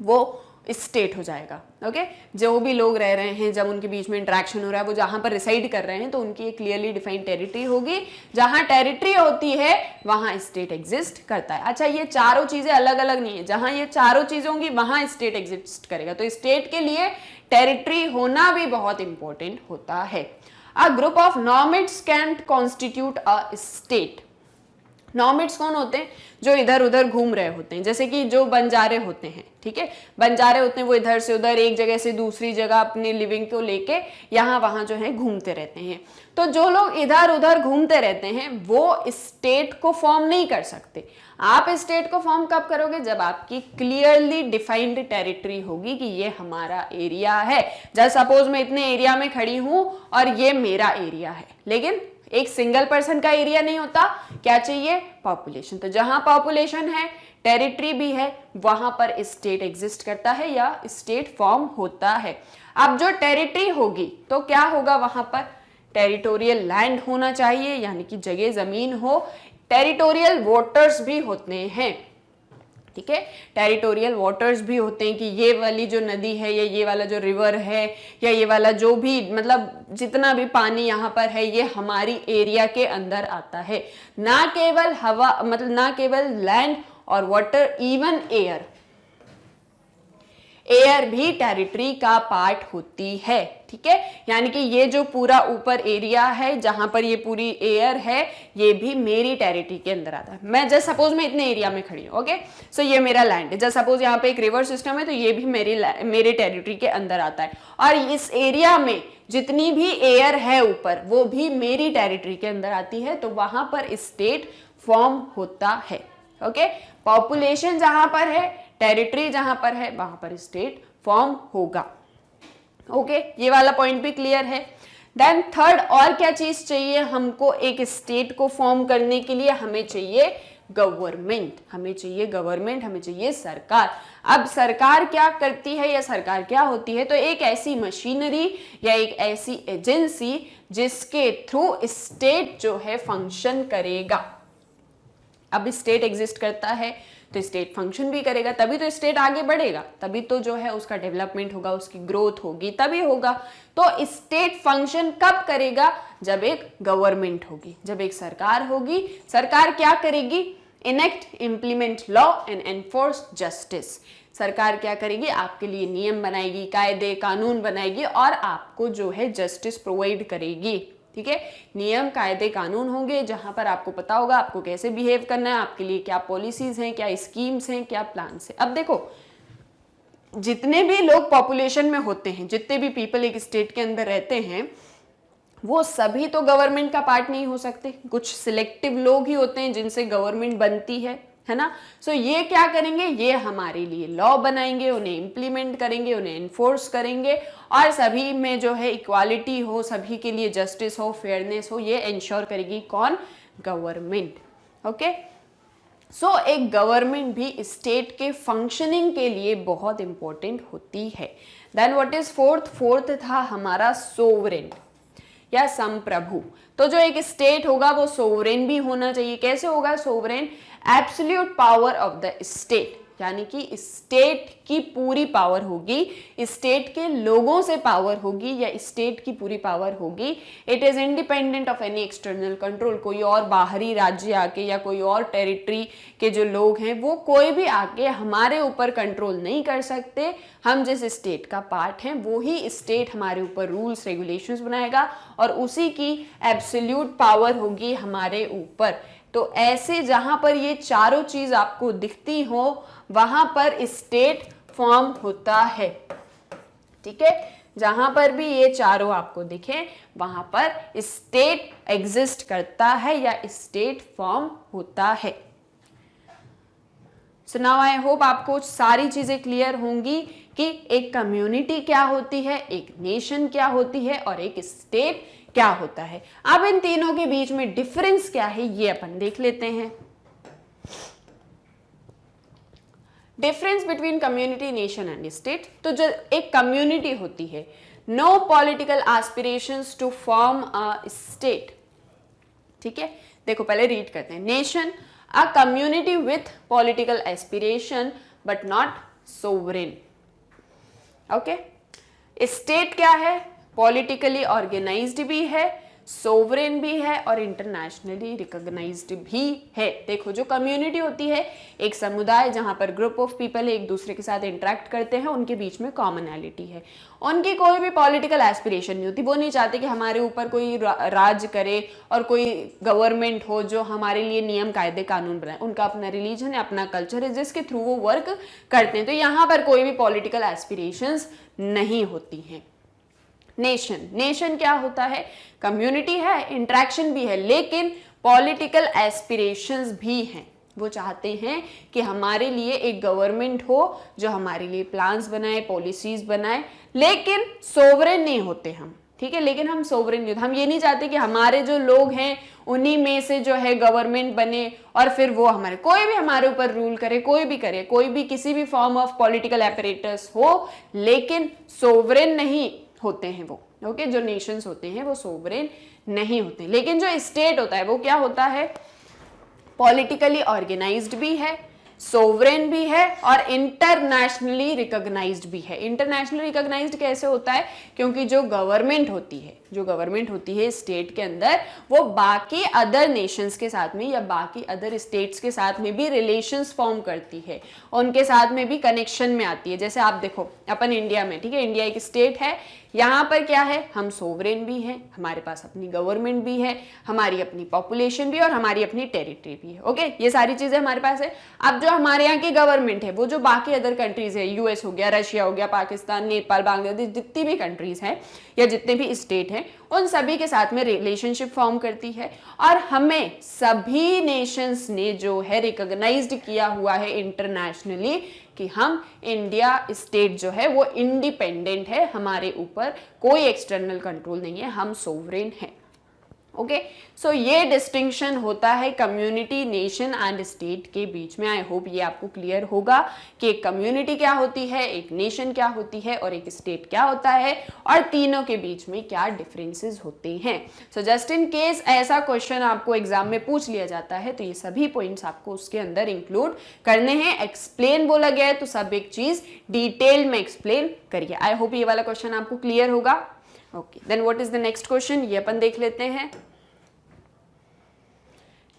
वो स्टेट हो जाएगा। ओके, जो भी लोग रह रहे हैं, जब उनके बीच में इंटरेक्शन हो रहा है, वो जहां पर रिसाइड कर रहे हैं, तो उनकी एक क्लियरली डिफाइंड टेरिटरी होगी। जहां टेरिटरी होती है वहां स्टेट एग्जिस्ट करता है। अच्छा, ये चारों चीजें अलग अलग नहीं है, जहां ये चारों चीजें होंगी वहां स्टेट एग्जिस्ट करेगा। तो स्टेट के लिए टेरिटरी होना भी बहुत इंपॉर्टेंट होता है। A group of nomads can constitute a state. Nomads कौन होते हैं? जो इधर उधर घूम रहे होते हैं, जैसे कि जो बंजारे होते हैं, ठीक है, बंजारे होते हैं, वो इधर से उधर, एक जगह से दूसरी जगह अपनी लिविंग को लेके यहाँ वहां जो है घूमते रहते हैं। तो जो लोग इधर उधर घूमते रहते हैं वो स्टेट को फॉर्म नहीं कर सकते। आप स्टेट को फॉर्म कब करोगे? जब आपकी क्लियरली डिफाइंड टेरिटरी होगी कि ये हमारा एरिया है। जैसे सपोज मैं इतने एरिया में खड़ी हूं और ये मेरा एरिया है, लेकिन एक सिंगल पर्सन का एरिया नहीं होता, क्या चाहिए? पॉपुलेशन। तो जहां पॉपुलेशन है, टेरिटरी भी है, वहां पर स्टेट एग्जिस्ट करता है या स्टेट फॉर्म होता है। अब जो टेरिटरी होगी तो क्या होगा? वहां पर टेरिटोरियल लैंड होना चाहिए, यानी कि जगह जमीन हो। टेरिटोरियल वाटर्स भी होते हैं, ठीक है, टेरिटोरियल वाटर्स भी होते हैं कि ये वाली जो नदी है या ये वाला जो रिवर है या ये वाला जो भी मतलब जितना भी पानी यहाँ पर है, ये हमारी एरिया के अंदर आता है। ना केवल हवा, मतलब ना केवल लैंड और वाटर, इवन एयर, एयर भी टेरिटरी का पार्ट होती है, ठीक है। यानी कि ये जो पूरा ऊपर एरिया है जहां पर ये पूरी एयर है, ये भी मेरी टेरिटरी के अंदर आता है। मैं जस्ट सपोज मैं इतने एरिया में खड़ी हूँ, ओके, सो ये मेरा लैंड है। जस्ट सपोज यहाँ पे एक रिवर सिस्टम है, तो ये भी मेरे टेरिटरी के अंदर आता है। और इस एरिया में जितनी भी एयर है ऊपर, वो भी मेरी टेरिटरी के अंदर आती है। तो वहां पर स्टेट फॉर्म होता है, ओके। पॉपुलेशन जहां पर है, टेरिटरी जहां पर है, वहां पर स्टेट फॉर्म होगा, ओके। ये वाला पॉइंट भी क्लियर है। देन थर्ड, और क्या चीज चाहिए हमको एक स्टेट को फॉर्म करने के लिए? हमें चाहिए गवर्नमेंट, हमें चाहिए गवर्नमेंट, हमें चाहिए सरकार। अब सरकार क्या करती है या सरकार क्या होती है? तो एक ऐसी मशीनरी या एक ऐसी एजेंसी जिसके थ्रू स्टेट जो है फंक्शन करेगा। अब स्टेट एग्जिस्ट करता है तो स्टेट फंक्शन भी करेगा, तभी तो स्टेट आगे बढ़ेगा, तभी तो जो है उसका डेवलपमेंट होगा, उसकी ग्रोथ होगी, तभी होगा। तो स्टेट फंक्शन कब करेगा? जब एक गवर्नमेंट होगी, जब एक सरकार होगी। सरकार क्या करेगी? Enact, implement law and enforce justice. सरकार क्या करेगी? आपके लिए नियम बनाएगी, कायदे कानून बनाएगी और आपको जो है जस्टिस प्रोवाइड करेगी, ठीक है। नियम कायदे कानून होंगे जहां पर आपको पता होगा आपको कैसे बिहेव करना है, आपके लिए क्या पॉलिसीज हैं, क्या स्कीम्स हैं, क्या प्लान्स हैं। अब देखो, जितने भी लोग पॉपुलेशन में होते हैं, जितने भी पीपल एक स्टेट के अंदर रहते हैं, वो सभी तो गवर्नमेंट का पार्ट नहीं हो सकते। कुछ सिलेक्टिव लोग ही होते हैं जिनसे गवर्नमेंट बनती है ना। सो ये क्या करेंगे? ये हमारे लिए लॉ बनाएंगे, उन्हें इंप्लीमेंट करेंगे, उन्हें एनफोर्स करेंगे और सभी में जो है इक्वालिटी हो, सभी के लिए जस्टिस हो, फेयरनेस हो, ये इंश्योर करेगी कौन? Government, okay. सो एक गवर्नमेंट भी स्टेट के फंक्शनिंग के लिए बहुत इंपॉर्टेंट होती है। Then what is fourth? Fourth था हमारा सोवरेन या संप्रभु। तो जो एक स्टेट होगा वो सोवरेन भी होना चाहिए। कैसे होगा sovereign? Absolute power of the state, यानी कि स्टेट की पूरी पावर होगी, स्टेट के लोगों से पावर होगी या स्टेट की पूरी पावर होगी। It is independent of any external control. कोई और बाहरी राज्य आके या कोई और टेरिटरी के जो लोग हैं वो कोई भी आके हमारे ऊपर कंट्रोल नहीं कर सकते। हम जिस स्टेट का पार्ट हैं वो ही स्टेट हमारे ऊपर रूल्स रेगुलेशंस बनाएगा और उसी की एब्सोल्यूट पावर होगी हमारे ऊपर। तो ऐसे जहां पर ये चारों चीज आपको दिखती हो वहां पर स्टेट फॉर्म होता है, ठीक है। जहां पर भी ये चारों आपको दिखे वहां पर स्टेट एग्जिस्ट करता है या स्टेट फॉर्म होता है। सो नाउ आई होप आपको सारी चीजें क्लियर होंगी कि एक कम्युनिटी क्या होती है, एक नेशन क्या होती है और एक स्टेट क्या होता है। अब इन तीनों के बीच में डिफरेंस क्या है ये अपन देख लेते हैं। Difference between community, nation and state. तो जो एक कम्युनिटी होती है, no political aspirations to form a state, ठीक है। देखो पहले रीड करते हैं। Nation, a community with political aspiration but not sovereign, okay, state क्या है? पॉलिटिकली ऑर्गेनाइज्ड भी है, सोवरेन भी है और इंटरनेशनली रिकॉग्नाइज्ड भी है। देखो, जो कम्युनिटी होती है, एक समुदाय जहां पर ग्रुप ऑफ पीपल एक दूसरे के साथ इंटरेक्ट करते हैं, उनके बीच में कॉमनैलिटी है, उनकी कोई भी पॉलिटिकल एस्पिरेशन नहीं होती, वो नहीं चाहते कि हमारे ऊपर कोई राज करे और कोई गवर्नमेंट हो जो हमारे लिए नियम कायदे कानून बनाए। उनका अपना रिलीजन है, अपना कल्चर है, जिसके थ्रू वो वर्क करते हैं। तो यहाँ पर कोई भी पॉलिटिकल एस्पिरेशंस नहीं होती हैं। नेशन क्या होता है? कम्युनिटी है, इंटरेक्शन भी है, लेकिन पॉलिटिकल एस्पिरेशंस भी हैं। वो चाहते हैं कि हमारे लिए एक गवर्नमेंट हो जो हमारे लिए प्लान्स बनाए, पॉलिसीज बनाए, लेकिन सोवरेन नहीं होते हम, ठीक है। लेकिन हम सोवरेन नहीं होते, हम ये नहीं चाहते कि हमारे जो लोग हैं उन्हीं में से जो है गवर्नमेंट बने और फिर वो हमारे कोई भी हमारे ऊपर रूल करे, कोई भी करे, कोई भी किसी भी फॉर्म ऑफ पॉलिटिकल एपरेटस हो, लेकिन सोवरेन नहीं होते हैं वो। ओके, जो नेशंस होते हैं वो सोवरेन नहीं होते, लेकिन जो स्टेट होता है वो क्या होता है? पॉलिटिकली ऑर्गेनाइज्ड भी है, सोवरेन भी है और इंटरनेशनली रिकॉग्नाइज्ड भी है। इंटरनेशनली रिकॉग्नाइज्ड कैसे होता है? क्योंकि जो गवर्नमेंट होती है स्टेट के अंदर, वो बाकी अदर नेशंस के साथ में या बाकी अदर स्टेट्स के साथ में भी रिलेशंस फॉर्म करती है, उनके साथ में भी कनेक्शन में आती है। जैसे आप देखो अपन इंडिया में, ठीक है, इंडिया एक स्टेट है, यहाँ पर क्या है? हम सोवरेन भी हैं, हमारे पास अपनी गवर्नमेंट भी है, हमारी अपनी पॉपुलेशन भी है और हमारी अपनी टेरिटरी भी है। ओके, ये सारी चीजें हमारे पास है। अब जो हमारे यहाँ की गवर्नमेंट है, वो जो बाकी अदर कंट्रीज है, यूएस हो गया, रशिया हो गया, पाकिस्तान, नेपाल, बांग्लादेश, जितनी भी कंट्रीज हैं या जितने भी स्टेट हैं, उन सभी के साथ में रिलेशनशिप फॉर्म करती है। और हमें सभी नेशंस ने जो है रिकॉग्नाइज्ड किया हुआ है इंटरनेशनली कि हम इंडिया स्टेट जो है वो इंडिपेंडेंट है, हमारे ऊपर कोई एक्सटर्नल कंट्रोल नहीं है, हम सोवरेन हैं। ओके, सो ये डिस्टिंक्शन होता है कम्युनिटी, नेशन एंड स्टेट के बीच में। आई होप ये आपको क्लियर होगा कि एक कम्युनिटी क्या होती है, एक नेशन क्या होती है और एक स्टेट क्या होता है, और तीनों के बीच में क्या डिफरेंसेस होते हैं। सो जस्ट इन केस ऐसा क्वेश्चन आपको एग्जाम में पूछ लिया जाता है तो ये सभी पॉइंट्स आपको उसके अंदर इंक्लूड करने हैं। एक्सप्लेन बोला गया है तो सब एक चीज डिटेल में एक्सप्लेन करिए। आई होप ये वाला क्वेश्चन आपको क्लियर होगा। Okay, then what is the next question, ये अपन देख लेते हैं।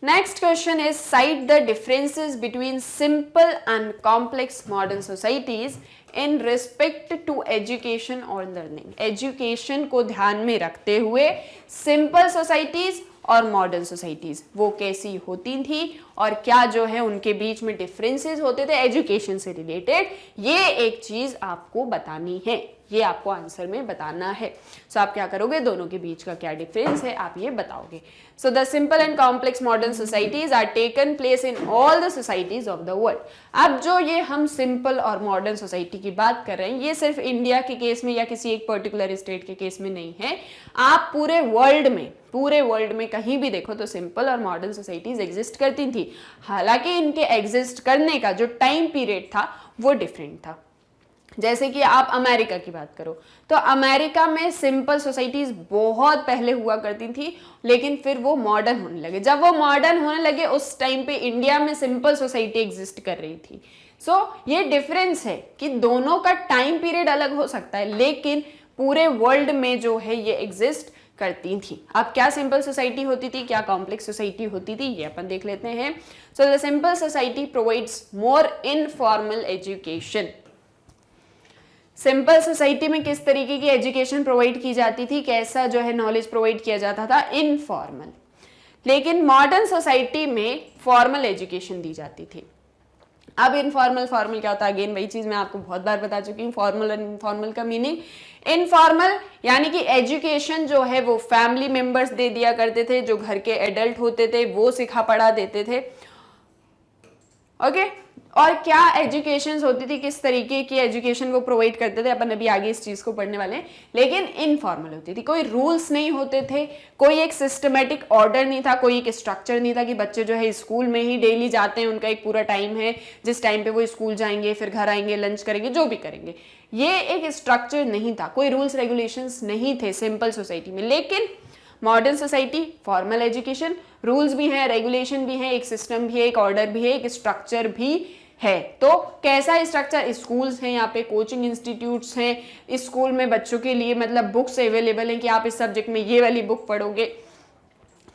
Next question is cite the differences between simple and complex modern societies in respect to education और लर्निंग। एजुकेशन को ध्यान में रखते हुए सिंपल सोसाइटीज और मॉडर्न सोसाइटीज वो कैसी होती थी और क्या जो है उनके बीच में डिफरेंसेस होते थे एजुकेशन से रिलेटेड, ये एक चीज आपको बतानी है, ये आपको आंसर में बताना है। सो आप क्या करोगे, दोनों के बीच का क्या डिफरेंस है आप ये बताओगे। So the simple and complex modern societies are taken place in all the societies of the world. अब जो ये हम सिंपल और मॉडर्न सोसाइटी की बात कर रहे हैं, ये सिर्फ इंडिया के केस में या किसी एक पर्टिकुलर स्टेट के केस में नहीं है, आप पूरे वर्ल्ड में कहीं भी देखो तो सिंपल और मॉडर्न सोसाइटीज एग्जिस्ट करती थी। हालांकि इनके एग्जिस्ट करने का जो टाइम पीरियड था वो डिफरेंट था। जैसे कि आप अमेरिका की बात करो तो अमेरिका में सिंपल सोसाइटीज बहुत पहले हुआ करती थी, लेकिन फिर वो मॉडर्न होने लगे। जब वो मॉडर्न होने लगे उस टाइम पे इंडिया में सिंपल सोसाइटी एग्जिस्ट कर रही थी। सो ये डिफरेंस है कि दोनों का टाइम पीरियड अलग हो सकता है, लेकिन पूरे वर्ल्ड में जो है ये एग्जिस्ट करती थी। अब क्या सिंपल सोसाइटी होती थी, क्या कॉम्प्लेक्स सोसाइटी होती थी, ये अपन देख लेते हैं। सो the simple society provides more informal education. Simple society में किस तरीके की एजुकेशन प्रोवाइड की जाती थी, कैसा जो है नॉलेज प्रोवाइड किया जाता था, इनफॉर्मल। लेकिन मॉडर्न सोसाइटी में फॉर्मल एजुकेशन दी जाती थी। अब इनफॉर्मल फॉर्मल क्या होता है, अगेन वही चीज मैं आपको बहुत बार बता चुकी हूँ, फॉर्मल और इनफॉर्मल का मीनिंग। इनफॉर्मल यानी कि एजुकेशन जो है वो फैमिली मेंबर्स दे दिया करते थे, जो घर के एडल्ट होते थे वो सिखा पढ़ा देते थे। ओके, और क्या एजुकेशन होती थी, किस तरीके की एजुकेशन वो प्रोवाइड करते थे, अपन अभी आगे इस चीज को पढ़ने वाले हैं। लेकिन इनफॉर्मल होती थी, कोई रूल्स नहीं होते थे, कोई एक सिस्टमेटिक ऑर्डर नहीं था, कोई एक स्ट्रक्चर नहीं था कि बच्चे जो है स्कूल में ही डेली जाते हैं, उनका एक पूरा टाइम है जिस टाइम पे वो स्कूल जाएंगे, फिर घर आएंगे, लंच करेंगे, जो भी करेंगे। ये एक स्ट्रक्चर नहीं था, कोई रूल्स रेगुलेशंस नहीं थे सिंपल सोसाइटी में। लेकिन modern society formal education, rules भी हैं, रेगुलेशन भी है, एक सिस्टम भी है, एक ऑर्डर भी है, एक स्ट्रक्चर भी है। तो कैसा स्ट्रक्चर, स्कूल्स हैं यहाँ पे, कोचिंग इंस्टीट्यूट्स हैं, स्कूल में बच्चों के लिए मतलब बुक्स अवेलेबल हैं कि आप इस सब्जेक्ट में ये वाली बुक पढ़ोगे।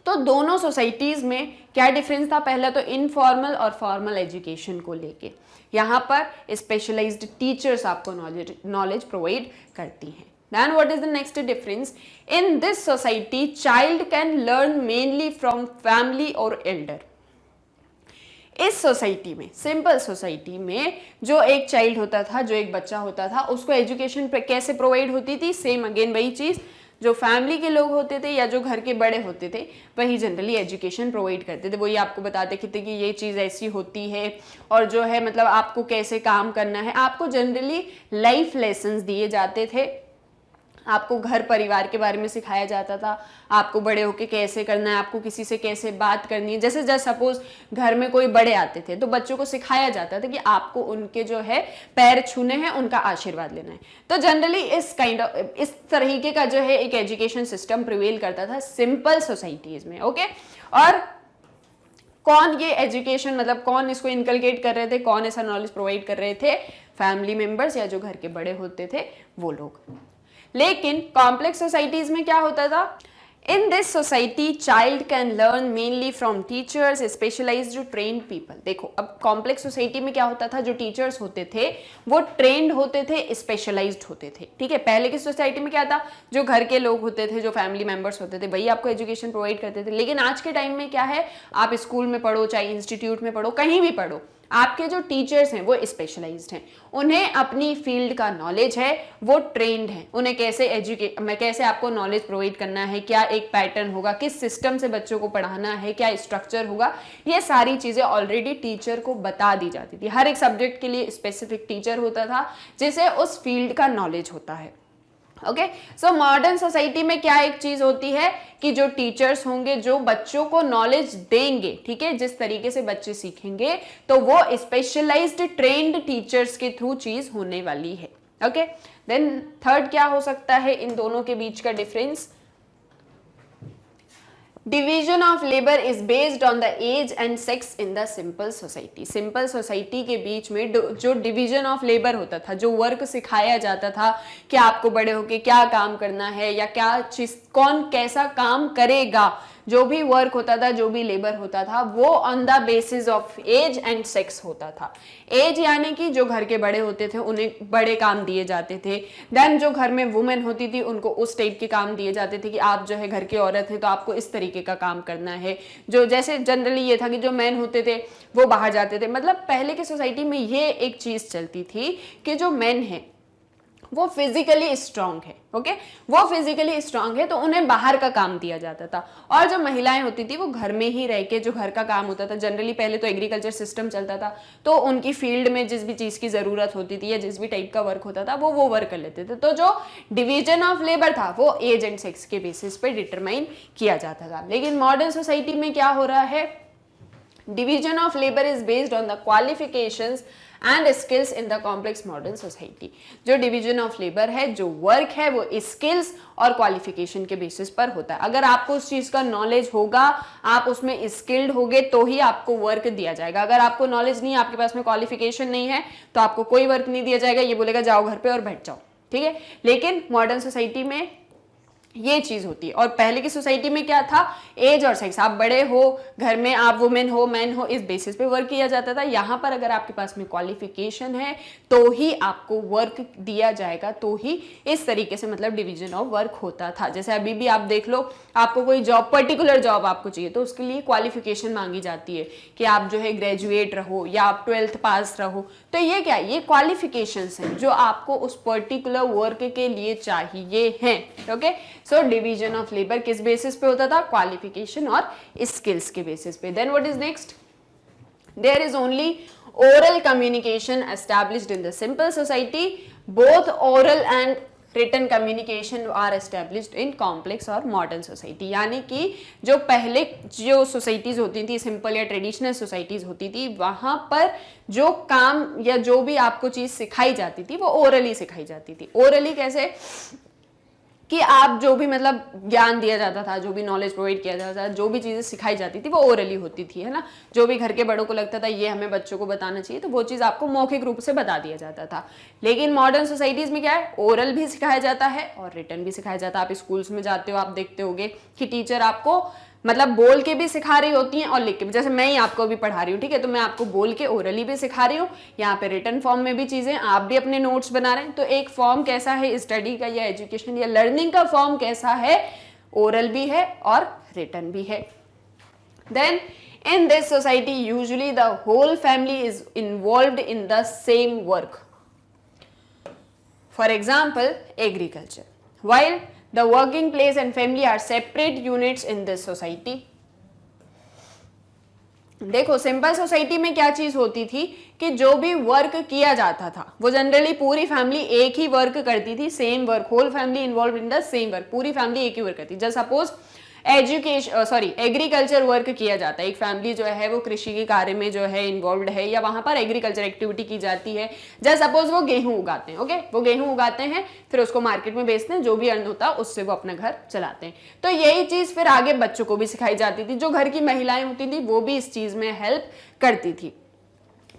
तो दोनों सोसाइटीज में क्या डिफरेंस था, पहला तो इनफॉर्मल और फॉर्मल एजुकेशन को लेके, यहाँ पर स्पेशलाइज्ड टीचर्स आपको नॉलेज प्रोवाइड करती हैं। Then what is the next difference? In this society, child can learn mainly from family or elder. इस सोसाइटी में, सिंपल सोसाइटी में, जो एक चाइल्ड होता था, जो एक बच्चा होता था, उसको एजुकेशन कैसे प्रोवाइड होती थी? सेम अगेन वही चीज, जो फैमिली के लोग होते थे या जो घर के बड़े होते थे वही जनरली एजुकेशन प्रोवाइड करते थे। वही आपको बताते थे कि ये चीज़ ऐसी होती है और जो है मतलब आपको कैसे काम करना है। आपको जनरली लाइफ लेसन्स दिए जाते थे, आपको घर परिवार के बारे में सिखाया जाता था, आपको बड़े होके कैसे करना है, आपको किसी से कैसे बात करनी है। जैसे जस्ट सपोज घर में कोई बड़े आते थे तो बच्चों को सिखाया जाता था कि आपको उनके जो है पैर छूने हैं, उनका आशीर्वाद लेना है। तो जनरली इस तरीके का जो है एक एजुकेशन सिस्टम प्रिवेल करता था सिंपल सोसाइटीज में। ओके, और कौन ये एजुकेशन मतलब कौन इसको इनकलकेट कर रहे थे, कौन ऐसा नॉलेज प्रोवाइड कर रहे थे? फैमिली मेंबर्स या जो घर के बड़े होते थे वो लोग। लेकिन कॉम्प्लेक्स सोसाइटीज में क्या होता था? In this society child can learn mainly from teachers, specialised trained people. देखो अब कॉम्प्लेक्स सोसाइटी में क्या होता था, जो टीचर्स होते थे वो ट्रेंड होते थे, स्पेशलाइज्ड होते थे। ठीक है, पहले की सोसाइटी में क्या था, जो घर के लोग होते थे, जो फैमिली मेंबर्स होते थे, वही आपको एजुकेशन प्रोवाइड करते थे। लेकिन आज के टाइम में क्या है, आप स्कूल में पढ़ो, चाहे इंस्टीट्यूट में पढ़ो, कहीं भी पढ़ो, आपके जो टीचर्स हैं वो स्पेशलाइज्ड हैं, उन्हें अपनी फील्ड का नॉलेज है, वो ट्रेंड हैं, उन्हें कैसे आपको नॉलेज प्रोवाइड करना है, क्या एक पैटर्न होगा, किस सिस्टम से बच्चों को पढ़ाना है, क्या स्ट्रक्चर होगा, ये सारी चीजें ऑलरेडी टीचर को बता दी जाती थी। हर एक सब्जेक्ट के लिए स्पेसिफिक टीचर होता था जिसे उस फील्ड का नॉलेज होता है। ओके, सो मॉडर्न सोसाइटी में क्या एक चीज होती है कि जो टीचर्स होंगे जो बच्चों को नॉलेज देंगे, ठीक है, जिस तरीके से बच्चे सीखेंगे तो वो स्पेशलाइज्ड ट्रेन्ड टीचर्स के थ्रू चीज होने वाली है। ओके, देन थर्ड क्या हो सकता है इन दोनों के बीच का difference? Division of labour is based on the age and sex in the simple society. Simple society के बीच में जो डिवीजन ऑफ लेबर होता था, जो वर्क सिखाया जाता था कि आपको बड़े होके क्या काम करना है या क्या चीज कौन कैसा काम करेगा, जो भी वर्क होता था, जो भी लेबर होता था, वो on the basis of age and sex होता था। एज यानी कि जो घर के बड़े होते थे उन्हें बड़े काम दिए जाते थे। देन जो घर में वुमेन होती थी उनको उस टाइप के काम दिए जाते थे कि आप जो है घर की औरत है तो आपको इस तरीके का काम करना है। जो जैसे जनरली ये था कि जो मैन होते थे वो बाहर जाते थे। मतलब पहले की सोसाइटी में ये एक चीज चलती थी कि जो मैन है वो फिजिकली स्ट्रांग है। ओके, वो फिजिकली स्ट्रांग है तो उन्हें बाहर का काम दिया जाता था, और जो महिलाएं होती थी वो घर में ही रह के जो घर का काम होता था, जनरली पहले तो एग्रीकल्चर सिस्टम चलता था तो उनकी फील्ड में जिस भी चीज की जरूरत होती थी या जिस भी टाइप का वर्क होता था वो वर्क कर लेते थे। तो जो डिवीजन ऑफ लेबर था वो एज एंड सेक्स के बेसिस पे डिटरमाइन किया जाता था। लेकिन मॉडर्न सोसाइटी में क्या हो रहा है, division of labour is based on the qualifications and skills in the complex modern society. जो डिवीजन ऑफ लेबर है, जो वर्क है, वो स्किल्स और क्वालिफिकेशन के बेसिस पर होता है। अगर आपको उस चीज का नॉलेज होगा, आप उसमें स्किल्ड होगे तो ही आपको वर्क दिया जाएगा। अगर आपको नॉलेज नहीं है, आपके पास में क्वालिफिकेशन नहीं है, तो आपको कोई वर्क नहीं दिया जाएगा, ये बोलेगा जाओ घर पे और बैठ जाओ। ठीक है, लेकिन मॉडर्न सोसाइटी में ये चीज होती है। और पहले की सोसाइटी में क्या था, एज और सेक्स, आप बड़े हो घर में, आप वुमेन हो मैन हो, इस बेसिस पे वर्क किया जाता था। यहाँ पर अगर आपके पास में क्वालिफिकेशन है तो ही आपको वर्क दिया जाएगा, तो ही इस तरीके से मतलब डिवीजन ऑफ वर्क होता था। जैसे अभी भी आप देख लो, आपको कोई जॉब, पर्टिकुलर जॉब आपको चाहिए तो उसके लिए क्वालिफिकेशन मांगी जाती है कि आप जो है ग्रेजुएट रहो या आप 12th पास रहो। तो ये क्या, ये क्वालिफिकेशंस हैं जो आपको उस पर्टिकुलर वर्क के लिए चाहिए हैं। Okay, so division of labour किस बेसिस पे होता था, क्वालिफिकेशन और स्किल्स के बेसिस पे। Then what is next, there is only oral communication established in the simple society, both oral and written communication are established in complex और modern society. यानी कि जो पहले जो सोसाइटीज होती थी, सिंपल या ट्रेडिशनल सोसाइटीज होती थी, वहां पर जो काम या जो भी आपको चीज सिखाई जाती थी वो ओरली सिखाई जाती थी। ओरली कैसे, कि आप जो भी मतलब ज्ञान दिया जाता था, जो भी नॉलेज प्रोवाइड किया जाता था, जो भी चीज़ें सिखाई जाती थी वो ओरली होती थी, है ना। जो भी घर के बड़ों को लगता था ये हमें बच्चों को बताना चाहिए, तो वो चीज़ आपको मौखिक रूप से बता दिया जाता था। लेकिन मॉडर्न सोसाइटीज़ में क्या है, ओरल भी सिखाया जाता है और रिटन भी सिखाया जाता है। आप स्कूल्स में जाते हो, आप देखते होगे कि टीचर आपको मतलब बोल के भी सिखा रही होती हैं और लिख के भी। जैसे मैं ही आपको भी पढ़ा रही हूँ, ठीक है, तो मैं आपको बोल के ओरली भी सिखा रही हूँ, यहाँ पे रिटन फॉर्म में भी चीजें आप भी अपने नोट्स बना रहे हैं। तो एक फॉर्म कैसा है स्टडी का या एजुकेशन या लर्निंग का फॉर्म कैसा है, ओरल भी है और रिटन भी है। Then in this society usually the whole family is involved in the same work. For example, agriculture. While the working place and family are separate units in this society. देखो simple society में क्या चीज होती थी कि जो भी work किया जाता था वो जनरली पूरी फैमिली एक ही वर्क करती थी, same work, whole family involve in the same work, पूरी फैमिली एक ही वर्क करती। जैसे सपोज एग्रीकल्चर वर्क किया जाता है, एक फैमिली जो है वो कृषि के कार्य में जो है इन्वॉल्व है या वहां पर एग्रीकल्चर एक्टिविटी की जाती है। जैसे सपोज वो गेहूं उगाते हैं, ओके, वो गेहूं उगाते हैं, फिर उसको मार्केट में बेचते हैं, जो भी अर्न होता है उससे वो अपना घर चलाते हैं। तो यही चीज फिर आगे बच्चों को भी सिखाई जाती थी, जो घर की महिलाएं होती थी वो भी इस चीज में हेल्प करती थी,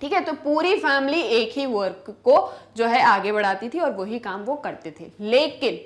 ठीक है। तो पूरी फैमिली एक ही वर्क को जो है आगे बढ़ाती थी और वही काम वो करते थे। लेकिन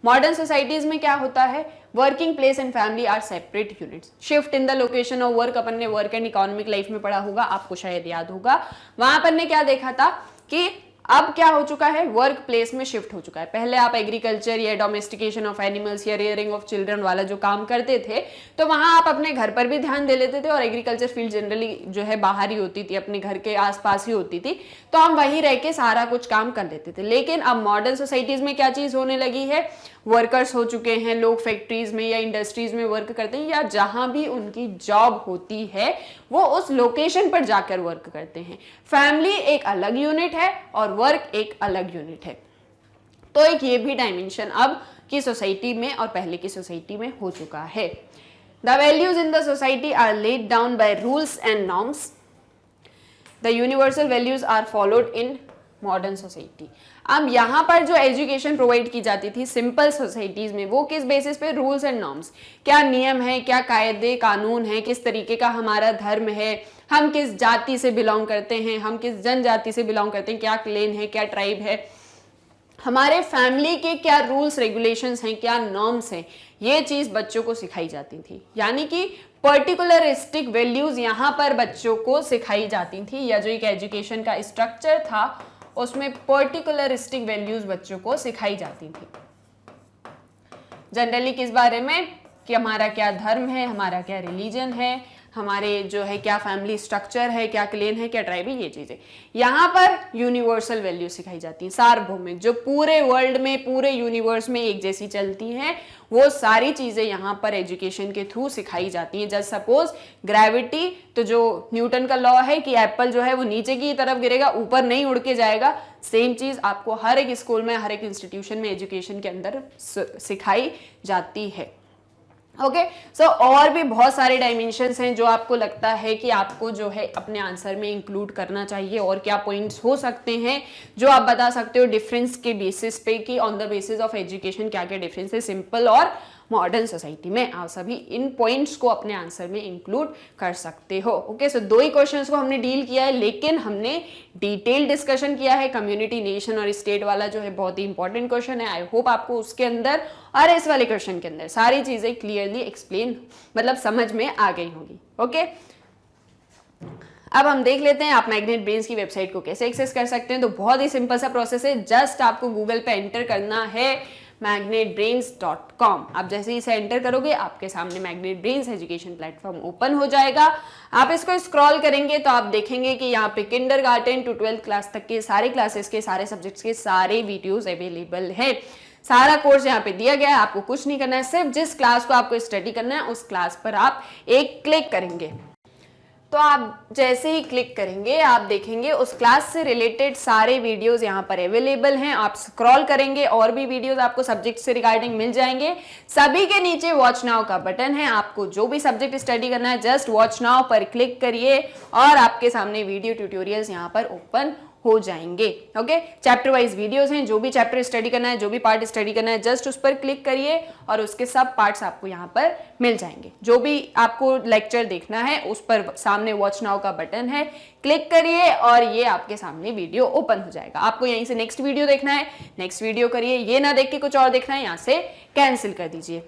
मॉडर्न सोसाइटीज में क्या होता है, working place and family are separate units. Shift in the location of work, अपन ने वर्क एंड इकोनॉमिक लाइफ में पढ़ा होगा, आपको शायद याद होगा। वहां पर ने क्या देखा था कि अब क्या हो चुका है, वर्क प्लेस में शिफ्ट हो चुका है। पहले आप एग्रीकल्चर या डोमेस्टिकेशन ऑफ एनिमल्स या रेयरिंग ऑफ चिल्ड्रन वाला जो काम करते थे, तो वहां आप अपने घर पर भी ध्यान दे लेते थे और एग्रीकल्चर फील्ड जनरली जो है बाहर ही होती थी, अपने घर के आसपास ही होती थी, तो हम वहीं रह के सारा कुछ काम कर लेते थे। लेकिन अब मॉडर्न सोसाइटीज में क्या चीज होने लगी है, वर्कर्स हो चुके हैं, लोग फैक्ट्रीज में या इंडस्ट्रीज में वर्क करते हैं या जहां भी उनकी जॉब होती है वो उस लोकेशन पर जाकर वर्क करते हैं। फैमिली एक अलग यूनिट है और वर्क एक अलग यूनिट है। तो एक ये भी डायमेंशन अब की सोसाइटी में और पहले की सोसाइटी में हो चुका है। The values in the society are laid down by rules and norms. The universal values are followed in modern society. अब यहाँ पर जो एजुकेशन प्रोवाइड की जाती थी सिंपल सोसाइटीज में, वो किस बेसिस पे, रूल्स एंड नॉर्म्स, क्या नियम है, क्या कायदे कानून है, किस तरीके का हमारा धर्म है, हम किस जाति से बिलोंग करते हैं, हम किस जनजाति से बिलोंग करते हैं, क्या क्लेन है, क्या ट्राइब है, हमारे फैमिली के क्या रूल्स रेगुलेशंस हैं, क्या नॉर्म्स हैं, ये चीज बच्चों को सिखाई जाती थी। यानी कि पर्टिकुलरिस्टिक वैल्यूज यहाँ पर बच्चों को सिखाई जाती थी, या जो एक एजुकेशन का स्ट्रक्चर था उसमें पर्टिकुलरिस्टिक वैल्यूज बच्चों को सिखाई जाती थी। जनरली किस बारे में, कि हमारा क्या धर्म है, हमारा क्या रिलीजन है, हमारे जो है क्या फैमिली स्ट्रक्चर है, क्या क्लेन है, क्या ट्राइब है, ये चीजें। यहाँ पर यूनिवर्सल वैल्यू सिखाई जाती है, सार्वभौमिक, जो पूरे वर्ल्ड में, पूरे यूनिवर्स में एक जैसी चलती हैं, वो सारी चीजें यहाँ पर एजुकेशन के थ्रू सिखाई जाती हैं। जस्ट सपोज ग्रेविटी, तो जो न्यूटन का लॉ है कि एप्पल जो है वो नीचे की तरफ गिरेगा, ऊपर नहीं उड़ के जाएगा, सेम चीज आपको हर एक स्कूल में, हर एक इंस्टीट्यूशन में, एजुकेशन के अंदर सिखाई जाती है। ओके, सो और भी बहुत सारे डायमेंशंस हैं जो आपको लगता है कि आपको जो है अपने आंसर में इंक्लूड करना चाहिए, और क्या पॉइंट्स हो सकते हैं जो आप बता सकते हो डिफरेंस के बेसिस पे, कि on the basis of education क्या क्या डिफरेंस है सिंपल और मॉडर्न सोसाइटी में। आप सभी इन पॉइंट्स को अपने आंसर में इंक्लूड कर सकते हो। ओके, सो दो ही क्वेश्चंस को हमने डील किया है, लेकिन हमने डिटेल डिस्कशन किया है। कम्युनिटी, नेशन और स्टेट वाला जो है बहुत ही इंपॉर्टेंट क्वेश्चन है। आई होप आपको उसके अंदर और इस वाले क्वेश्चन के अंदर सारी चीजें क्लियरली एक्सप्लेन, मतलब समझ में आ गई होंगी। ओके, अब हम देख लेते हैं आप मैग्नेट ब्रेन्स की वेबसाइट को कैसे एक्सेस कर सकते हैं। तो बहुत ही सिंपल सा प्रोसेस है, जस्ट आपको गूगल पे एंटर करना है magnetbrains.com। आप जैसे ही इसे एंटर करोगे आपके सामने magnet brains education platform open हो जाएगा। आप इसको स्क्रॉल करेंगे तो आप देखेंगे कि यहाँ पे किंडरगार्टन टू 12th क्लास तक के सारे क्लासेस के, सारे सब्जेक्ट्स के सारे वीडियोस अवेलेबल है। सारा कोर्स यहाँ पे दिया गया है, आपको कुछ नहीं करना है, सिर्फ जिस क्लास को आपको स्टडी करना है उस क्लास पर आप एक क्लिक करेंगे। तो आप जैसे ही क्लिक करेंगे आप देखेंगे उस क्लास से रिलेटेड सारे वीडियोस यहाँ पर अवेलेबल हैं। आप स्क्रॉल करेंगे और भी वीडियोस आपको सब्जेक्ट से रिगार्डिंग मिल जाएंगे। सभी के नीचे वॉच नाउ का बटन है, आपको जो भी सब्जेक्ट स्टडी करना है जस्ट वॉच नाउ पर क्लिक करिए और आपके सामने वीडियो ट्यूटोरियल्स यहाँ पर ओपन हो जाएंगे। ओके, चैप्टर वाइज वीडियोस हैं, जो भी चैप्टर स्टडी करना है, जो भी पार्ट स्टडी करना है, जस्ट उस पर क्लिक करिए और उसके सब पार्ट्स आपको यहाँ पर मिल जाएंगे। जो भी आपको लेक्चर देखना है उस पर सामने वॉच नाउ का बटन है, क्लिक करिए और ये आपके सामने वीडियो ओपन हो जाएगा। आपको यहीं से नेक्स्ट वीडियो देखना है, नेक्स्ट वीडियो करिए, ये ना देख के कुछ और देखना है यहाँ से कैंसिल कर दीजिए।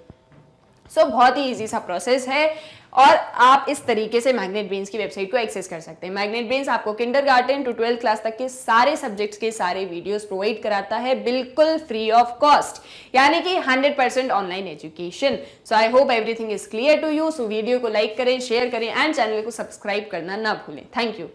सो बहुत ही इजी सा प्रोसेस है और आप इस तरीके से मैग्नेट ब्रेन्स की वेबसाइट को एक्सेस कर सकते हैं। मैग्नेट ब्रेन्स आपको किंडरगार्टन टू 12th क्लास तक के सारे सब्जेक्ट्स के सारे वीडियोस प्रोवाइड कराता है बिल्कुल फ्री ऑफ कॉस्ट, यानी कि 100% online education. So I hope everything is clear to you. So video को लाइक करें, शेयर करें एंड चैनल को सब्सक्राइब करना ना भूलें। Thank you.